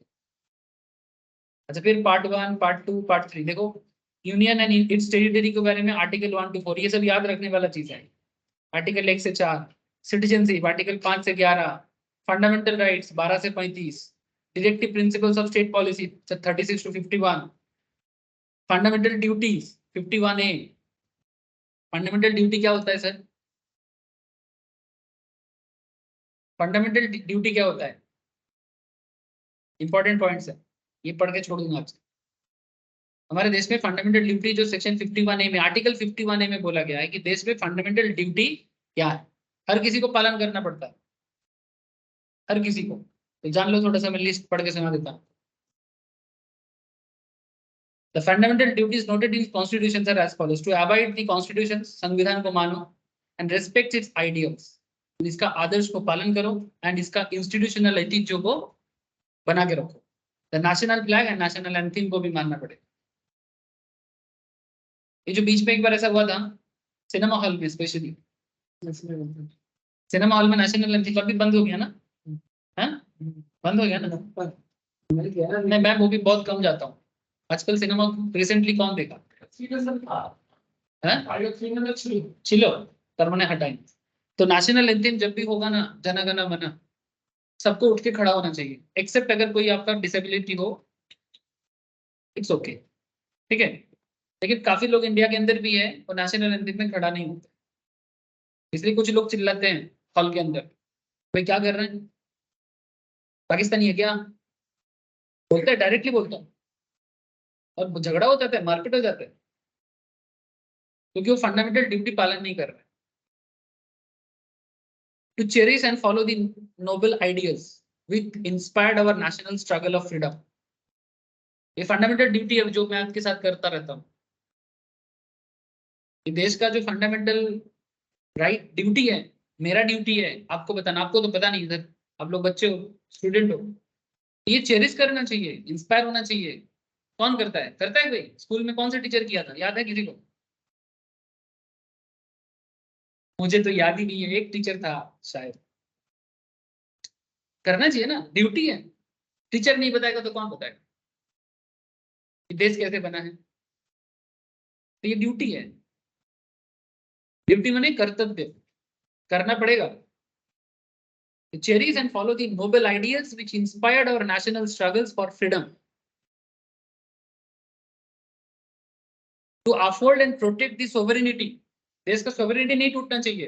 अच्छा, फिर पार्ट 1, पार्ट 2, पार्ट 3 देखो। यूनियन एंड इट्स टेरिटरी के बारे में आर्टिकल 1 to 4 ये सब याद रखने वाला चीज है। आर्टिकल 1 से 4 सिटीजनशिप, आर्टिकल 5 से 11 फंडामेंटल राइट्स, 12 से 35 directive principles of state policy 36 to 51 fundamental duties 51A। Fundamental duty क्या होता है सर? फंडामेंटल ड्यूटी क्या होता है? इंपॉर्टेंट पॉइंट्स है, ये पढ़ के छोड़ दूंगा आपसे। हमारे देश में फंडामेंटल ड्यूटी जो सेक्शन 51A में, आर्टिकल 51A में बोला गया है कि देश में फंडामेंटल ड्यूटी क्या है, हर किसी को पालन करना पड़ता है, हर किसी को। तो जान लो, थोड़ा सा मैं लिस्ट पढ़ के सुना देता हूँ। The fundamental duties noted in constitutions are as follows: to abide the constitution, संविधान को मानो, and respect its ideals, इसका आदर्श को पालन करो, and इसका इंस्टीट्यूशनल ऐतिह्यों को बना के रखो। The national flag and national anthem को भी मानना पड़ेगा। ये जो बीच में एक बार ऐसा हुआ था सिनेमा हॉल में, स्पेशली सिनेमा हॉल में नेशनल एंथम अभी बंद हो गया ना, है बंद हो गया ना। नहीं, मैं मूवी बहुत कम जाता हूँ आजकल सिनेमा। रिसेंटली कौन देखा है? चिलो पर मैंने हटाई। तो नेशनल एंथम जब भी होगा ना, जन गण मन, सबको उठ के खड़ा होना चाहिए, एक्सेप्ट अगर कोई आपका डिसेबिलिटी हो, इट्स ओके, ठीक है। लेकिन काफी लोग इंडिया के अंदर भी है और नेशनल एंथम में खड़ा नहीं होते, इसलिए कुछ लोग चिल्लाते हैं हॉल के अंदर, भाई क्या कर रहे हैं, पाकिस्तानी है क्या, बोलते हैं, डायरेक्टली बोलता हूँ, और झगड़ा हो जाता है, मारपीट हो जाता है, क्योंकि वो फंडामेंटल ड्यूटी पालन नहीं कर रहे। To cherish and follow the noble ideals which inspired our national struggle of freedom, ये फंडामेंटल ड्यूटी है जो मैं आपके साथ करता रहता हूँ। ये देश का जो फंडामेंटल राइट ड्यूटी है, मेरा ड्यूटी है आपको बताना। आपको तो पता नहीं, इधर आप लोग बच्चे हो, स्टूडेंट हो, ये चेरिश करना चाहिए, इंस्पायर होना चाहिए। कौन करता है? करता है कोई? स्कूल में कौन सा टीचर किया था, याद है किसी को? मुझे तो याद ही नहीं है, एक टीचर था शायद। करना चाहिए ना, ड्यूटी है। टीचर नहीं बताएगा तो कौन बताएगा कि देश कैसे बना है? तो ये ड्यूटी है। ड्यूटी माने कर्तव्य, करना पड़ेगा। Cherish and follow the noble ideals which inspired our national struggles for freedom. To uphold and protect the sovereignty. देश का sovereignty नहीं टूटना चाहिए।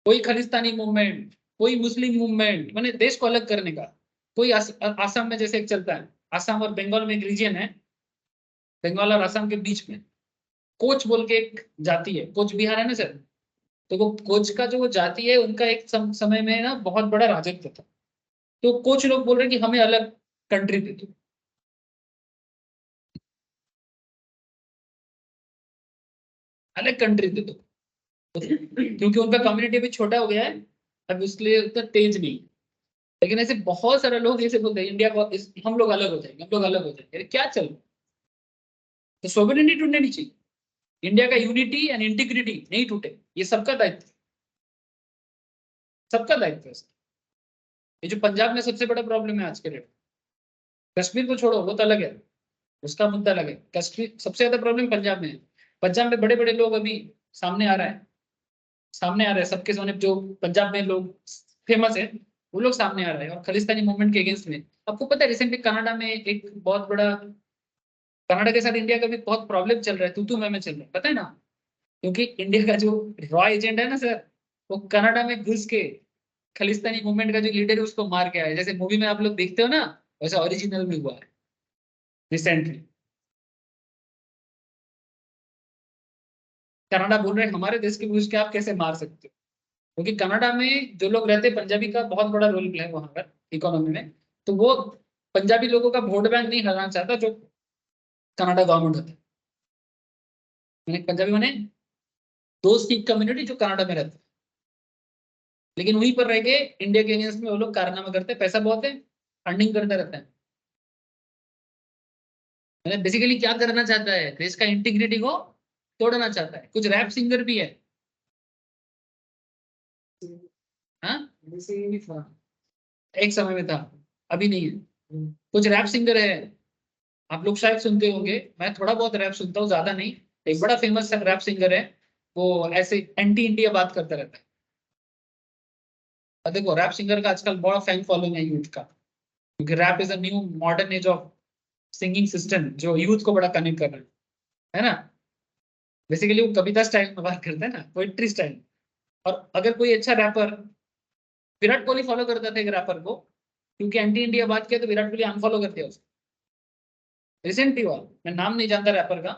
कोई खालिस्तानी मूवमेंट, कोई मुस्लिम मूवमेंट, माने देश को अलग करने का। कोई आसाम में जैसे एक चलता है, आसाम और बंगाल में एक रीजन है, बंगाल और आसाम के बीच में कोच बोल के एक जाति है, कोच बिहार है ना सर। तो वो कोच का जो जाति है, उनका एक समय में ना बहुत बड़ा राजत्व था। तो कोच लोग बोल रहे हैं कि हमें अलग कंट्री दे दो, अलग कंट्री दे दो, क्योंकि उनका कम्युनिटी भी छोटा हो गया है अब, इसलिए उतना तेज नहीं। लेकिन ऐसे बहुत सारे लोग ऐसे बोलते हैं इंडिया को हम लोग अलग हो जाएंगे, हम लोग अलग हो जाएंगे। अरे क्या चल, तो सोवरेनिटी टूटने नहीं चाहिए। इंडिया का यूनिटी एंड इंटीग्रिटी नहीं टूटे, ये सबका दायित्व, सबका दायित्व है। ये जो पंजाब में सबसे बड़ा प्रॉब्लम है आज के डेट, कश्मीर को छोड़ो वो तो अलग है, उसका मुद्दा अलग है। कश्मीर सबसे ज्यादा प्रॉब्लम पंजाब में है। पंजाब में बड़े बड़े लोग अभी सामने आ रहा है, सामने आ रहे हैं सबके सामने, जो पंजाब में लोग फेमस है वो लोग सामने आ रहे हैं और खालिस्तानी मूवमेंट के अगेंस्ट में। आपको पता है रिसेंटली कनाडा में एक बहुत बड़ा, कनाडा के साथ इंडिया का भी बहुत प्रॉब्लम चल रहा है, तू मैं चल रहा है, पता है ना? क्योंकि इंडिया का जो रॉ एजेंट है ना सर, वो कनाडा में घुस के खालिस्तानी मूवमेंट का जो लीडर है उसको मार के आया। जैसे मूवी में आप लोग देखते हो ना, वैसे ओरिजिनल में हुआ है रिसेंटली। कनाडा बोल रहे हैं हमारे देश के घुस के आप कैसे मार सकते हो, क्योंकि कनाडा में जो लोग रहते हैं, पंजाबी का बहुत बड़ा रोल प्ले है वहां पर इकोनॉमी में। तो वो पंजाबी लोगों का वोट बैंक नहीं हराना चाहता जो कनाडा गवर्नमेंट होता है। मैंने पंजाबी मैंने दो सिख कम्युनिटी जो कनाडा में रहते हैं, लेकिन वहीं पर रह के इंडिया के अगेंस्ट में वो लोग कारनामा करते हैं, पैसा बहुत है, फंडिंग करते रहते हैं। मैंने बेसिकली क्या करना चाहता है, देश का इंटीग्रिटी को तोड़ना चाहता है। कुछ रैप सिंगर भी है, हाँ एक समय में था, अभी नहीं है। कुछ रैप सिंगर है, आप लोग शायद सुनते होंगे, मैं थोड़ा बहुत रैप सुनता हूँ, ज्यादा नहीं। एक बड़ा फेमस रैप सिंगर है, वो ऐसे एंटी इंडिया बात करता रहता है। और देखो रैप सिंगर का आजकल बड़ा फैन फॉलोइंग है यूथ का, क्योंकि rap is a new modern age of singing system जो यूथ को बड़ा कनेक्ट कर रहा है ना। बेसिकली वो कविता स्टाइल में बात करता है ना, पोएट्री स्टाइल। और अगर कोई अच्छा रैपर, विराट कोहली फॉलो करता था एक रैपर को, क्योंकि एंटी इंडिया बात किया तो विराट कोहली अनफॉलो कर दिया उसको, रिसेंटली हुआ। मैं नाम नहीं जानता रैपर का।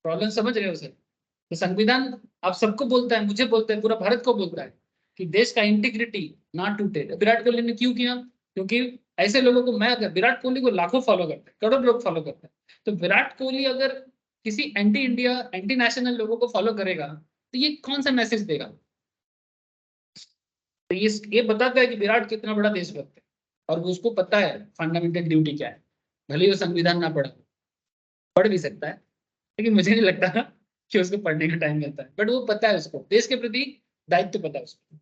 प्रॉब्लम समझ रहे हो सर? तो संविधान आप सबको बोलता है, मुझे बोलता है, पूरा भारत को बोलता है कि देश का इंटीग्रिटी ना टूटे। विराट कोहली ने क्यों किया? क्योंकि ऐसे लोगों को, मैं अगर विराट कोहली को लाखों फॉलो करते हैं, करोड़ लोग फॉलो करते हैं, तो विराट कोहली अगर किसी एंटी इंडिया एंटी नेशनल लोगों को फॉलो करेगा तो ये कौन सा मैसेज देगा? तो ये बताता है कि विराट कितना बड़ा देशभक्त है और उसको पता है फंडामेंटल ड्यूटी क्या है। भले ही वो संविधान ना पढ़ भी सकता है, लेकिन मुझे नहीं लगता ना कि उसको पढ़ने का टाइम मिलता है, बट वो पता है, उसको देश के प्रति दायित्व पता है उसको।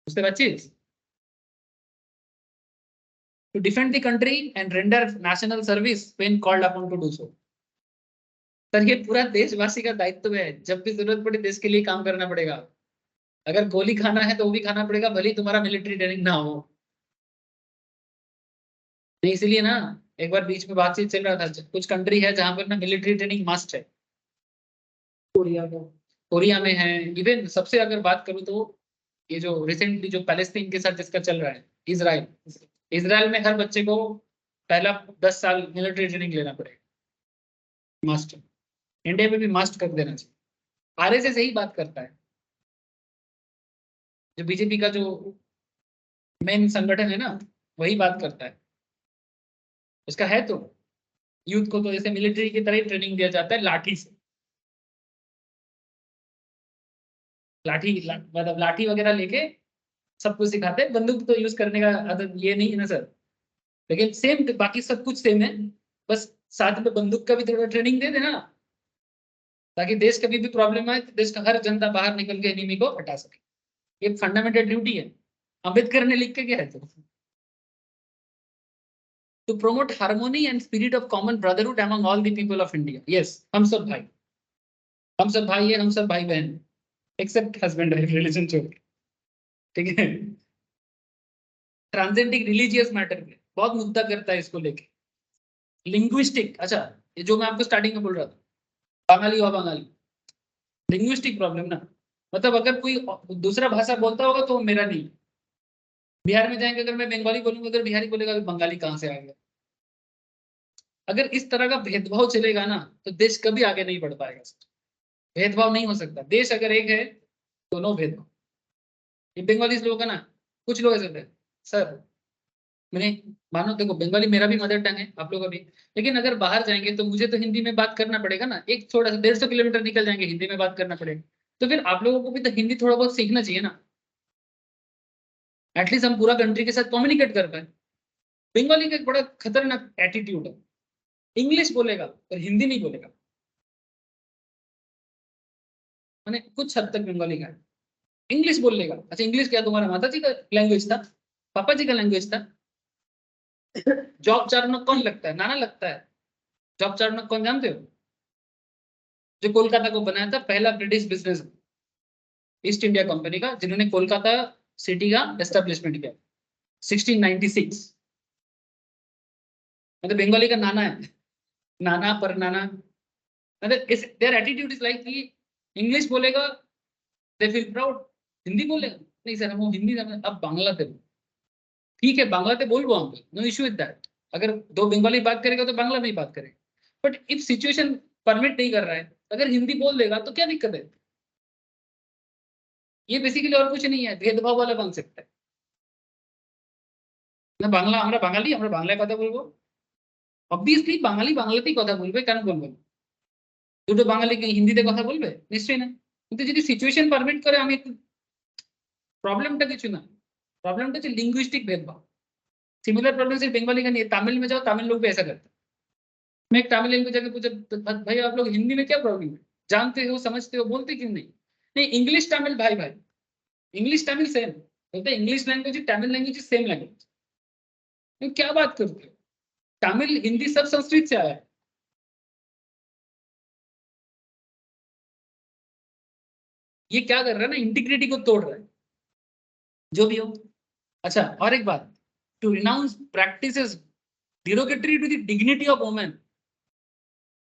उसके बाद चीज to defend the country and render national service when called upon to do so। Sir ये पूरा देशवासी का दायित्व है, जब भी जरूरत पड़े देश के लिए काम करना पड़ेगा। अगर गोली खाना है तो वो भी खाना पड़ेगा, भले ही तुम्हारा मिलिट्री ट्रेनिंग ना हो। नहीं, इसलिए ना एक बार बीच में बातचीत चल रहा था, कुछ कंट्री है जहां पर ना मिलिट्री ट्रेनिंग मस्ट है। कोरिया का कोरिया में है। इवन सबसे अगर बात करूं तो ये जो रिसेंटली जो पैलेस्तीन के साथ जिसका चल रहा है, इजराइल, इजराइल में हर बच्चे को पहला 10 साल मिलिट्री ट्रेनिंग लेना पड़ेगा, मस्ट। इंडिया में भी मस्ट कर देना चाहिए। आरएसएस यही बात करता है, जो बीजेपी का जो मेन संगठन है ना, वही बात करता है। उसका है तो यूथ को तो जैसे मिलिट्री की तरह ही ट्रेनिंग दिया जाता है, लाठी से। मतलब लाठी वगैरह लेके सब कुछ सिखाते हैं। बंदूक तो यूज करने का आदत ये नहीं है ना सर, लेकिन सेम बाकी सब कुछ सेम है। बस साथ में बंदूक का भी थोड़ा ट्रेनिंग दे देना, ताकि देश कभी भी प्रॉब्लम आए तो देश का हर जनता बाहर निकल के एनिमी को हटा सके। ये फंडामेंटल ड्यूटी है। अम्बेडकर ने लिख के क्या है तो to promote harmony and spirit of common brotherhood among all the people of India. Yes, हम सब भाई, हम सब भाई है, हम सब भाई बहन, एक्सेप्ट हस्बैंड वाइफ रिलीजन छोड़ के, ठीक है। ट्रांसेंडिंग रिलीजियस मैटर पे बहुत मुद्दा करता है इसको लेके। लिंग्विस्टिक, अच्छा, ये जो मैं आपको स्टार्टिंग में बोल रहा था, बंगाली हुआ बंगाली, लिंग्विस्टिक प्रॉब्लम ना, मतलब अगर कोई दूसरा भाषा बोलता होगा तो वो मेरा नहीं। बिहार में जाएंगे, अगर मैं बंगाली बोलूंगा, अगर बिहारी बोलेगा तो बंगाली कहाँ से आ गया। अगर इस तरह का भेदभाव चलेगा ना तो देश कभी आगे नहीं बढ़ पाएगा। भेदभाव नहीं हो सकता। देश अगर एक है तो नो भेदभाव। ये बंगाली लोग है ना, कुछ लोग ऐसे होते हैं सर, मैंने मानो देखो बंगाली मेरा भी मदर टंग है, आप लोग का भी, लेकिन अगर बाहर जाएंगे तो मुझे तो हिंदी में बात करना पड़ेगा ना। एक थोड़ा सा 150 किलोमीटर निकल जाएंगे, हिंदी में बात करना पड़ेगा। तो फिर आप लोगों को भी तो हिंदी थोड़ा बहुत सीखना चाहिए ना, एटलीस्ट हम पूरा कंट्री के साथ कम्युनिकेट कर पाए। बंगाली का एक बड़ा खतरनाक एटीट्यूड है, इंग्लिश बोलेगा और हिंदी नहीं बोलेगा। मैंने कुछ हद तक बंगाली का इंग्लिश बोल लेगा। अच्छा, इंग्लिश क्या तुम्हारा माता जी का लैंग्वेज था, पापा जी का लैंग्वेज था? जॉब चार्नक कौन लगता है? नाना लगता है। जॉब चार्नक कौन जानते हो? जो कोलकाता को बनाया था, पहला British business east India company का, जिन्होंने कोलकाता सिटी का एस्टेब्लिशमेंट किया 1696। मतलब बंगाली का नाना है, नाना पर नाना। मतलब इस देयर एटीट्यूड इज लाइक कि इंग्लिश बोलेगा दे फील प्राउड, हिंदी बोलेगा नहीं सर हम हिंदी अब बांग्ला ते ठीक है, बांग्ला ते बोल हम, नो इश्यू विद दैट। अगर दो बंगाली बात करेगा तो बांग्ला में ही बात करेगा। बट इफ सिचुएशन परमिट नहीं कर रहा है, अगर हिंदी बोल देगा तो क्या दिक्कत है? ये बेसिकली और कुछ नहीं है, भेदभाव वाला कॉन्सेप्ट है না। বাংলা আমরা বাঙালি, আমরা বাংলায় কথা বলবো, অবভিয়াসলি বাঙালি বাংলাতেই কথা বলবে, কেন বলবো না? দুটো বাঙালি কি হিন্দিতে কথা বলবে? নিশ্চয়ই না। কিন্তু যদি সিচুয়েশন পারমিট করে, আমি একটু, प्रॉब्लमটা কিছু না, प्रॉब्लमটা হচ্ছে लिंग्विस्टिक भेदभाव। सिमिलर प्रॉब्लम सिर्फ बंगाली का नहीं है, तमिल में जाओ, तमिल लोग भी ऐसा करते हैं। मैं एक तमिल लैंग्वेज जाके पूछा, "तो भाई आप लोग हिंदी में क्या प्रॉब्लम है, जानते हो, समझते हो, बोलते क्यों नहीं?" नहीं, इंग्लिश तमिल भाई भाई, इंग्लिश तमिल सेम, बोलते English language Tamil language same language. क्या बात करते हो, तमिल हिंदी सब संस्कृत से आया है। ये क्या कर रहा है ना, इंटीग्रिटी को तोड़ रहा है, जो भी हो। अच्छा, और एक बात, to renounce practices derogatory to the dignity of women,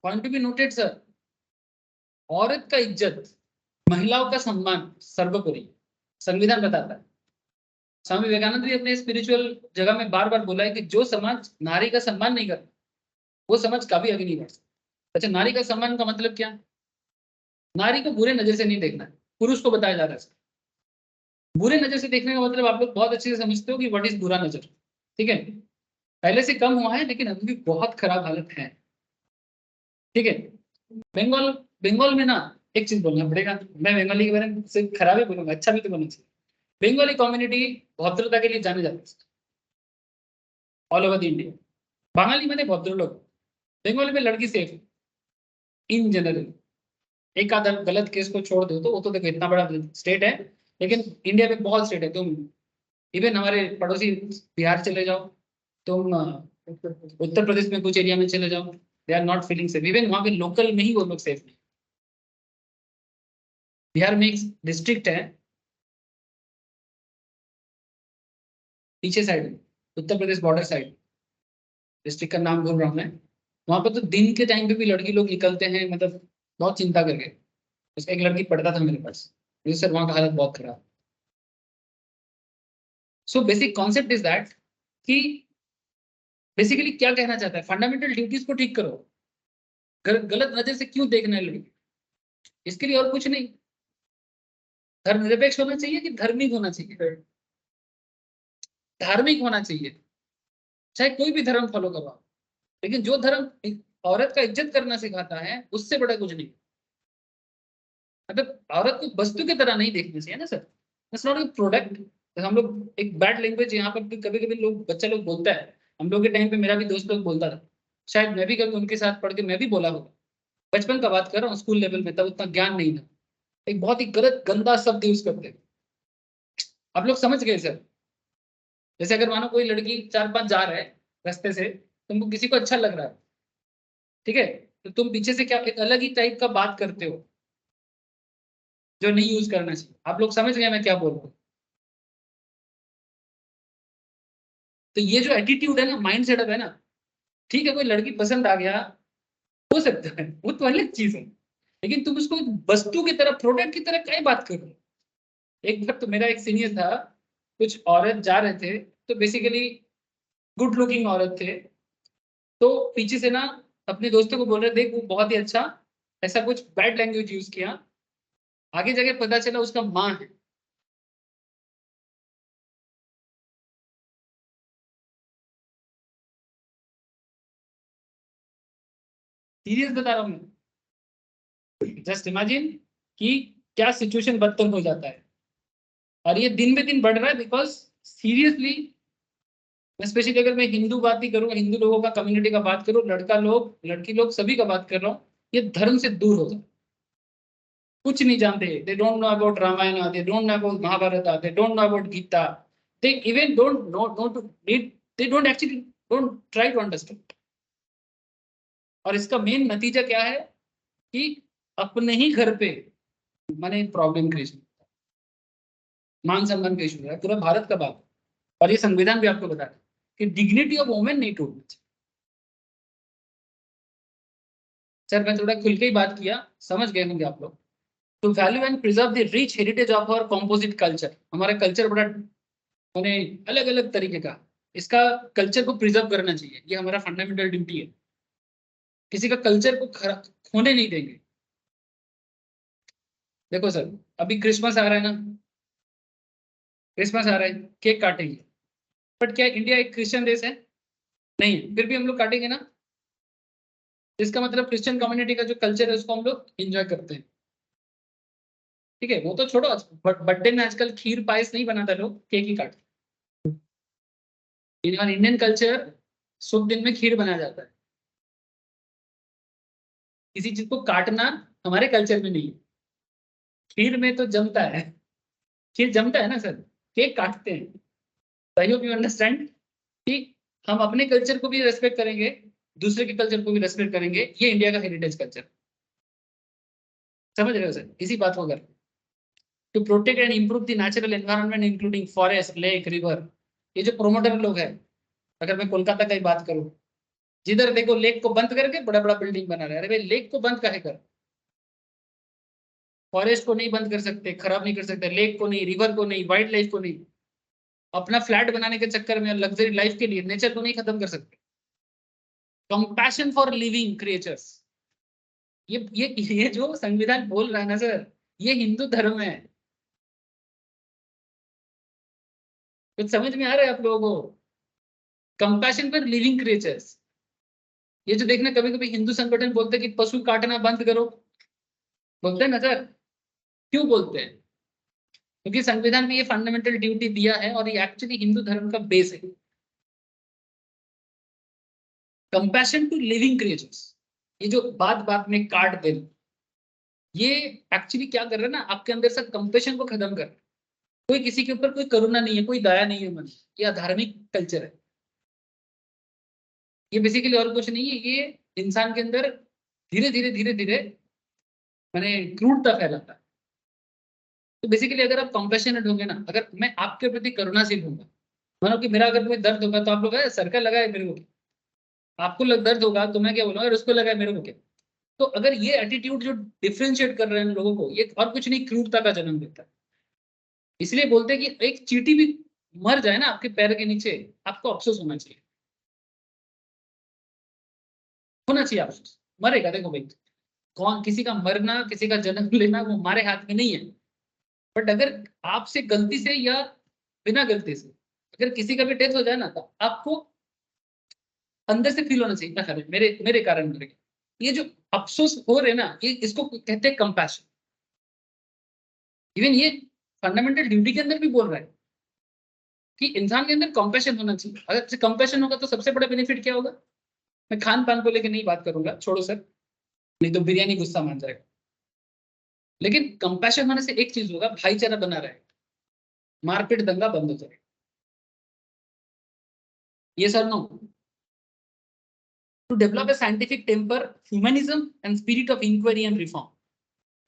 point to be noted sir. औरत का इज्जत, महिलाओं का सम्मान सर्वोपरि संविधान बताता है। स्वामी विवेकानंद भी अपने स्पिरिचुअल जगह में बार बार बोला है कि जो समाज नारी का सम्मान नहीं करता, वो समाज कभी आगे नहीं बढ़ सकता। अच्छा, नारी का सम्मान का मतलब क्या? नारी को बुरे नजर से नहीं देखना है, पुरुष को बताया जा रहा है। बुरे नजर से देखने का मतलब आप लोग बहुत अच्छे से समझते हो कि व्हाट इज बुरा नजर, ठीक है। पहले से कम हुआ है, लेकिन अभी भी बहुत खराब हालत है, ठीक है। बंगाल बंगाल में ना एक चीज बोलना पड़ेगा, मैं बंगाली के बारे में सिर्फ खराब ही बोलूंगा, अच्छा भी तो बोलना चाहिए। बंगाली कम्युनिटी भद्रता के लिए जाने जाते हैं ऑल ओवर द इंडिया। बाঙाली मैंने भद्र लोग, बंगाली में लड़की सेफ है इन जनरल। एक आधा गलत केस को छोड़ दो तो वो तो देखो इतना बड़ा स्टेट है, लेकिन इंडिया में बहुत स्टेट है। तुम इवन हमारे पड़ोसी बिहार चले जाओ, तुम उत्तर प्रदेश में कुछ एरिया में चले जाओ, they are not feeling safe. Even वहां पे लोकल में ही वो लोग सेफ नहीं। बिहार में एक डिस्ट्रिक्ट है पीछे साइड में, Uttar Pradesh border side, district का नाम भूल रहा हूँ मैं। वहां पर तो दिन के टाइम पे भी लड़की लोग निकलते हैं, मतलब बहुत चिंता करके। उसका एक लड़की पढ़ता था मेरे पास, सर वहां का हालत बहुत खराब। So basic concept is that कि बेसिकली क्या कहना चाहता है, फंडामेंटल ड्यूटीज को ठीक करो। गलत नजर से क्यों देखना है लड़की, इसके लिए और कुछ नहीं। धर्मनिरपेक्ष होना चाहिए कि धार्मिक होना चाहिए? धार्मिक होना चाहिए, चाहे कोई भी धर्म फॉलो करो आप। लेकिन जो धर्म एक औरत का इज्जत करना सिखाता है, उससे बड़ा कुछ नहीं। मतलब औरत को वस्तु की तरह नहीं देखना चाहिए ना sir, it's not a product. हम लोग एक बैड लैंग्वेज यहाँ पर कभी कभी लोग, बच्चा लोग बोलता है। हम लोग के टाइम पे मेरा भी दोस्त लोग बोलता था, शायद मैं भी कभी उनके साथ पढ़ के मैं भी बोला होगा। बचपन का बात कर रहा हूँ, स्कूल लेवल में, तब उतना ज्ञान नहीं था। एक बहुत ही गलत गंदा शब्द यूज करते थे। आप लोग समझ गए सर? जैसे अगर मानो कोई लड़की चार पांच जा रहा है रास्ते से, तुमको किसी को अच्छा लग रहा है, ठीक है, तो तुम पीछे से क्या एक अलग ही टाइप का बात करते हो, जो नहीं यूज करना चाहिए। आप लोग समझ गए मैं क्या बोल रहा हूँ? तो ये जो एटीट्यूड है ना, माइंड सेटअप है ना, ठीक है कोई लड़की पसंद आ गया, हो सकता है, वो तो अलग चीज है। लेकिन तुम उसको वस्तु की तरह, प्रोडक्ट की तरह क्या बात कर रहे हो? एक बार तो मेरा एक सीनियर था, कुछ औरत जा रहे थे, तो बेसिकली गुड लुकिंग औरत थे, तो पीछे से ना अपने दोस्तों को बोल रहे देख वो बहुत ही अच्छा, ऐसा कुछ बैड लैंग्वेज यूज किया। आगे जाके पता चला उसका माँ है। सीरियस बता रहा हूँ मैं, जस्ट इमेजिन कि क्या सिचुएशन बदतर हो जाता है। और ये दिन पे दिन बढ़ रहा है, बिकॉज सीरियसली, स्पेशली अगर मैं हिंदू बात ही करूँ, हिंदू लोगों का कम्युनिटी का बात करूँ, लड़का लोग लड़की लोग सभी का बात कर रहा हूँ, ये धर्म से दूर हो जाए। कुछ नहीं जानते, they don't know about Ramayana, they don't know about Mahabharata, they don't know about Gita, they even don't know to read, they don't actually don't try to understand. और इसका मेन नतीजा क्या है कि अपने ही घर पे माने प्रॉब्लम क्रिएशन, मान सम्मान का इशू है, पूरा भारत का बात। और ये संविधान भी आपको बताता है कि डिग्निटी ऑफ वुमेन नहीं टूटना चाहिए। सर मैं थोड़ा खुल के ही बात किया, समझ गए होंगे आप लोग। To value and preserve the rich heritage of our composite culture, हमारा कल्चर बड़ा मैंने अलग अलग तरीके का, इसका कल्चर को प्रिजर्व करना चाहिए, ये हमारा फंडामेंटल ड्यूटी है। किसी का कल्चर को खोने नहीं देंगे। देखो सर, अभी क्रिसमस आ रहा है ना, क्रिसमस आ रहा है, केक काटेंगे, बट क्या इंडिया एक क्रिश्चियन देश है? नहीं है, फिर भी हम लोग काटेंगे ना। इसका मतलब क्रिश्चियन कम्युनिटी का जो कल्चर है उसको हम लोग एंजॉय करते हैं। ठीक है, वो तो छोड़ो, बर्थडे में आजकल खीर पायस नहीं बनाता, लोग केक ही काटते हैं। इंडियन कल्चर, शुभ दिन में खीर बनाया जाता है। किसी चीज को काटना हमारे कल्चर में नहीं है। खीर में तो जमता है, खीर जमता है ना सर, केक काटते हैं। आई होप यू अंडरस्टैंड कि हम अपने कल्चर को भी रेस्पेक्ट करेंगे, दूसरे के कल्चर को भी रेस्पेक्ट करेंगे, ये इंडिया का हेरिटेज कल्चर। समझ रहे हो सर इसी बात को? अगर to protect and improve the natural environment including forest, lake, river, ये जो प्रोमोटर लोग हैं, अगर मैं कोलकाता का ही बात करूं, जिधर देखो लेक को बंद करके बड़ा बड़ा बिल्डिंग बना रहे हैं। अरे भाई लेक को बंद काहे कर, फॉरेस्ट को नहीं बंद कर सकते, खराब नहीं कर सकते, लेक को नहीं, रिवर को नहीं, वाइल्ड लाइफ को नहीं। अपना फ्लैट बनाने के चक्कर में लग्जरी लाइफ के लिए नेचर को नहीं खत्म कर सकते। कंपैशन फॉर लिविंग क्रिएचर्स, ये जो संविधान बोल रहा है ना सर, ये हिंदू धर्म है। कुछ समझ में आ रहा है आप लोगों को? Compassion for living creatures. ये जो देखना, कभी कभी हिंदू संगठन बोलते हैं कि पशु काटना बंद करो, बोलते हैं ना सर, क्यों बोलते हैं? क्योंकि संविधान में ये फंडामेंटल ड्यूटी दिया है और ये एक्चुअली हिंदू धर्म का बेस है। कंपैशन टू लिविंग क्रिएचर्स, ये जो बात बात में काट देना, ये एक्चुअली क्या कर रहा है ना, आपके अंदर से कंपैशन को खत्म कर रहा है। कोई किसी के ऊपर कोई करुणा नहीं है, कोई दया नहीं है मन, ये धार्मिक कल्चर है। ये बेसिकली और कुछ नहीं है, ये इंसान के अंदर धीरे धीरे मैंने क्रूरता फैलाता है। तो बेसिकली अगर आप कंपैशनेट होंगे ना, अगर मैं आपके प्रति करुणाशील हूंगा, मानो कि मेरा अगर कोई दर्द होगा तो आप लोग सर्कल लगाए मेरे को, आपको दर्द होगा तो मैं क्या बोलूंगा, अगर उसको लगा है मेरे को क्या। तो अगर ये एटीट्यूड जो डिफरेंशिएट कर रहे हैं लोगों को, ये और कुछ नहीं, क्रूरता का जन्म देता है। इसलिए बोलते हैं कि एक चींटी भी मर जाए ना आपके पैर के नीचे, आपको अफसोस होना चाहिए, होना चाहिए अफसोस। मरेगा, देखो भाई, कौन किसी का मरना, किसी का जन्म लेना वो हमारे हाथ में नहीं है। बट अगर आपसे गलती से या बिना गलती से अगर किसी का भी डेथ हो जाए ना, तो आपको अंदर से फील होना चाहिए, ना अरे मेरे मेरे कारण मर गया। ये जो अफसोस हो रहे ना, ये इसको कहते हैं कंपैशन। इवन ये फंडामेंटल ड्यूटी के अंदर भी बोल रहा है कि इंसान के अंदर कंपैशन होना चाहिए। अगर कंपैशन होगा तो सबसे बड़ा बेनिफिट क्या होगा? मैं खान पान को लेकर नहीं बात करूंगा, छोड़ो सर, नहीं तो बिरयानी गुस्सा मान जाएगा। लेकिन कंपैशन होने से एक चीज होगा, भाईचारा बना रहेगा, मारपीट दंगा बंद हो जाएगा। ये sir no, to develop a scientific temper, humanism, and spirit of inquiry and reform,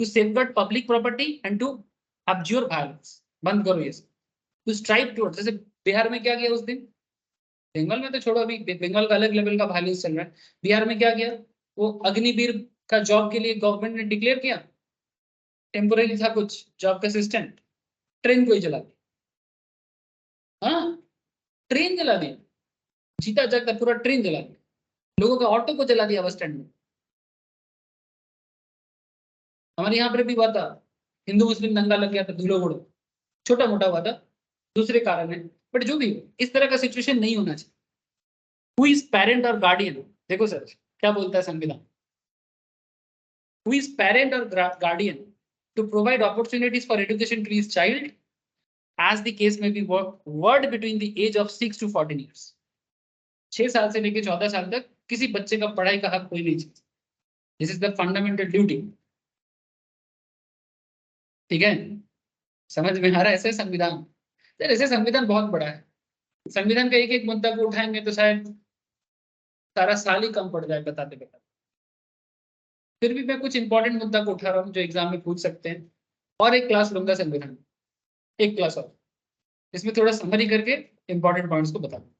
to safeguard public property and to abjure violence. बंद करो ये सब। To strive towards, जैसे बिहार में क्या किया उस दिन, बंगाल में तो छोड़ो, अभी बंगाल का अलग लेवल का वायलेंस चल रहा है। बिहार में क्या किया, वो अग्निवीर का जॉब के लिए गवर्नमेंट ने डिक्लेयर किया, टेम्पोररी था कुछ जॉब का असिस्टेंट, ट्रेन को ही जला दिया। हाँ, ट्रेन जला दी, जीता जागता पूरा ट्रेन जला दिया, लोगों का ऑटो को जला दिया बस स्टैंड में। हमारे यहाँ पर भी हुआ था, हिंदू मुस्लिम दंगा लग गया था, धूलो उड़ो, छोटा मोटा हुआ था, दूसरे कारण है। बट जो भी, इस तरह का सिचुएशन नहीं होना चाहिए। हु इज पेरेंट और गार्डियन, देखो सर क्या बोलता है संविधान, हु इज पेरेंट और guardian to provide opportunities for education to his child as the case may be word between the age of 6 to 14 years। 6 साल से लेकर 14 साल तक किसी बच्चे का पढ़ाई का हक कोई नहीं चाहिए। This is the fundamental duty. ठीक है, समझ में आ रहा है? ऐसे संविधान, सर ऐसे संविधान बहुत बड़ा है। संविधान का एक एक मुद्दा को उठाएंगे तो शायद सारा साल ही कम पड़ जाए बताते बताते। फिर भी मैं कुछ इंपॉर्टेंट मुद्दा को उठा रहा हूँ जो एग्जाम में पूछ सकते हैं। और एक क्लास लूंगा संविधान, एक क्लास और, इसमें थोड़ा समरी करके इंपॉर्टेंट पॉइंट्स को बता दूँ।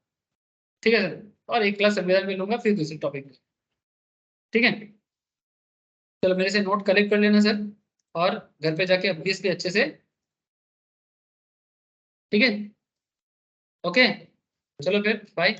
ठीक है सर, और एक क्लास संविधान में लूंगा, फिर दूसरे टॉपिक में। ठीक है, चलो मेरे से नोट कलेक्ट कर लेना सर, और घर पे जाके ऑब्वियसली अच्छे से। ठीक है, ओके, चलो फिर बाय।